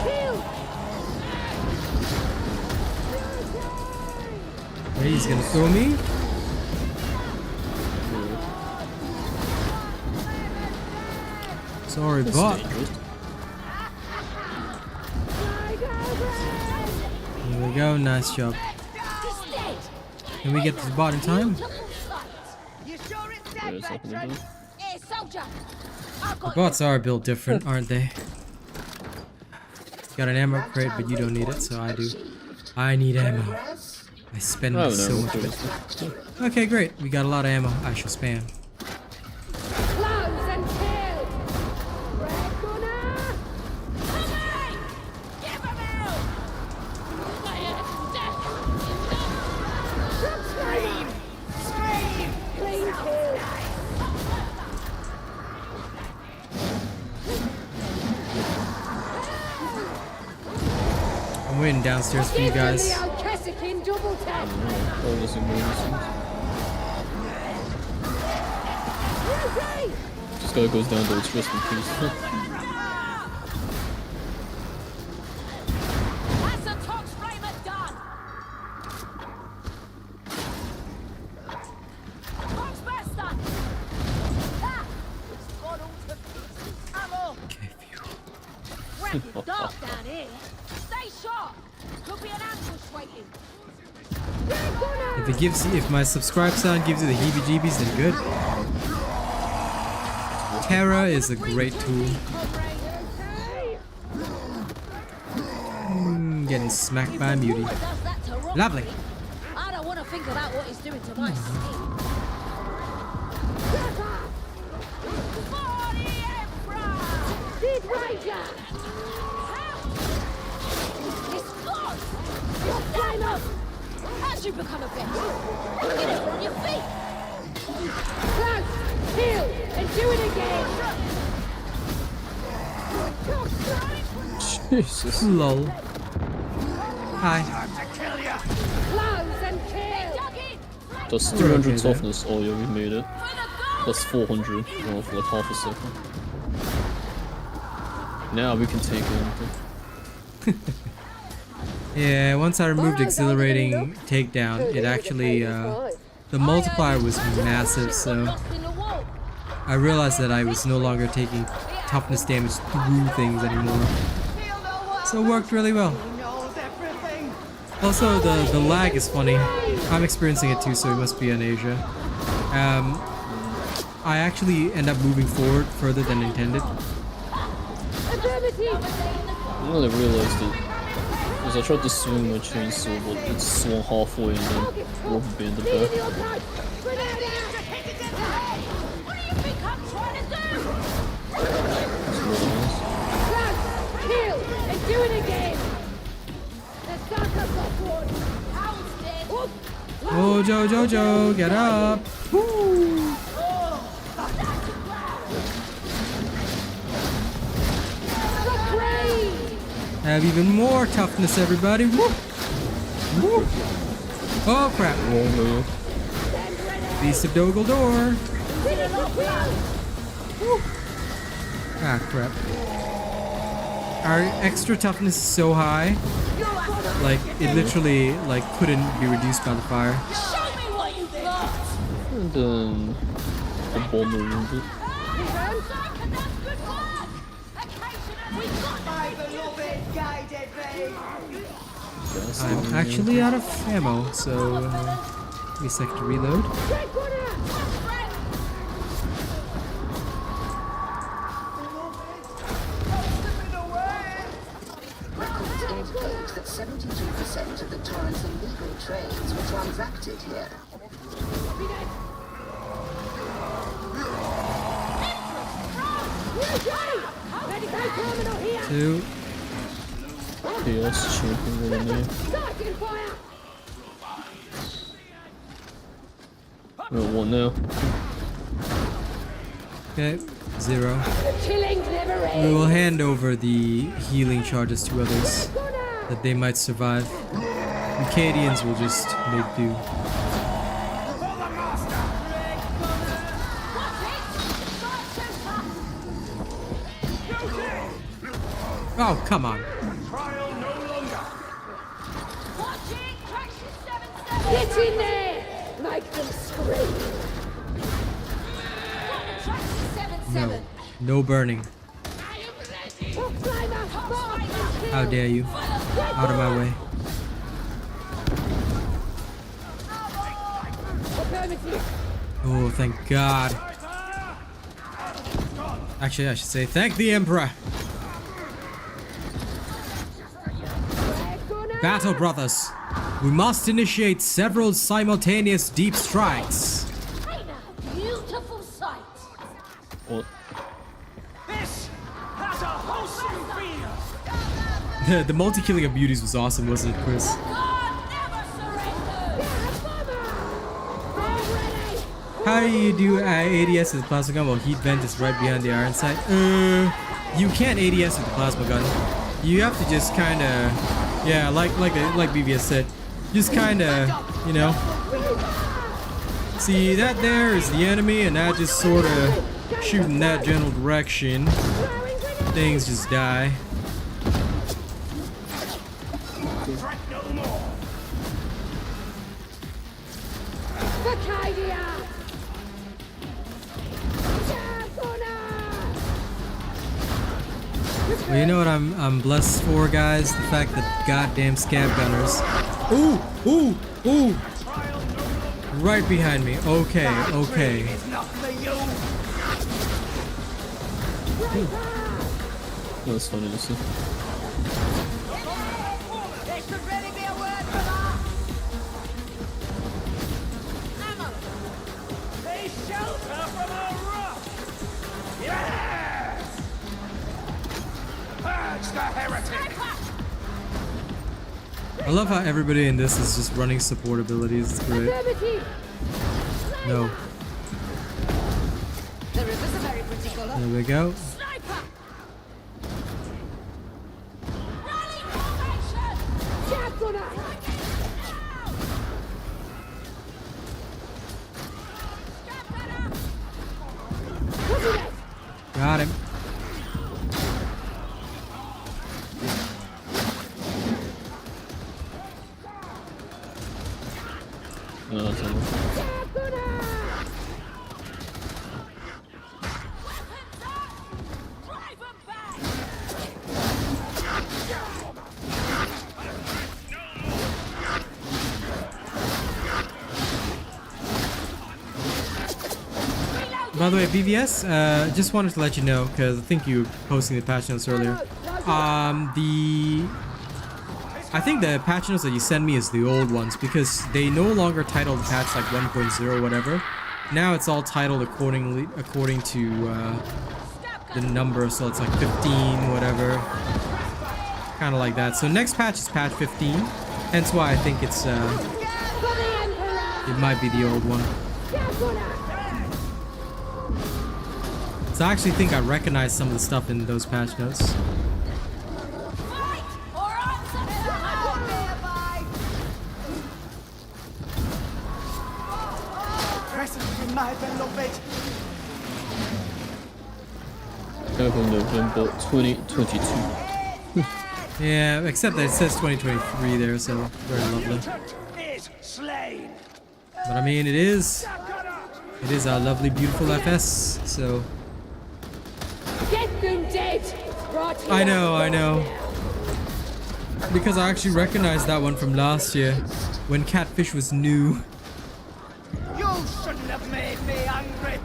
Kill! He's gonna throw me. Sorry, bot. Here we go. Nice job. Can we get this bot in time? The bots are built different, aren't they? Got an ammo crate, but you don't need it, so I do. I need ammo. I spend so much of it. Okay, great. We got a lot of ammo. I shall spam. Close and kill! Red gunner! Give him out! Scream! Scream! Clean kill! I'm waiting downstairs for you guys. Double tap! This guy goes down to its rest in peace. That's a Tox Flamer done! Tox Master! Ah! It's got all to pieces. Ammo! Okay, phew. Crap, dark down here. Stay sharp! Could be an ambush waiting. If it gives you, if my subscribe sound gives you the heebie-jeebies, then good. Terra is a great tool. Getting smacked by a mutie. Lovely. I don't want to think about what he's doing to my skin. Speed Ranger! It's gone! Climb up! How'd you become a veteran? Get it on your feet! Close! Kill! And do it again! Jesus. Lol. Hi. Close and kill! Plus 300 toughness. Oh yeah, we made it. Plus 400 for like half a second. Now we can take it. Yeah, once I removed Exhilarating Takedown, it actually, the multiplier was massive, so I realized that I was no longer taking toughness damage through things anymore. So it worked really well. Also, the lag is funny. I'm experiencing it too, so it must be in Asia. I actually end up moving forward further than intended. I really realized it. Because I tried to swing my chainsaw, but it swung halfway and then rubber banded back. What do you think I'm trying to do? That's really nice. Kill! And do it again! The sucker got one! How's dead? Oh, Jojo, get up! Woo! Have even more toughness, everybody! Woo! Woo! Oh crap! Oh no. Beast of Dogeldor! Ah crap! Our extra toughness is so high, like it literally like couldn't be reduced by the fire. Show me what you got! And then the bomber ruined it. I'm actually out of ammo, so give me a second to reload. indicate that 72% of the torrent's illegal trades were transacted here. Two. Chaos champion right there. Starting fire! We're at 1 now. Okay. 0. The killings never end! We will hand over the healing charges to others that they might survive. The Cadians will just make do. Oh, come on. Trial no longer. Get in there! Make them scream! No. No burning. How dare you? Out of my way. Oh, thank God. Actually, I should say thank the Emperor. Battle brothers. We must initiate several simultaneous deep strikes. Beautiful sight. What? This has a wholesome feel. The multi-killing of beauties was awesome, wasn't it, Chris? God never surrenders. How do you do ADS with the plasma gun while heat vent is right behind the iron sight? You can't ADS with the plasma gun. You have to just kind of, yeah, like BVS said, just kind of, you know. See, that there is the enemy, and that just sort of shoot in that general direction. Things just die. Well, you know what I'm blessed for, guys? The fact that goddamn scab gunners. Ooh, ooh, ooh! Right behind me. Okay, okay. That's funny to see. I love how everybody in this is just running support abilities. It's great. No. There we go. Got him. No, that's not. By the way, BVS, just wanted to let you know, because I think you were posting the patch notes earlier. I think the patch notes that you send me is the old ones, because they no longer title the patch like 1.0 or whatever. Now it's all titled according to the number, so it's like 15, whatever. Kind of like that. So next patch is patch 15, hence why I think it's it might be the old one. So I actually think I recognize some of the stuff in those patch notes. November 2022. Yeah, except that it says 2023 there, so very lovely. But I mean, it is our lovely, beautiful FS, so. Get them dead! I know. Because I actually recognized that one from last year, when Catfish was new. You shouldn't have made me angry.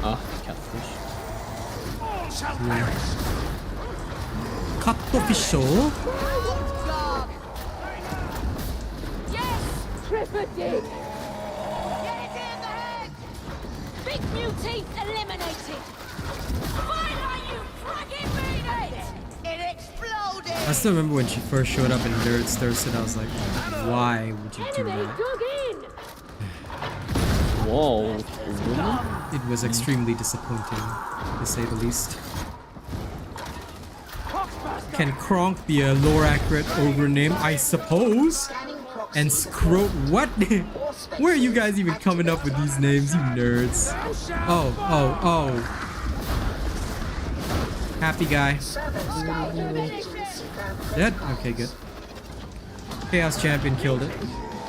Ah, Catfish. All shall perish. Cuttlefish. Triple D. Get it in the head! Big mutate eliminated! Fire, you friggin' meanie! It exploded! I still remember when she first showed up in Nerd's Thirsted. I was like, why would you do Enemy that? dug in. Whoa, really? It was extremely disappointing, to say the least. Can Kronk be a lore-accurate ogre name? I suppose. And Scro... What? Where are you guys even coming up with these names, you nerds? Oh. Happy guy. Dead? Okay, good. Chaos Champion killed it.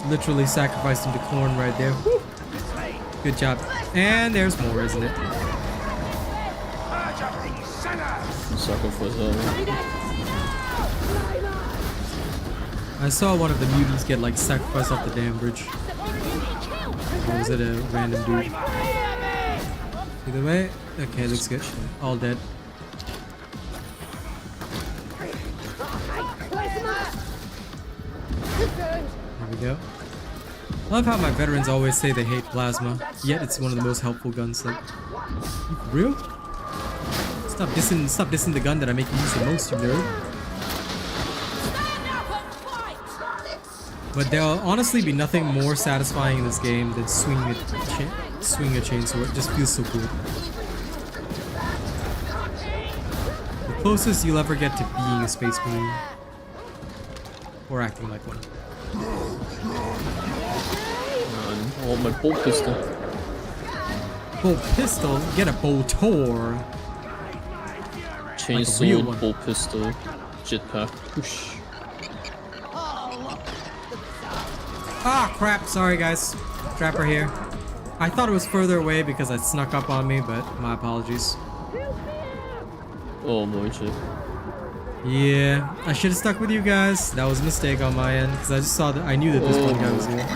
Literally sacrificed him to corn right there. Woo. Good job. And there's more, isn't it? Sacrifice that. I saw one of the mutants get like sacrificed off the damn bridge. Or was it a random dude? Either way, okay, looks good. All dead. There we go. Love how my veterans always say they hate plasma, yet it's one of the most helpful guns. Like, you for real? Stop dissing the gun that I make use the most, you nerd. But there'll honestly be nothing more satisfying in this game than swinging a chainsaw. It just feels so good. The closest you'll ever get to being a space marine. Or acting like one. Oh, my bolt pistol. Bolt pistol? Get a boltor. Chainsaw, like bolt pistol, jetpack, push. Ah, crap. Sorry, guys. Trapper here. I thought it was further away because it snuck up on me, but my apologies. Oh, boy, shit. Yeah, I should have stuck with you guys. That was a mistake on my end because I just saw that I knew that this one guy was here.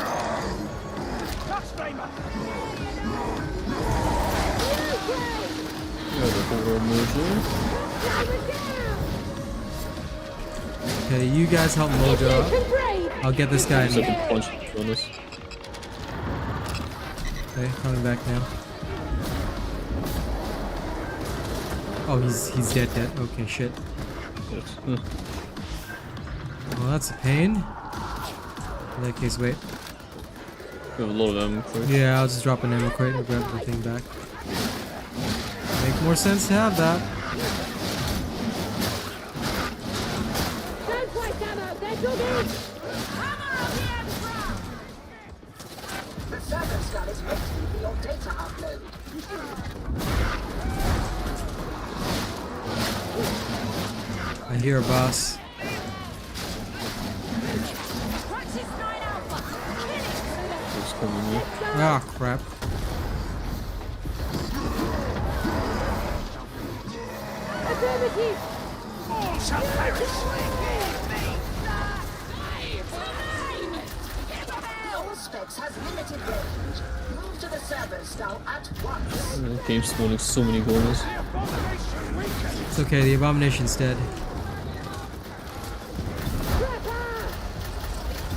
Okay, you guys help Mojo up. I'll get this guy. Okay, coming back now. Oh, he's dead. Okay, shit. Well, that's a pain. In that case, wait. We have a lot of ammo crate. Yeah, I'll just drop an ammo crate and grab the thing back. Make more sense to have that. Don't waste ammo. They're dug in. The server skull is ready for your data upload. I hear a boss. Ah, crap. All shall perish. Specs has limited range. Move to the server skull at once. The game's spawning so many goals. It's okay, the abomination's dead.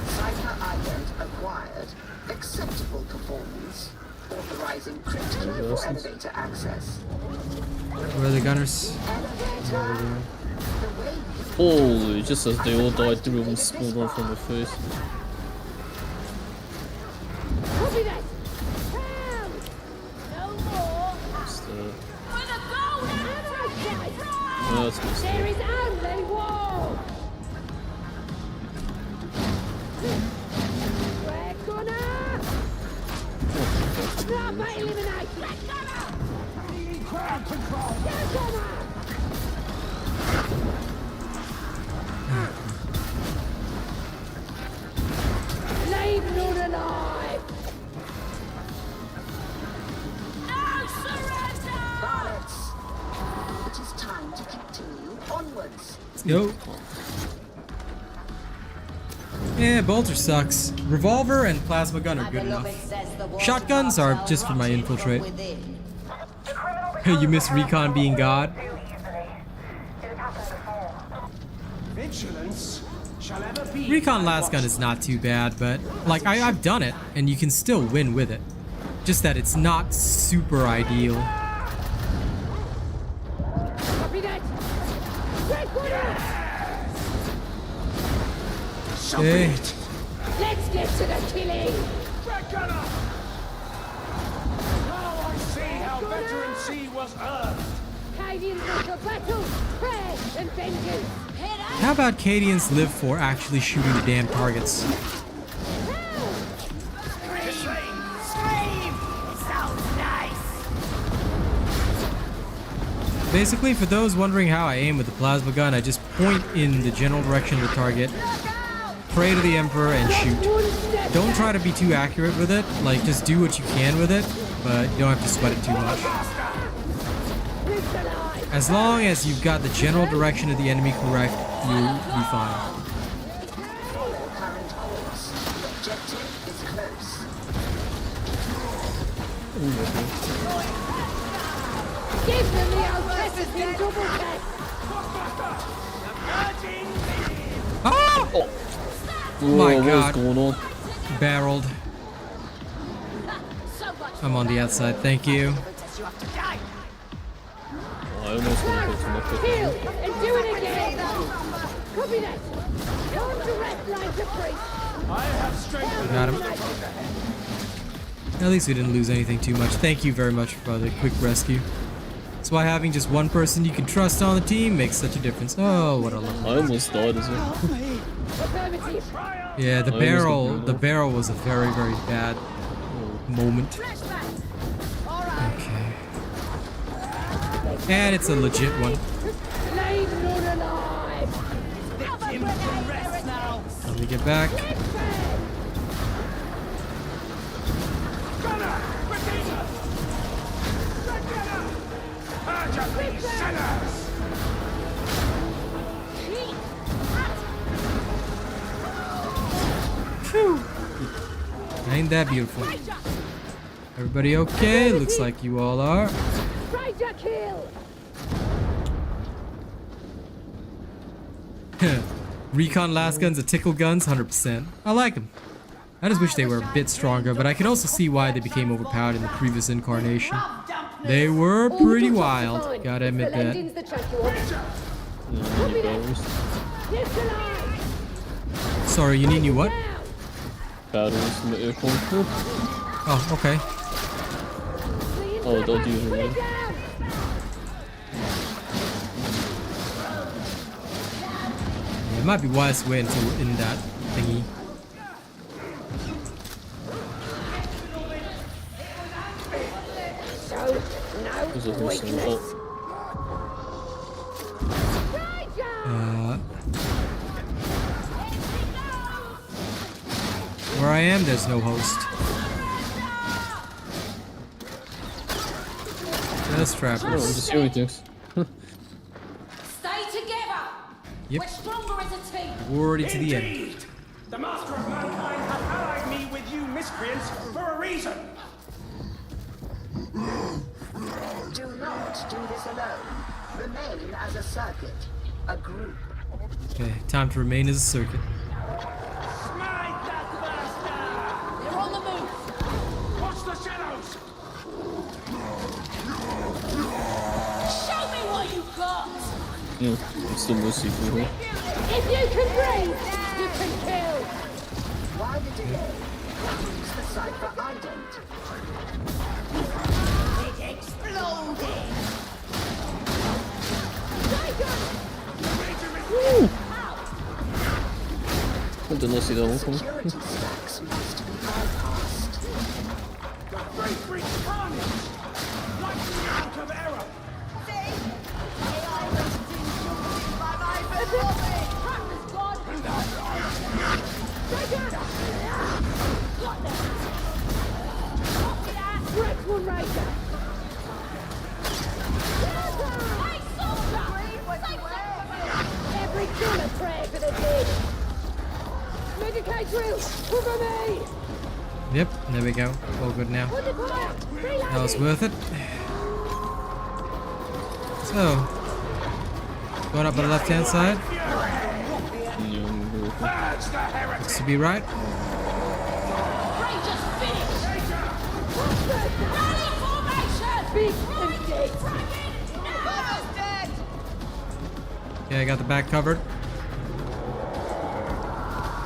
Cipher island acquired. Acceptable performance. Authorizing critical for elevator access. Where are the gunners? Holy, just as they all died, 3 of them spawned right from the face. Copy that. No more. What's that? For the golden prize. Oh, that's messed There up. is only war. Red gunner. Sniper eliminated. Crowd control. Red gunner. Leave none alive. No surrender! Balance. It is time to continue onwards. Let's go. Yeah, bolter sucks. Revolver and plasma gun are good enough. Shotguns are just for my infiltrate. You miss recon being god? vigilance shall ever be. Recon last gun is not too bad, but like I've done it and you can still win with it. Just that it's not super ideal. Copy that. Red corner. Okay. Let's get to the killing. Red gunner. Now I see how Veteran C was earned. Cadians live for battle, prayer, and vengeance. How about Cadians live for actually shooting the damn targets? Basically, for those wondering how I aim with the plasma gun, I just point in the general direction of the target, pray to the Emperor, and shoot. Don't try to be too accurate with it, like just do what you can with it, but you don't have to sweat it too much. As long as you've got the general direction of the enemy correct, you'll be fine. Give them the old Chesterton double test. Oh! Whoa, My what's God. going on? Barreled. I'm on the outside, thank you. I almost want to put some up Heal and do it again. Copy that. Don't direct line to free. I have strength. Got him. At least we didn't lose anything too much. Thank you very much for the quick rescue. That's why having just one person you can trust on the team makes such a difference. Oh, what a love. I almost died as well. Affirmative. Yeah, the barrel was a very, very bad moment. Okay. And it's a legit one. Leave none alive. Let me get back. Gunner! Repeater! Red gunner! Purge of these sinners! Phew. Ain't that beautiful? Everybody okay? Looks like you all are. Ranger kill. Recon last guns are tickle guns, 100%. I like them. I just wish they were a bit stronger, but I can also see why they became overpowered in the previous incarnation. They were pretty wild, gotta admit that. Sorry, you need new what? Battles in the airport. Oh, okay. Oh, don't use it, man. Yeah, it might be wise to wait until we're in that thingy. There's a horse in the boat. Where I am, there's no host. Just Oh, I'm trappers. just hearing things. Stay together. Yep. We're stronger as a team. Already to the end. Indeed! The Master of Mankind hath allied me with you miscreants for a reason! Do not do this alone. Remain as a circuit, a group. Okay, time to remain as a circuit. Smite that bastard! They're on the move. Watch the shadows! Show me what you got. Yeah, I'm still mostly for her. If you can breathe, you can kill. Why the delay? Use the cipher ident. It exploded. I did not see that one coming. Security stacks must be bypassed. The great breach carnage! Like the out of error! Red one Ranger. Every kill a prayer for the dead. Medicate drill, cover me. Yep, there we go. All good now. Put the fire. That was worth it. So, going up on the left-hand side. Purge the heretics! Looks to be right. Rangers finished! Rally formation! Big mistake! Almost dead! Okay, I got the back covered.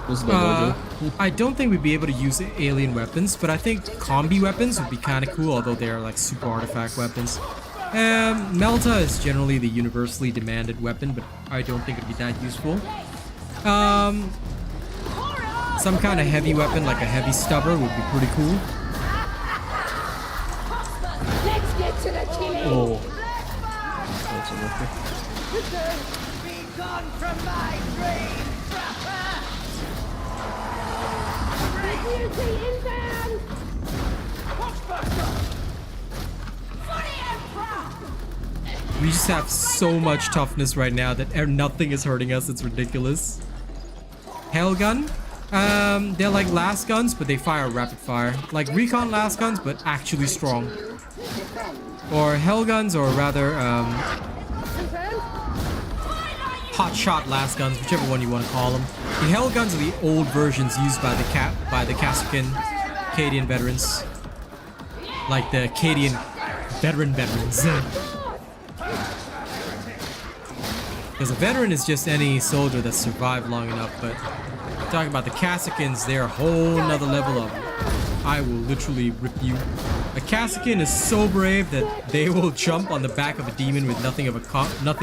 What's the logo? I don't think we'd be able to use alien weapons, but I think combi weapons would be kind of cool, although they are like super artifact weapons. Melta is generally the universally demanded weapon, but I don't think it'd be that useful. Some kind of heavy weapon, like a heavy stubber, would be pretty cool. Let's get to the killing! Oh. That's a ripper. Be gone from my dream, trapper! Beauty inbound! We just have so much toughness right now that nothing is hurting us. It's ridiculous. Hellgun. They're like last guns, but they fire rapid fire. Like recon last guns, but actually strong. Or Hellguns, or rather, hot shot last guns, whichever one you want to call them. The Hellguns are the old versions used by the Kasrkin Cadian veterans. Like the Cadian veterans. Because a veteran is just any soldier that survived long enough, but talking about the Kasrkins, they're a whole nother level of I will literally rip you. A Kasrkin is so brave that they will jump on the back of a demon with nothing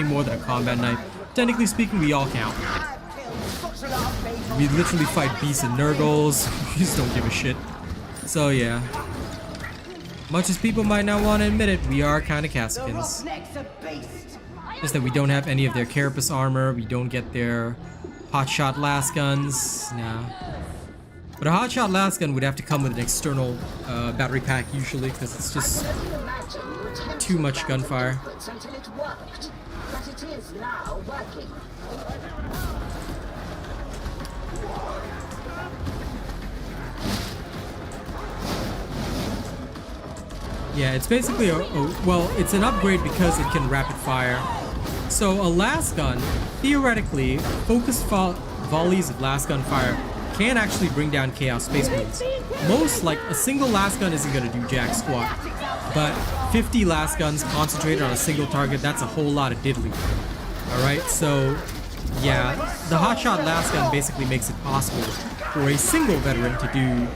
more than a combat knife. Technically speaking, we all count. We literally fight beasts and Nurgles. We just don't give a shit. So yeah. Much as people might not want to admit it, we are kind of Kasrkins. Just that we don't have any of their carapace armor. We don't get their hotshot last guns. Nah. But a hotshot last gun would have to come with an external battery pack usually, because it's just too much gunfire. Yeah, it's basically well, it's an upgrade because it can rapid fire. So a last gun, theoretically, focused volleys of last gun fire can actually bring down Chaos Space Marines. Most, like, a single last gun isn't gonna do jack squat, but 50 last guns concentrated on a single target, that's a whole lot of diddly. Alright, so yeah, the hotshot last gun basically makes it possible for a single veteran to do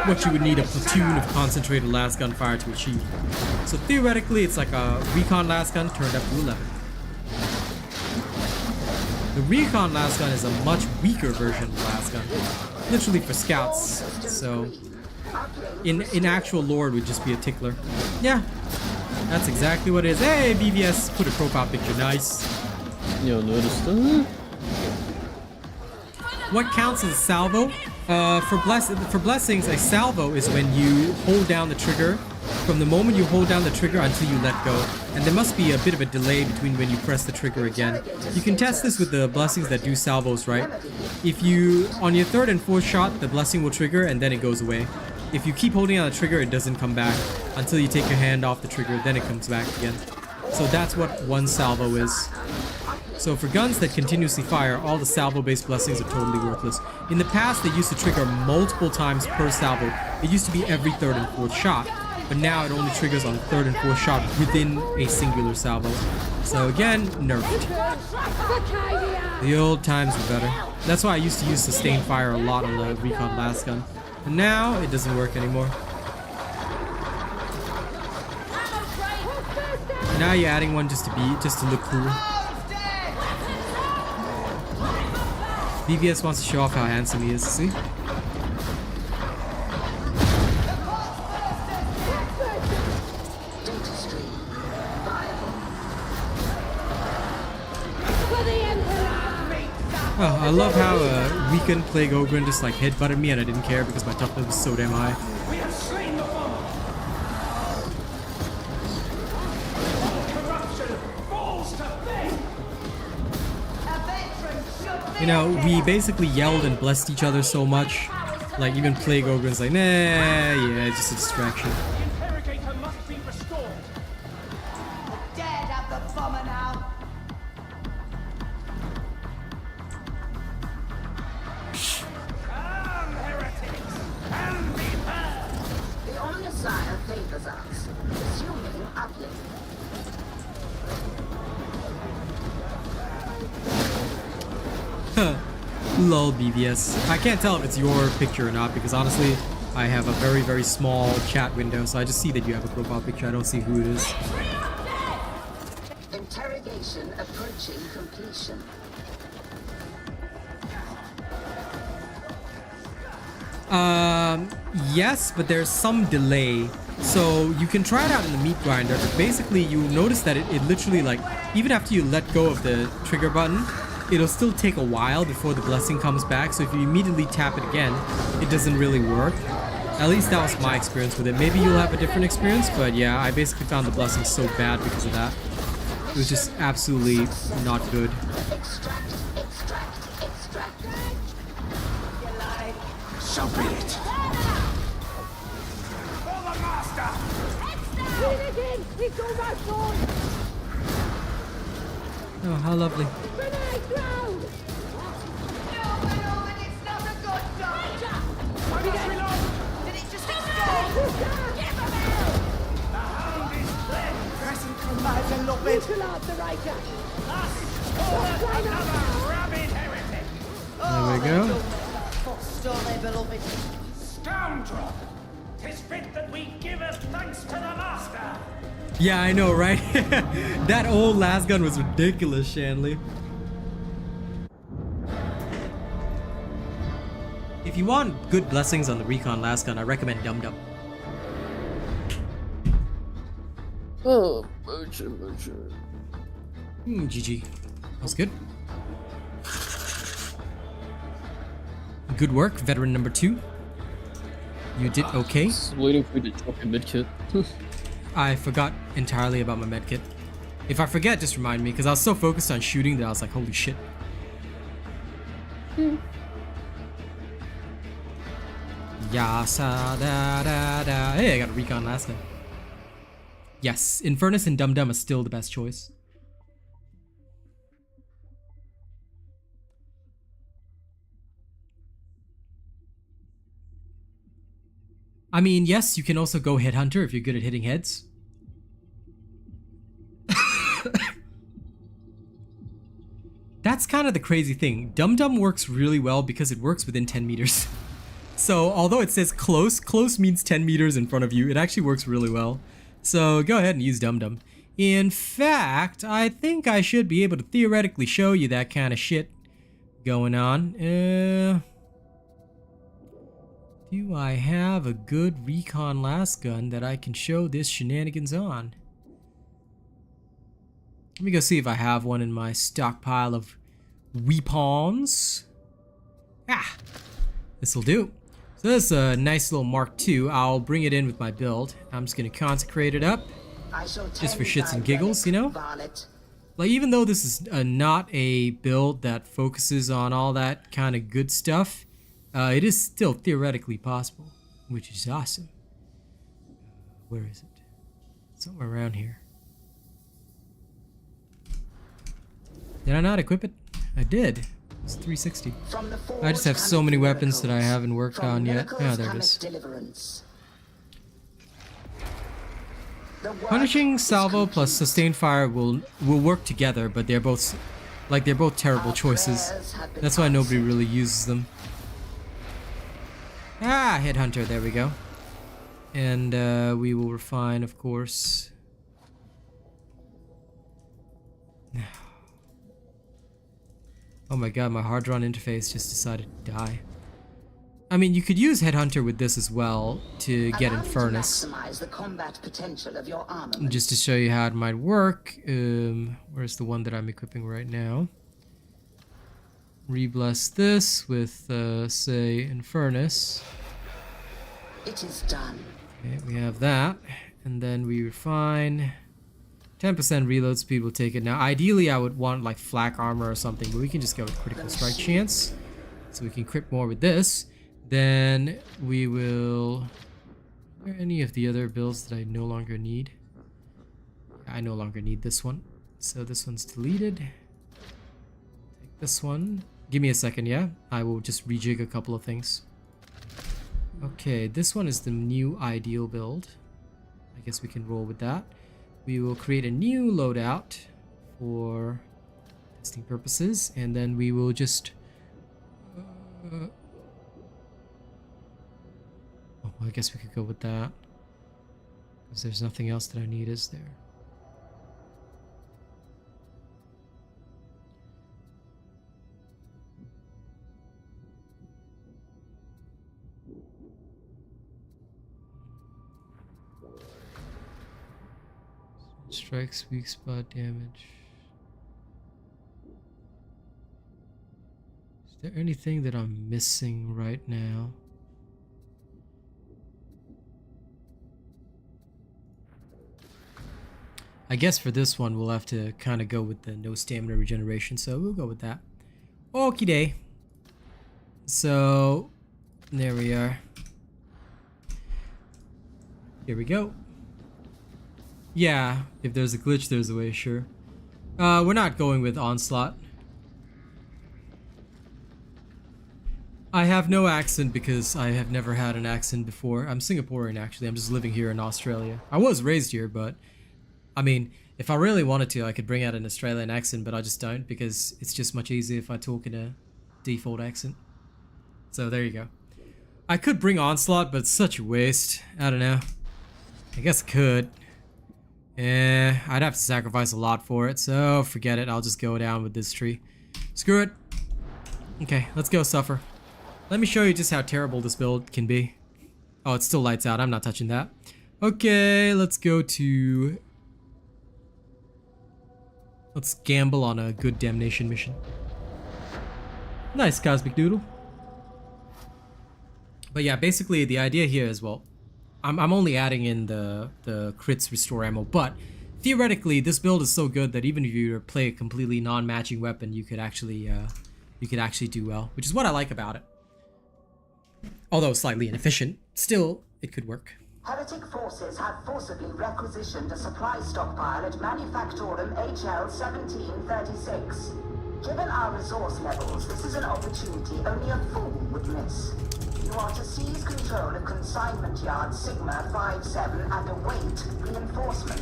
what you would need a platoon of concentrated last gun fire to achieve. So theoretically, it's like a recon last gun turned up to 11. The recon last gun is a much weaker version of the last gun, literally for scouts. So in actual lore, it would just be a tickler. Yeah, that's exactly what it is. Hey, BVS, put a profile picture, nice. Yo, noticed that? What counts as a salvo? For blessings, a salvo is when you hold down the trigger. From the moment you hold down the trigger until you let go, and there must be a bit of a delay between when you press the trigger again. You can test this with the blessings that do salvos, right? If you, on your third and fourth shot, the blessing will trigger and then it goes away. If you keep holding on the trigger, it doesn't come back until you take your hand off the trigger, then it comes back again. So that's what one salvo is. So for guns that continuously fire, all the salvo-based blessings are totally worthless. In the past, they used to trigger multiple times per salvo. It used to be every third and fourth shot, but now it only triggers on the third and fourth shot within a singular salvo. So again, nerfed. The old times were better. That's why I used to use sustained fire a lot on the recon last gun. And now, it doesn't work anymore. Now you're adding one just to look cool. BVS wants to show off how handsome he is, see? Oh, I love how weakened Plague Ogren just like headbutted me and I didn't care because my toughness was so damn high. We have slain the bomber. Corruption falls to fate. A veteran You know, we basically yelled and blessed each other so much. Like even Plague Ogren's like, nah, yeah, it's just a distraction. The interrogator must be restored. dead at the bomber now. Lol BVS. I can't tell if it's your picture or not because honestly, I have a very, very small chat window, so I just see that you have a profile picture. I don't see who it is. Interrogation approaching completion. Yes, but there's some delay. So you can try it out in the meat grinder, but basically you notice that it literally, like, even after you let go of the trigger button, it'll still take a while before the blessing comes back. So if you immediately tap it again, it doesn't really work. At least that was my experience with it. Maybe you'll have a different experience, but yeah, I basically found the blessing so bad because of that. It was just absolutely not good. So be it. For the master! Oh, how lovely. There we go. Scoundrel! 'Tis fit that we give us thanks to the master! Yeah, I know, right? That old last gun was ridiculous, Shanley. If you want good blessings on the recon last gun, I recommend Dum Dum. Oh, GG. That was good. Good work, veteran number 2. You did okay. Just waiting for you to drop your medkit. I forgot entirely about my medkit. If I forget, just remind me, because I was so focused on shooting that I was like, holy shit. Yasa da da da. Hey, I got a recon last time. Yes, Infernus and Dum Dum is still the best choice. I mean, yes, you can also go Headhunter if you're good at hitting heads. That's kind of the crazy thing. Dum Dum works really well because it works within 10 meters. So although it says close, close means 10 meters in front of you, it actually works really well. So go ahead and use Dum Dum. In fact, I think I should be able to theoretically show you that kind of shit going on. Do I have a good recon last gun that I can show this shenanigans on? Let me go see if I have one in my stockpile of weapons. Ah, this'll do. So this is a nice little Mark II. I'll bring it in with my build. I'm just gonna consecrate it up, just for shits and giggles, you know? Like, even though this is not a build that focuses on all that kind of good stuff, it is still theoretically possible, which is awesome. Where is it? Somewhere around here. Did I not equip it? I did. It's 360. I just have so many weapons that I haven't worked on yet. Ah, there it is. Punishing salvo plus sustained fire will work together, but they're both terrible choices. That's why nobody really uses them. Ah, Headhunter, there we go. And we will refine, of course. Oh my god, my hard drawn interface just decided to die. I mean, you could use Headhunter with this as well to get Infernus. Just to show you how it might work. Where's the one that I'm equipping right now? Rebless this with, say, Infernus. It is done. Okay, we have that. And then we refine. 10% reload speed will take it. Now, ideally, I would want, like, flak armor or something, but we can just go with critical strike chance. So we can crit more with this. Then we will... Are there any of the other builds that I no longer need? I no longer need this one. So this one's deleted. Take this one. Give me a second, yeah? I will just rejig a couple of things. Okay, this one is the new ideal build. I guess we can roll with that. We will create a new loadout for testing purposes, and then we will just Oh, I guess we could go with that. Because there's nothing else that I need, is there? Strikes, weak spot damage. Is there anything that I'm missing right now? I guess for this one we'll have to kind of go with the no stamina regeneration, so we'll go with that. Okie day. So there we are. Here we go. Yeah, if there's a glitch, there's a way, sure. We're not going with Onslaught. I have no accent because I have never had an accent before. I'm Singaporean, actually. I'm just living here in Australia. I was raised here, but I mean, if I really wanted to, I could bring out an Australian accent, but I just don't because it's just much easier if I talk in a default accent. So there you go. I could bring Onslaught, but it's such a waste. I don't know. I guess I could. Yeah, I'd have to sacrifice a lot for it, so forget it. I'll just go down with this tree. Screw it. Okay, let's go suffer. Let me show you just how terrible this build can be. Oh, it still lights out. I'm not touching that. Okay, let's go to... Let's gamble on a good damnation mission. Nice, Cosmic Doodle. But yeah, basically the idea here is, well, I'm only adding in the crits restore ammo, but theoretically this build is so good that even if you play a completely non-matching weapon, you could actually do well, which is what I like about it. Although slightly inefficient, still it could work. Heretic forces have forcibly requisitioned a supply stockpile at Manufactorum HL 1736. Given our resource levels, this is an opportunity only a fool would miss. You are to seize control of Consignment Yard Sigma 57 and await reinforcement.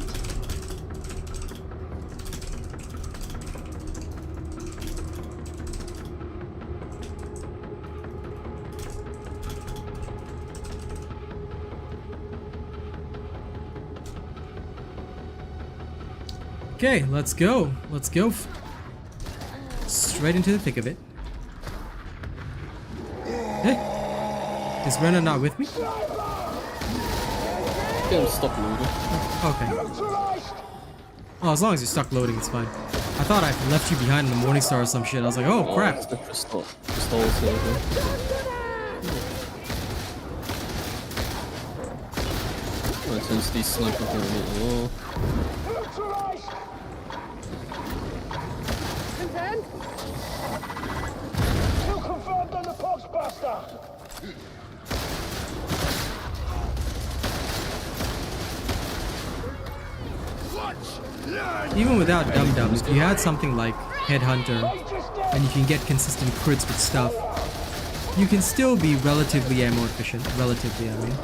Okay, let's go. Let's go. Straight into the thick of it. Hey. Is Rena not with me? Yeah, I'm stuck loading. Okay. Oh, as long as you're stuck loading, it's fine. I thought I left you behind in the Morningstar or some shit. I was like, oh crap. Since these snipers are a bit low. Even without dum-dums, if you had something like Headhunter, and you can get consistent crits with stuff, you can still be relatively ammo efficient. Relatively, I mean.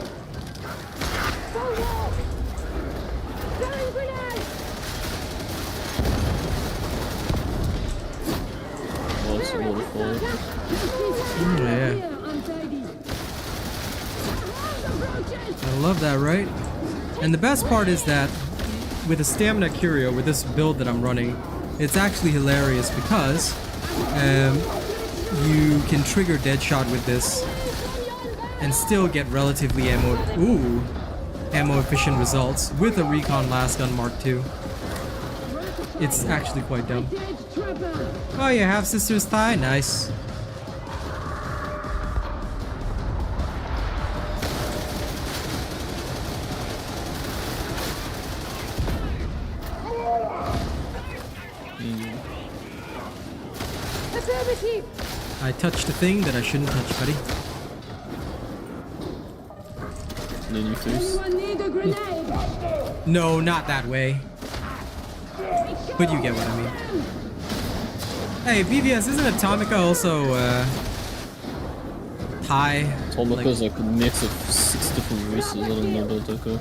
Oh, it's a waterfall. Yeah. I love that, right? And the best part is that with a stamina curio, with this build that I'm running, it's actually hilarious because you can trigger Deadshot with this and still get relatively ammo efficient results with a Recon Lasgun Mark II. It's actually quite dumb. Oh, you have Sister's Thigh? Nice. I touched a thing that I shouldn't touch, buddy. And then you face. No, not that way. But you get what I mean. Hey, BVS, isn't Atomica also, Thai? Atomica's like a mix of 6 different races. I don't know about that guy.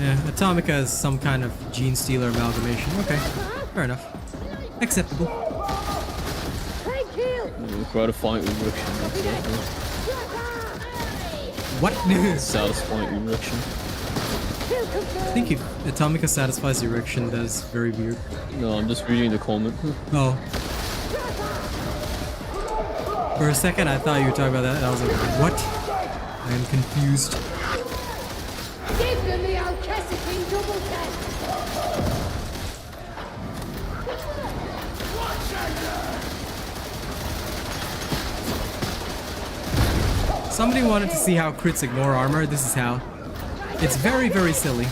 Yeah, Atomica is some kind of gene stealer amalgamation. Okay, fair enough. Acceptable. gratifying erection. Exactly. What? Satisfying erection. I think if Atomica satisfies erection, that is very weird. No, I'm just reading the comment. Oh. For a second, I thought you were talking about that, and I was like, what? I am confused. Give them the old Cassidy double tap. Somebody wanted to see how crits ignore armor. This is how. It's very, very silly.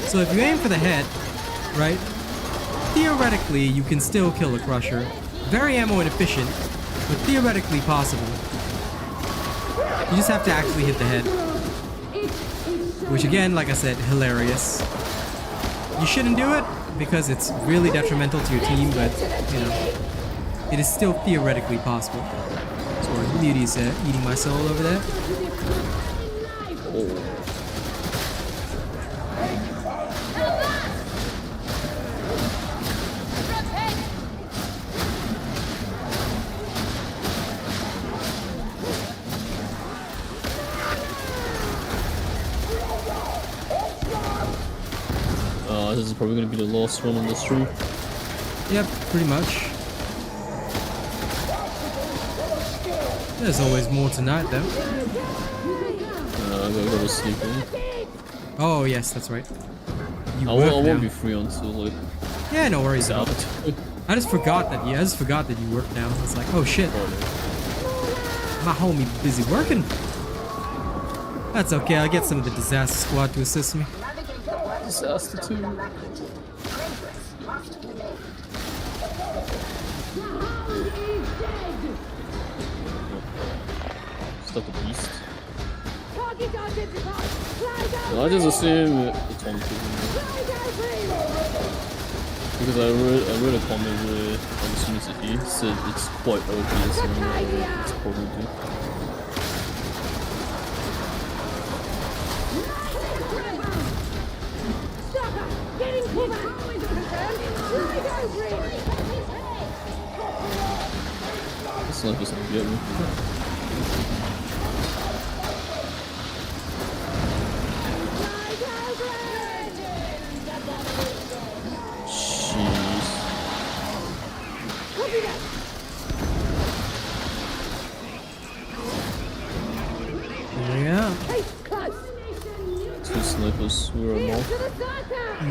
So if you aim for the head, right, theoretically you can still kill a crusher. Very ammo inefficient, but theoretically possible. You just have to actually hit the head. Which again, like I said, hilarious. You shouldn't do it because it's really detrimental to your team, but you know, it is still theoretically possible. Sorry, Beauty's eating my soul over there. Oh. This is probably going to be the last one on the stream. Yep, pretty much. There's always more tonight, though. I gotta go to sleep. Oh, yes, that's right. You I won't be free until like. Yeah, no worries about it. I just forgot that. Yeah, I just forgot that you work now. It's like, oh shit, my homie busy working. That's okay. I'll get some of the disaster squad to assist me. Disaster 2. Stop the beast. Well, I just assume it's on because I read a comment where I'm assuming it's he said it's quite obvious and it's probably. This sniper's gonna get me. Jeez. Yeah. Two snipers, we're a mob.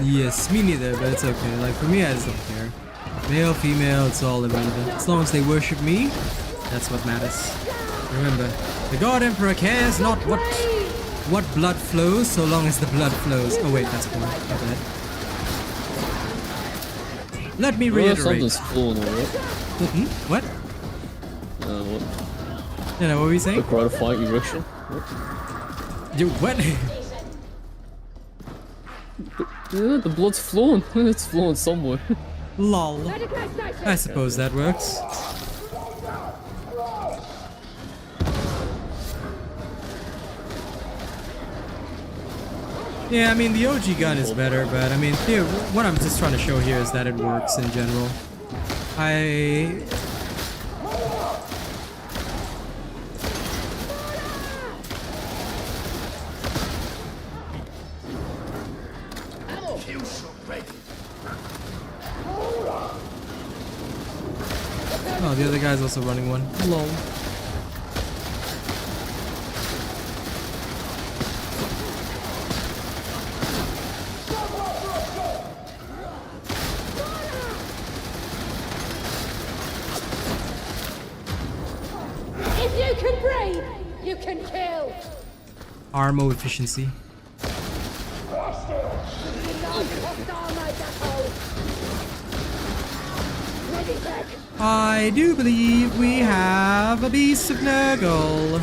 Yes, me neither, but it's okay. Like, for me, I just don't care. Male, female, it's all irrelevant. As long as they worship me, that's what matters. Remember, the God Emperor cares not what blood flows, so long as the blood flows. Oh wait, that's one. My bad. Let me reiterate. Something's flowing, alright? What? What? You know, what were we saying? A gratifying erection? What? Dude, what? Yeah, the blood's flowing. It's flowing somewhere. Lol. I suppose that works. Yeah, I mean, the OG gun is better, but I mean, what I'm just trying to show here is that it works in general. Oh, the other guy's also running one. Lol. If you can breathe, you can kill. Armo efficiency. I do believe we have a beast of Nurgle.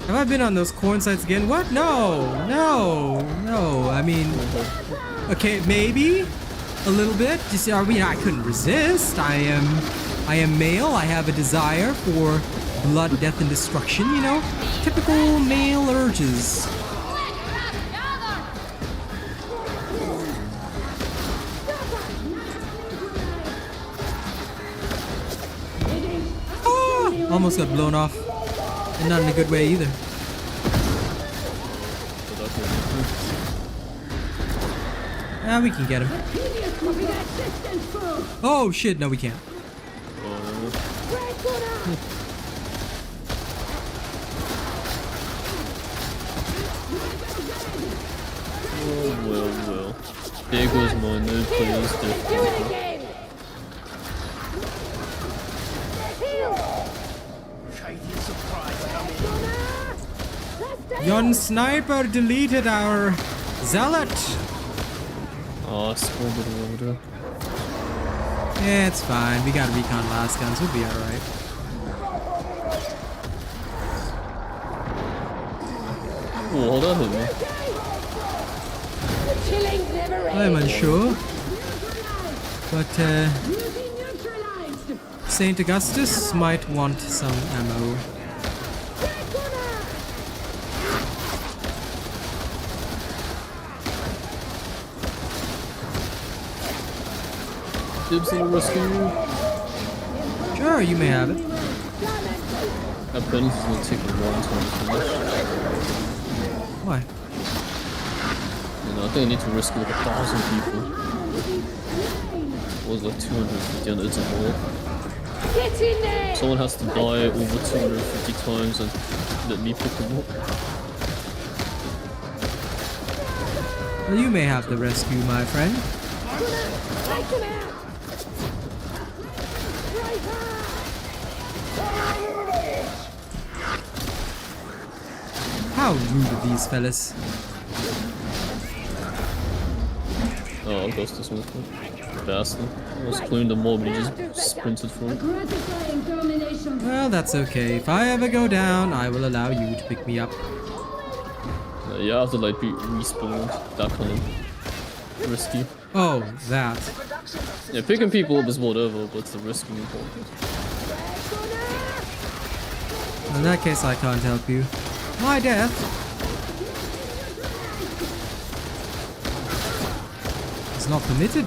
Have I been on those corn sites again? What? No. I mean, okay, maybe a little bit. You see, I mean, I couldn't resist. I am male. I have a desire for blood, death, and destruction. You know, typical male urges. Almost got blown off. And not in a good way either. Ah, we can get him. Oh shit, no we can't. Well. There goes my no players death. Yon sniper deleted our zealot. Oh, I spawned it over. Yeah, it's fine. We got recon last guns. We'll be alright. Oh, hold on a minute. I'm unsure. But, St. Augustus might want some ammo. Dibs on the rescue. Sure, you may have it. That penalty is going to take a long time to finish. Why? You know, I think I need to rescue like 1,000 people. It was like 250 and it's a more. Get in there! Someone has to die over 250 times and let me pick them up. Well, you may have the rescue, my friend. Take them out! How rude of these fellas. Oh, I'll ghost this one. Bastard. I was clearing the mob and he just sprinted for it. Well, that's okay. If I ever go down, I will allow you to pick me up. You have to like be respawned. That kind of risky. Oh, that. Yeah, picking people up is whatever, but it's the risking important. In that case, I can't help you. My death. It's not permitted.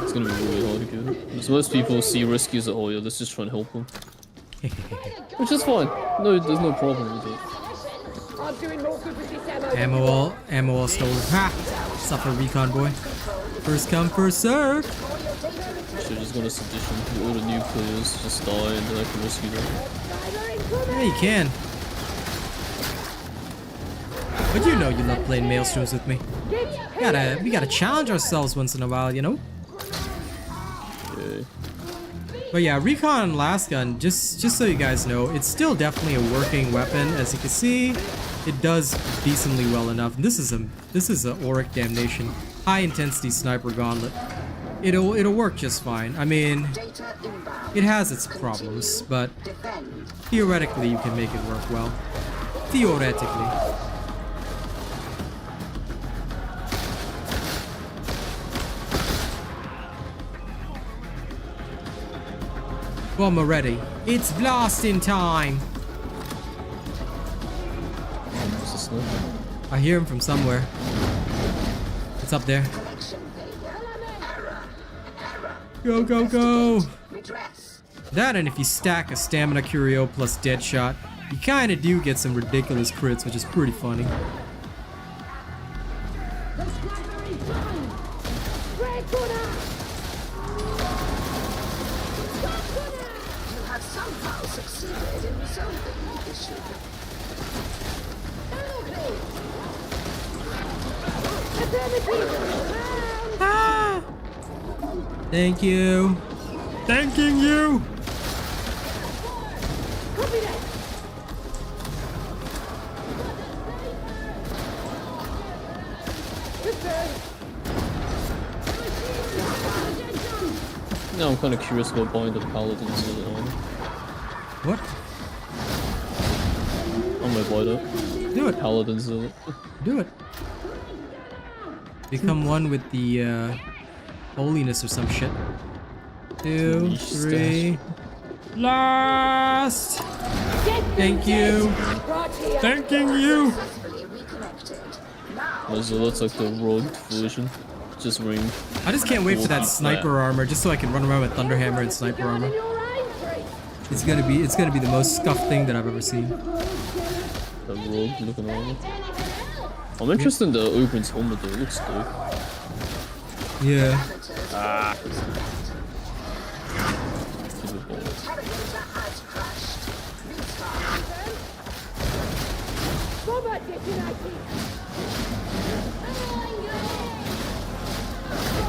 It's gonna be really hard to get it. Because most people see risky as, oh yeah, let's just try and help them. Which is fine. No, there's no problem with it. I'm doing more good with this ammo. Ammo all stolen. Ha! Suffer, recon boy. First come, first serve. Should've just gone a sedition. All the new players just die and then I can rescue them. Yeah, you can. But you know you love playing Maelstroms with me. We gotta challenge ourselves once in a while, you know? Okay. But yeah, recon last gun, just so you guys know, it's still definitely a working weapon. As you can see, it does decently well enough. And this is a Auric Damnation high intensity sniper gauntlet. It'll work just fine. I mean, it has its problems, but theoretically you can make it work well. Theoretically. Bomber ready. It's blasting time. I hear him from somewhere. It's up there. Go, go, go! That, and if you stack a stamina curio plus dead shot, you kinda do get some ridiculous crits, which is pretty funny. You have somehow succeeded in resolving the issue. Ah! Thank you. Thanking you. Now I'm kind of curious about buying the paladins on. What? I might buy that. Do it. Paladins. Do it. Become one with the holiness or some shit. 2, 3. Last. Thank you. Thanking you. So that's like the rogue version. just ring. I just can't wait for that sniper armor, just so I can run around with Thunderhammer and sniper armor. It's gonna be the most scuffed thing that I've ever seen. The rogue looking armor. I'm interested in the Open's helmet though, it looks dope. Yeah. Ah.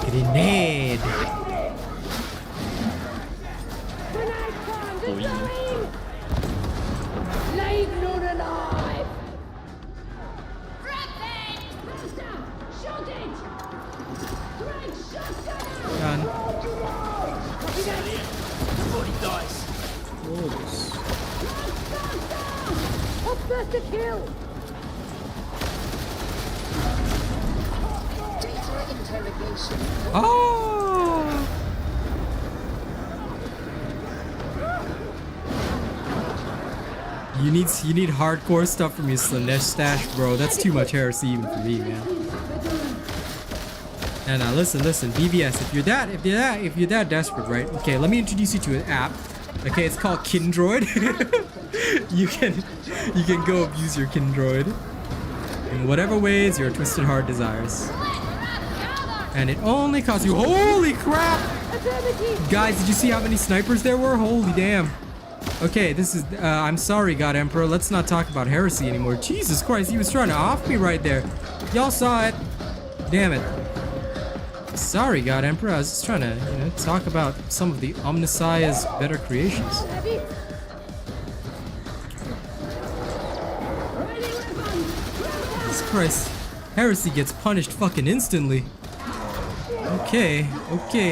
Grenade. Leave none alive. Shoot it. Greg, shotgun. Done. Everybody dies. Up first to kill. Data interrogation. Oh. You need hardcore stuff from your Slanesh stash, bro. That's too much heresy even for me, man. And now listen, BVS. If you're that desperate, right? Okay, let me introduce you to an app. Okay, it's called Kindroid. you can go abuse your Kindroid in whatever ways your twisted heart desires. And it only costs you. Holy crap! Guys, did you see how many snipers there were? Holy damn. Okay, this is, I'm sorry, God Emperor. Let's not talk about heresy anymore. Jesus Christ, he was trying to off me right there. Y'all saw it. Damn it. Sorry, God Emperor. I was just trying to, talk about some of the Omniscia's better creations. Jesus Christ. Heresy gets punished fucking instantly. Okay,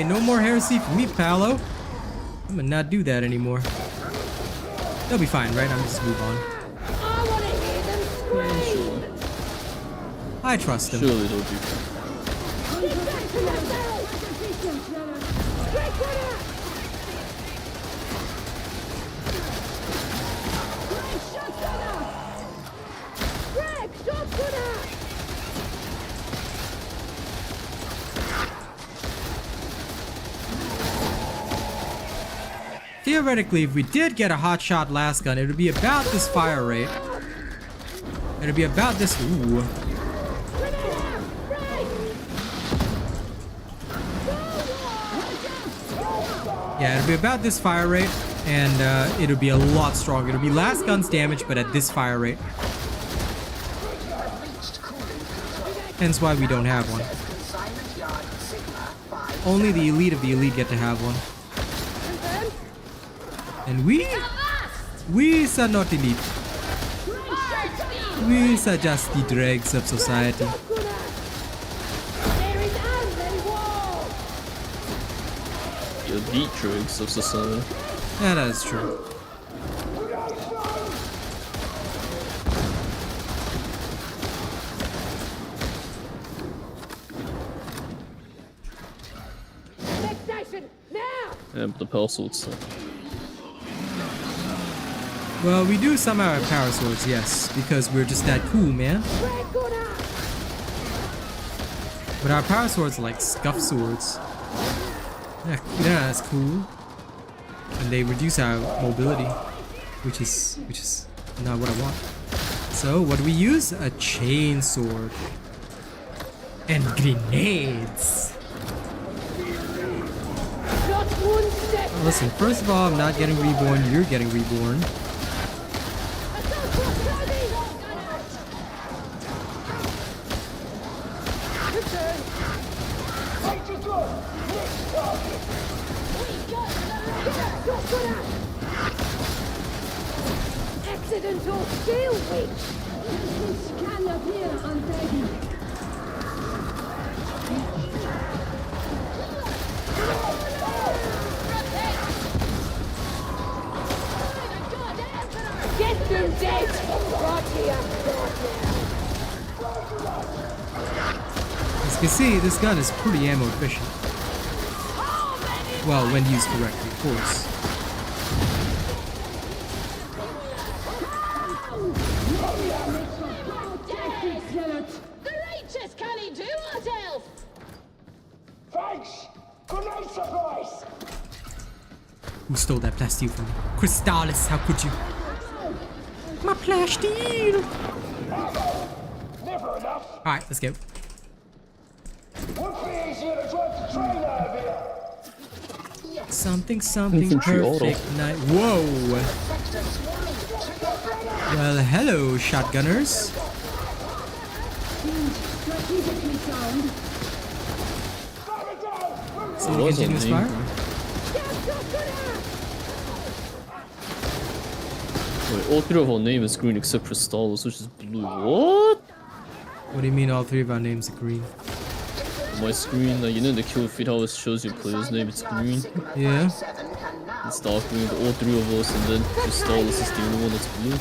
no more heresy for me, Paolo. I'm gonna not do that anymore. They'll be fine, right? I'm just move on. I want to hear them scream. I trust them. Surely they'll be fine. Get back to that barrel. Straight winner. Greg, shotgunner. Greg, shotgunner. Theoretically, if we did get a hotshot last gun, it would be about this fire rate. It would be about this. Ooh. Yeah, it'll be about this fire rate, and it'll be a lot stronger. It'll be last gun's damage, but at this fire rate. Hence why we don't have one. Only the elite of the elite get to have one. And we are not elite. We are just the dregs of society. The elite dregs of society. Yeah, that is true. Next station, now. Yeah, but the power swords. Well, we do somehow have power swords, yes, because we're just that cool, man. But our power swords are like scuff swords. Yeah, that's cool. And they reduce our mobility, which is not what I want. So what do we use? A chain sword and grenades. Listen, first of all, I'm not getting reborn. You're getting reborn. Accidental shield weak. This can appear undead. Get them dead! Right here, As you can see, this gun is pretty ammo efficient. Well, when used correctly, of course. The righteous can he do ourselves? Who stole that plasteel from me? Crystallis, how could you? My plasteel! Alright, let's go. Something Infantry perfect auto. night. Whoa! Well, hello, shotgunners. So we continuous fire? Wait, all three of our names is green except Crystallis, which is blue. What? What do you mean all three of our names are green? My screen, like, you know, the kill feed how it shows your player's name, it's green. Yeah. It's dark green, all three of us, and then Crystallis is the only one that's blue.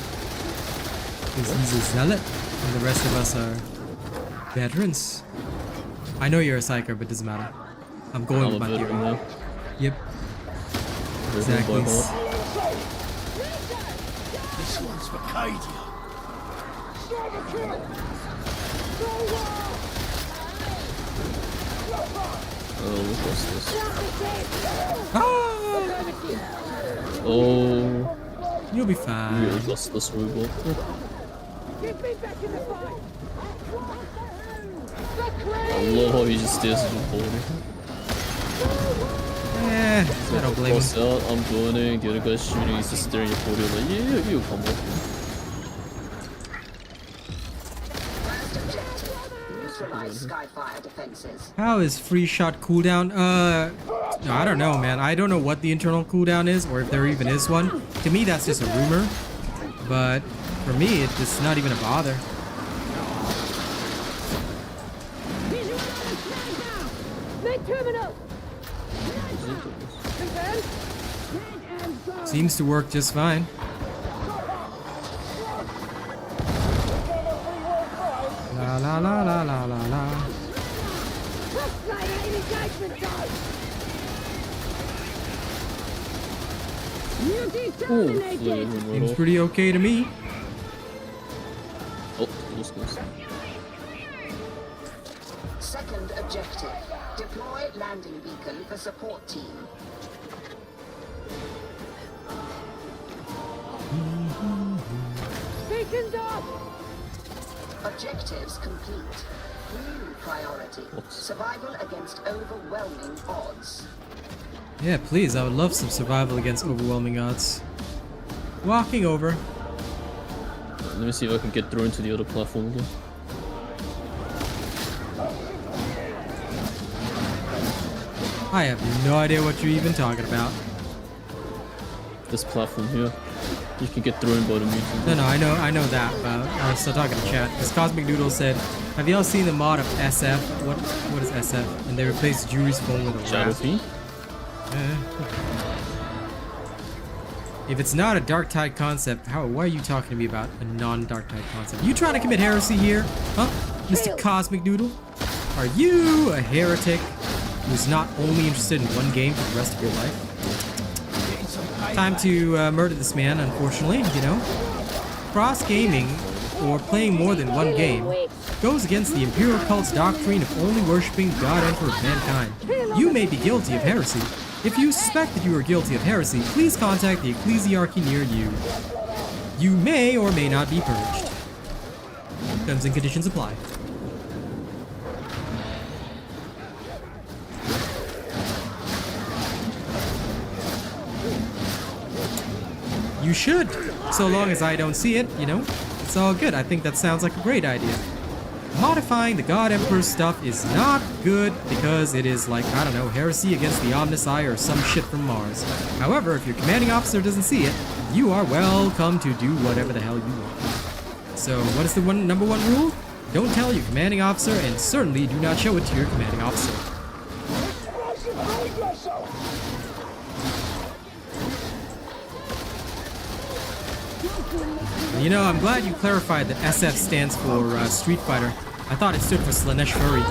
Because he's a zealot, and the rest of us are veterans. I know you're a psyker, but it doesn't matter. I'm going with I'm a my theory. veteran now. Yep. Exactly. This one's for Cadia. Oh, what's this? Ah! Oh, You'll be fine. real dustless robot. I love how he just stares at the body. I don't blame Cross him. out, I'm joining, the other guy's shooting, he's just staring at the body, I'm like, yeah, you come up. Neutralize Skyfire defenses. How is free shot cooldown? No, I don't know, man. I don't know what the internal cooldown is, or if there even is one. To me, that's just a rumor. But for me, it's not even a bother. Seems to work just fine. La la la la la la la. Seems pretty okay to me. Oh, close, close. Second objective. Deploy landing beacon for support team. Beacons up! Objectives complete. New priority. Survival against overwhelming odds. Yeah, please. I would love some survival against overwhelming odds. Walking over. Let me see if I can get through into the other platform again. I have no idea what you're even talking about. This platform here. You can get thrown by the mutant. No, I know that, but I was still talking to chat. Because Cosmic Doodle said, have y'all seen the mod of SF? What is SF? And they replaced Jury's phone with a Shadow rap. Fiend? If it's not a Darktide concept, why are you talking to me about a non-Darktide concept? You trying to commit heresy here? Huh? Mr. Cosmic Doodle? Are you a heretic who's not only interested in one game for the rest of your life? Time to murder this man, unfortunately, you know. Cross gaming, or playing more than one game, goes against the Imperial cult's doctrine of only worshipping God Emperor of mankind. You may be guilty of heresy. If you suspect that you are guilty of heresy, please contact the ecclesiarchy near you. You may or may not be purged. Terms and conditions apply. You should, so long as I don't see it, you know. It's all good. I think that sounds like a great idea. Modifying the God Emperor stuff is not good because it is like, I don't know, heresy against the Omnisci or some shit from Mars. However, if your commanding officer doesn't see it, you are welcome to do whatever the hell you want. So, what is the number one rule? Don't tell your commanding officer, and certainly do not show it to your commanding officer. You know, I'm glad you clarified that SF stands for Street Fighter. I thought it stood for Slanesh Furry.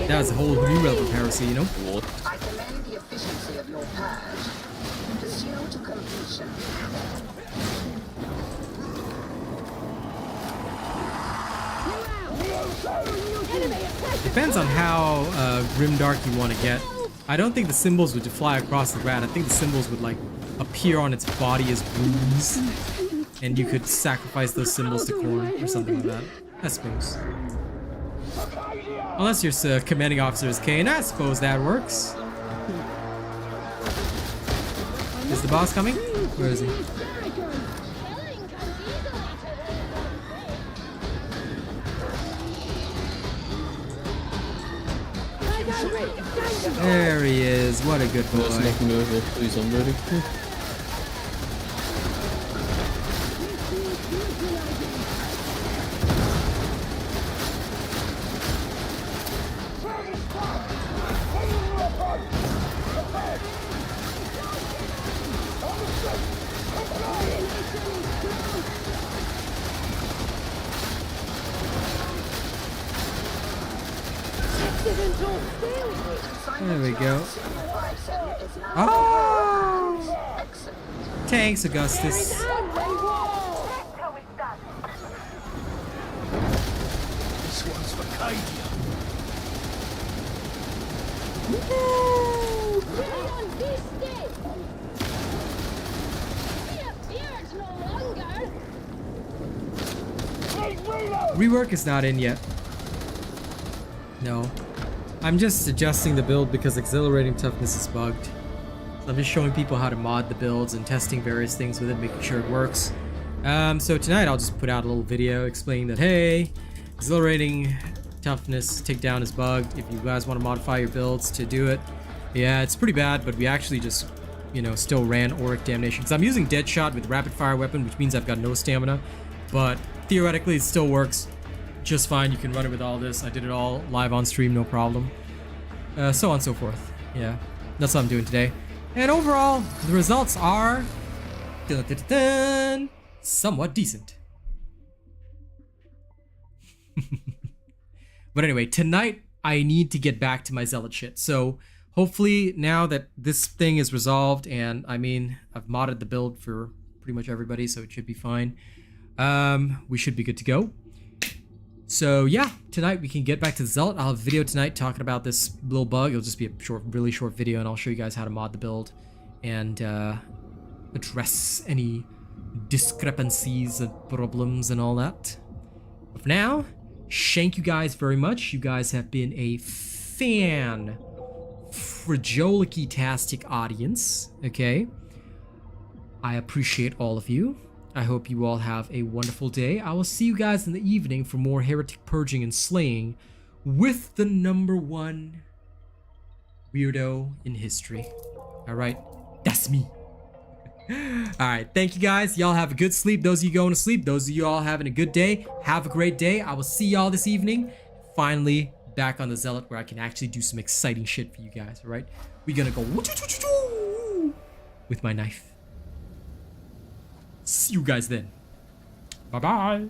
That was a whole new level of heresy, you know? What? I commend the efficiency of your purge. Pursue to completion. Depends on how grimdark you want to get. I don't think the symbols would fly across the rat. I think the symbols would like appear on its body as wounds, and you could sacrifice those symbols to corn or something like that. I suppose. Unless your commanding officer is Kane, I suppose that works. Is the boss coming? Where is he? There he is. What a good boy. Let's knock him over, please. I'm ready. There we go. Oh! Thanks, Augustus. This one's for Cadia. Rework is not in yet. No. I'm just adjusting the build because Exhilarating Toughness is bugged. So I'm just showing people how to mod the builds and testing various things with it, making sure it works. So tonight I'll just put out a little video explaining that, hey, Exhilarating Toughness Takedown is bugged. If you guys want to modify your builds to do it, yeah, it's pretty bad, but we actually just, you know, still ran Auric Damnation. Because I'm using Deadshot with Rapid Fire Weapon, which means I've got no stamina, but theoretically it still works just fine. You can run it with all this. I did it all live on stream, no problem. So on and so forth. Yeah, that's what I'm doing today. And overall, the results are somewhat decent. But anyway, tonight I need to get back to my Zealot shit. So hopefully now that this thing is resolved, and I mean, I've modded the build for pretty much everybody, so it should be fine. We should be good to go. So yeah, tonight we can get back to the Zealot. I'll have a video tonight talking about this little bug. It'll just be a short, really short video, and I'll show you guys how to mod the build and address any discrepancies and problems and all that. But for now, thank you guys very much. You guys have been a fragolicky-tastic audience, okay? I appreciate all of you. I hope you all have a wonderful day. I will see you guys in the evening for more heretic purging and slaying with the #1 weirdo in history. Alright, that's me. Alright, thank you guys. Y'all have a good sleep. Those of you going to sleep, those of you all having a good day, have a great day. I will see y'all this evening. Finally, back on the Zealot where I can actually do some exciting shit for you guys, alright? We're gonna go with my knife. See you guys then. Bye-bye.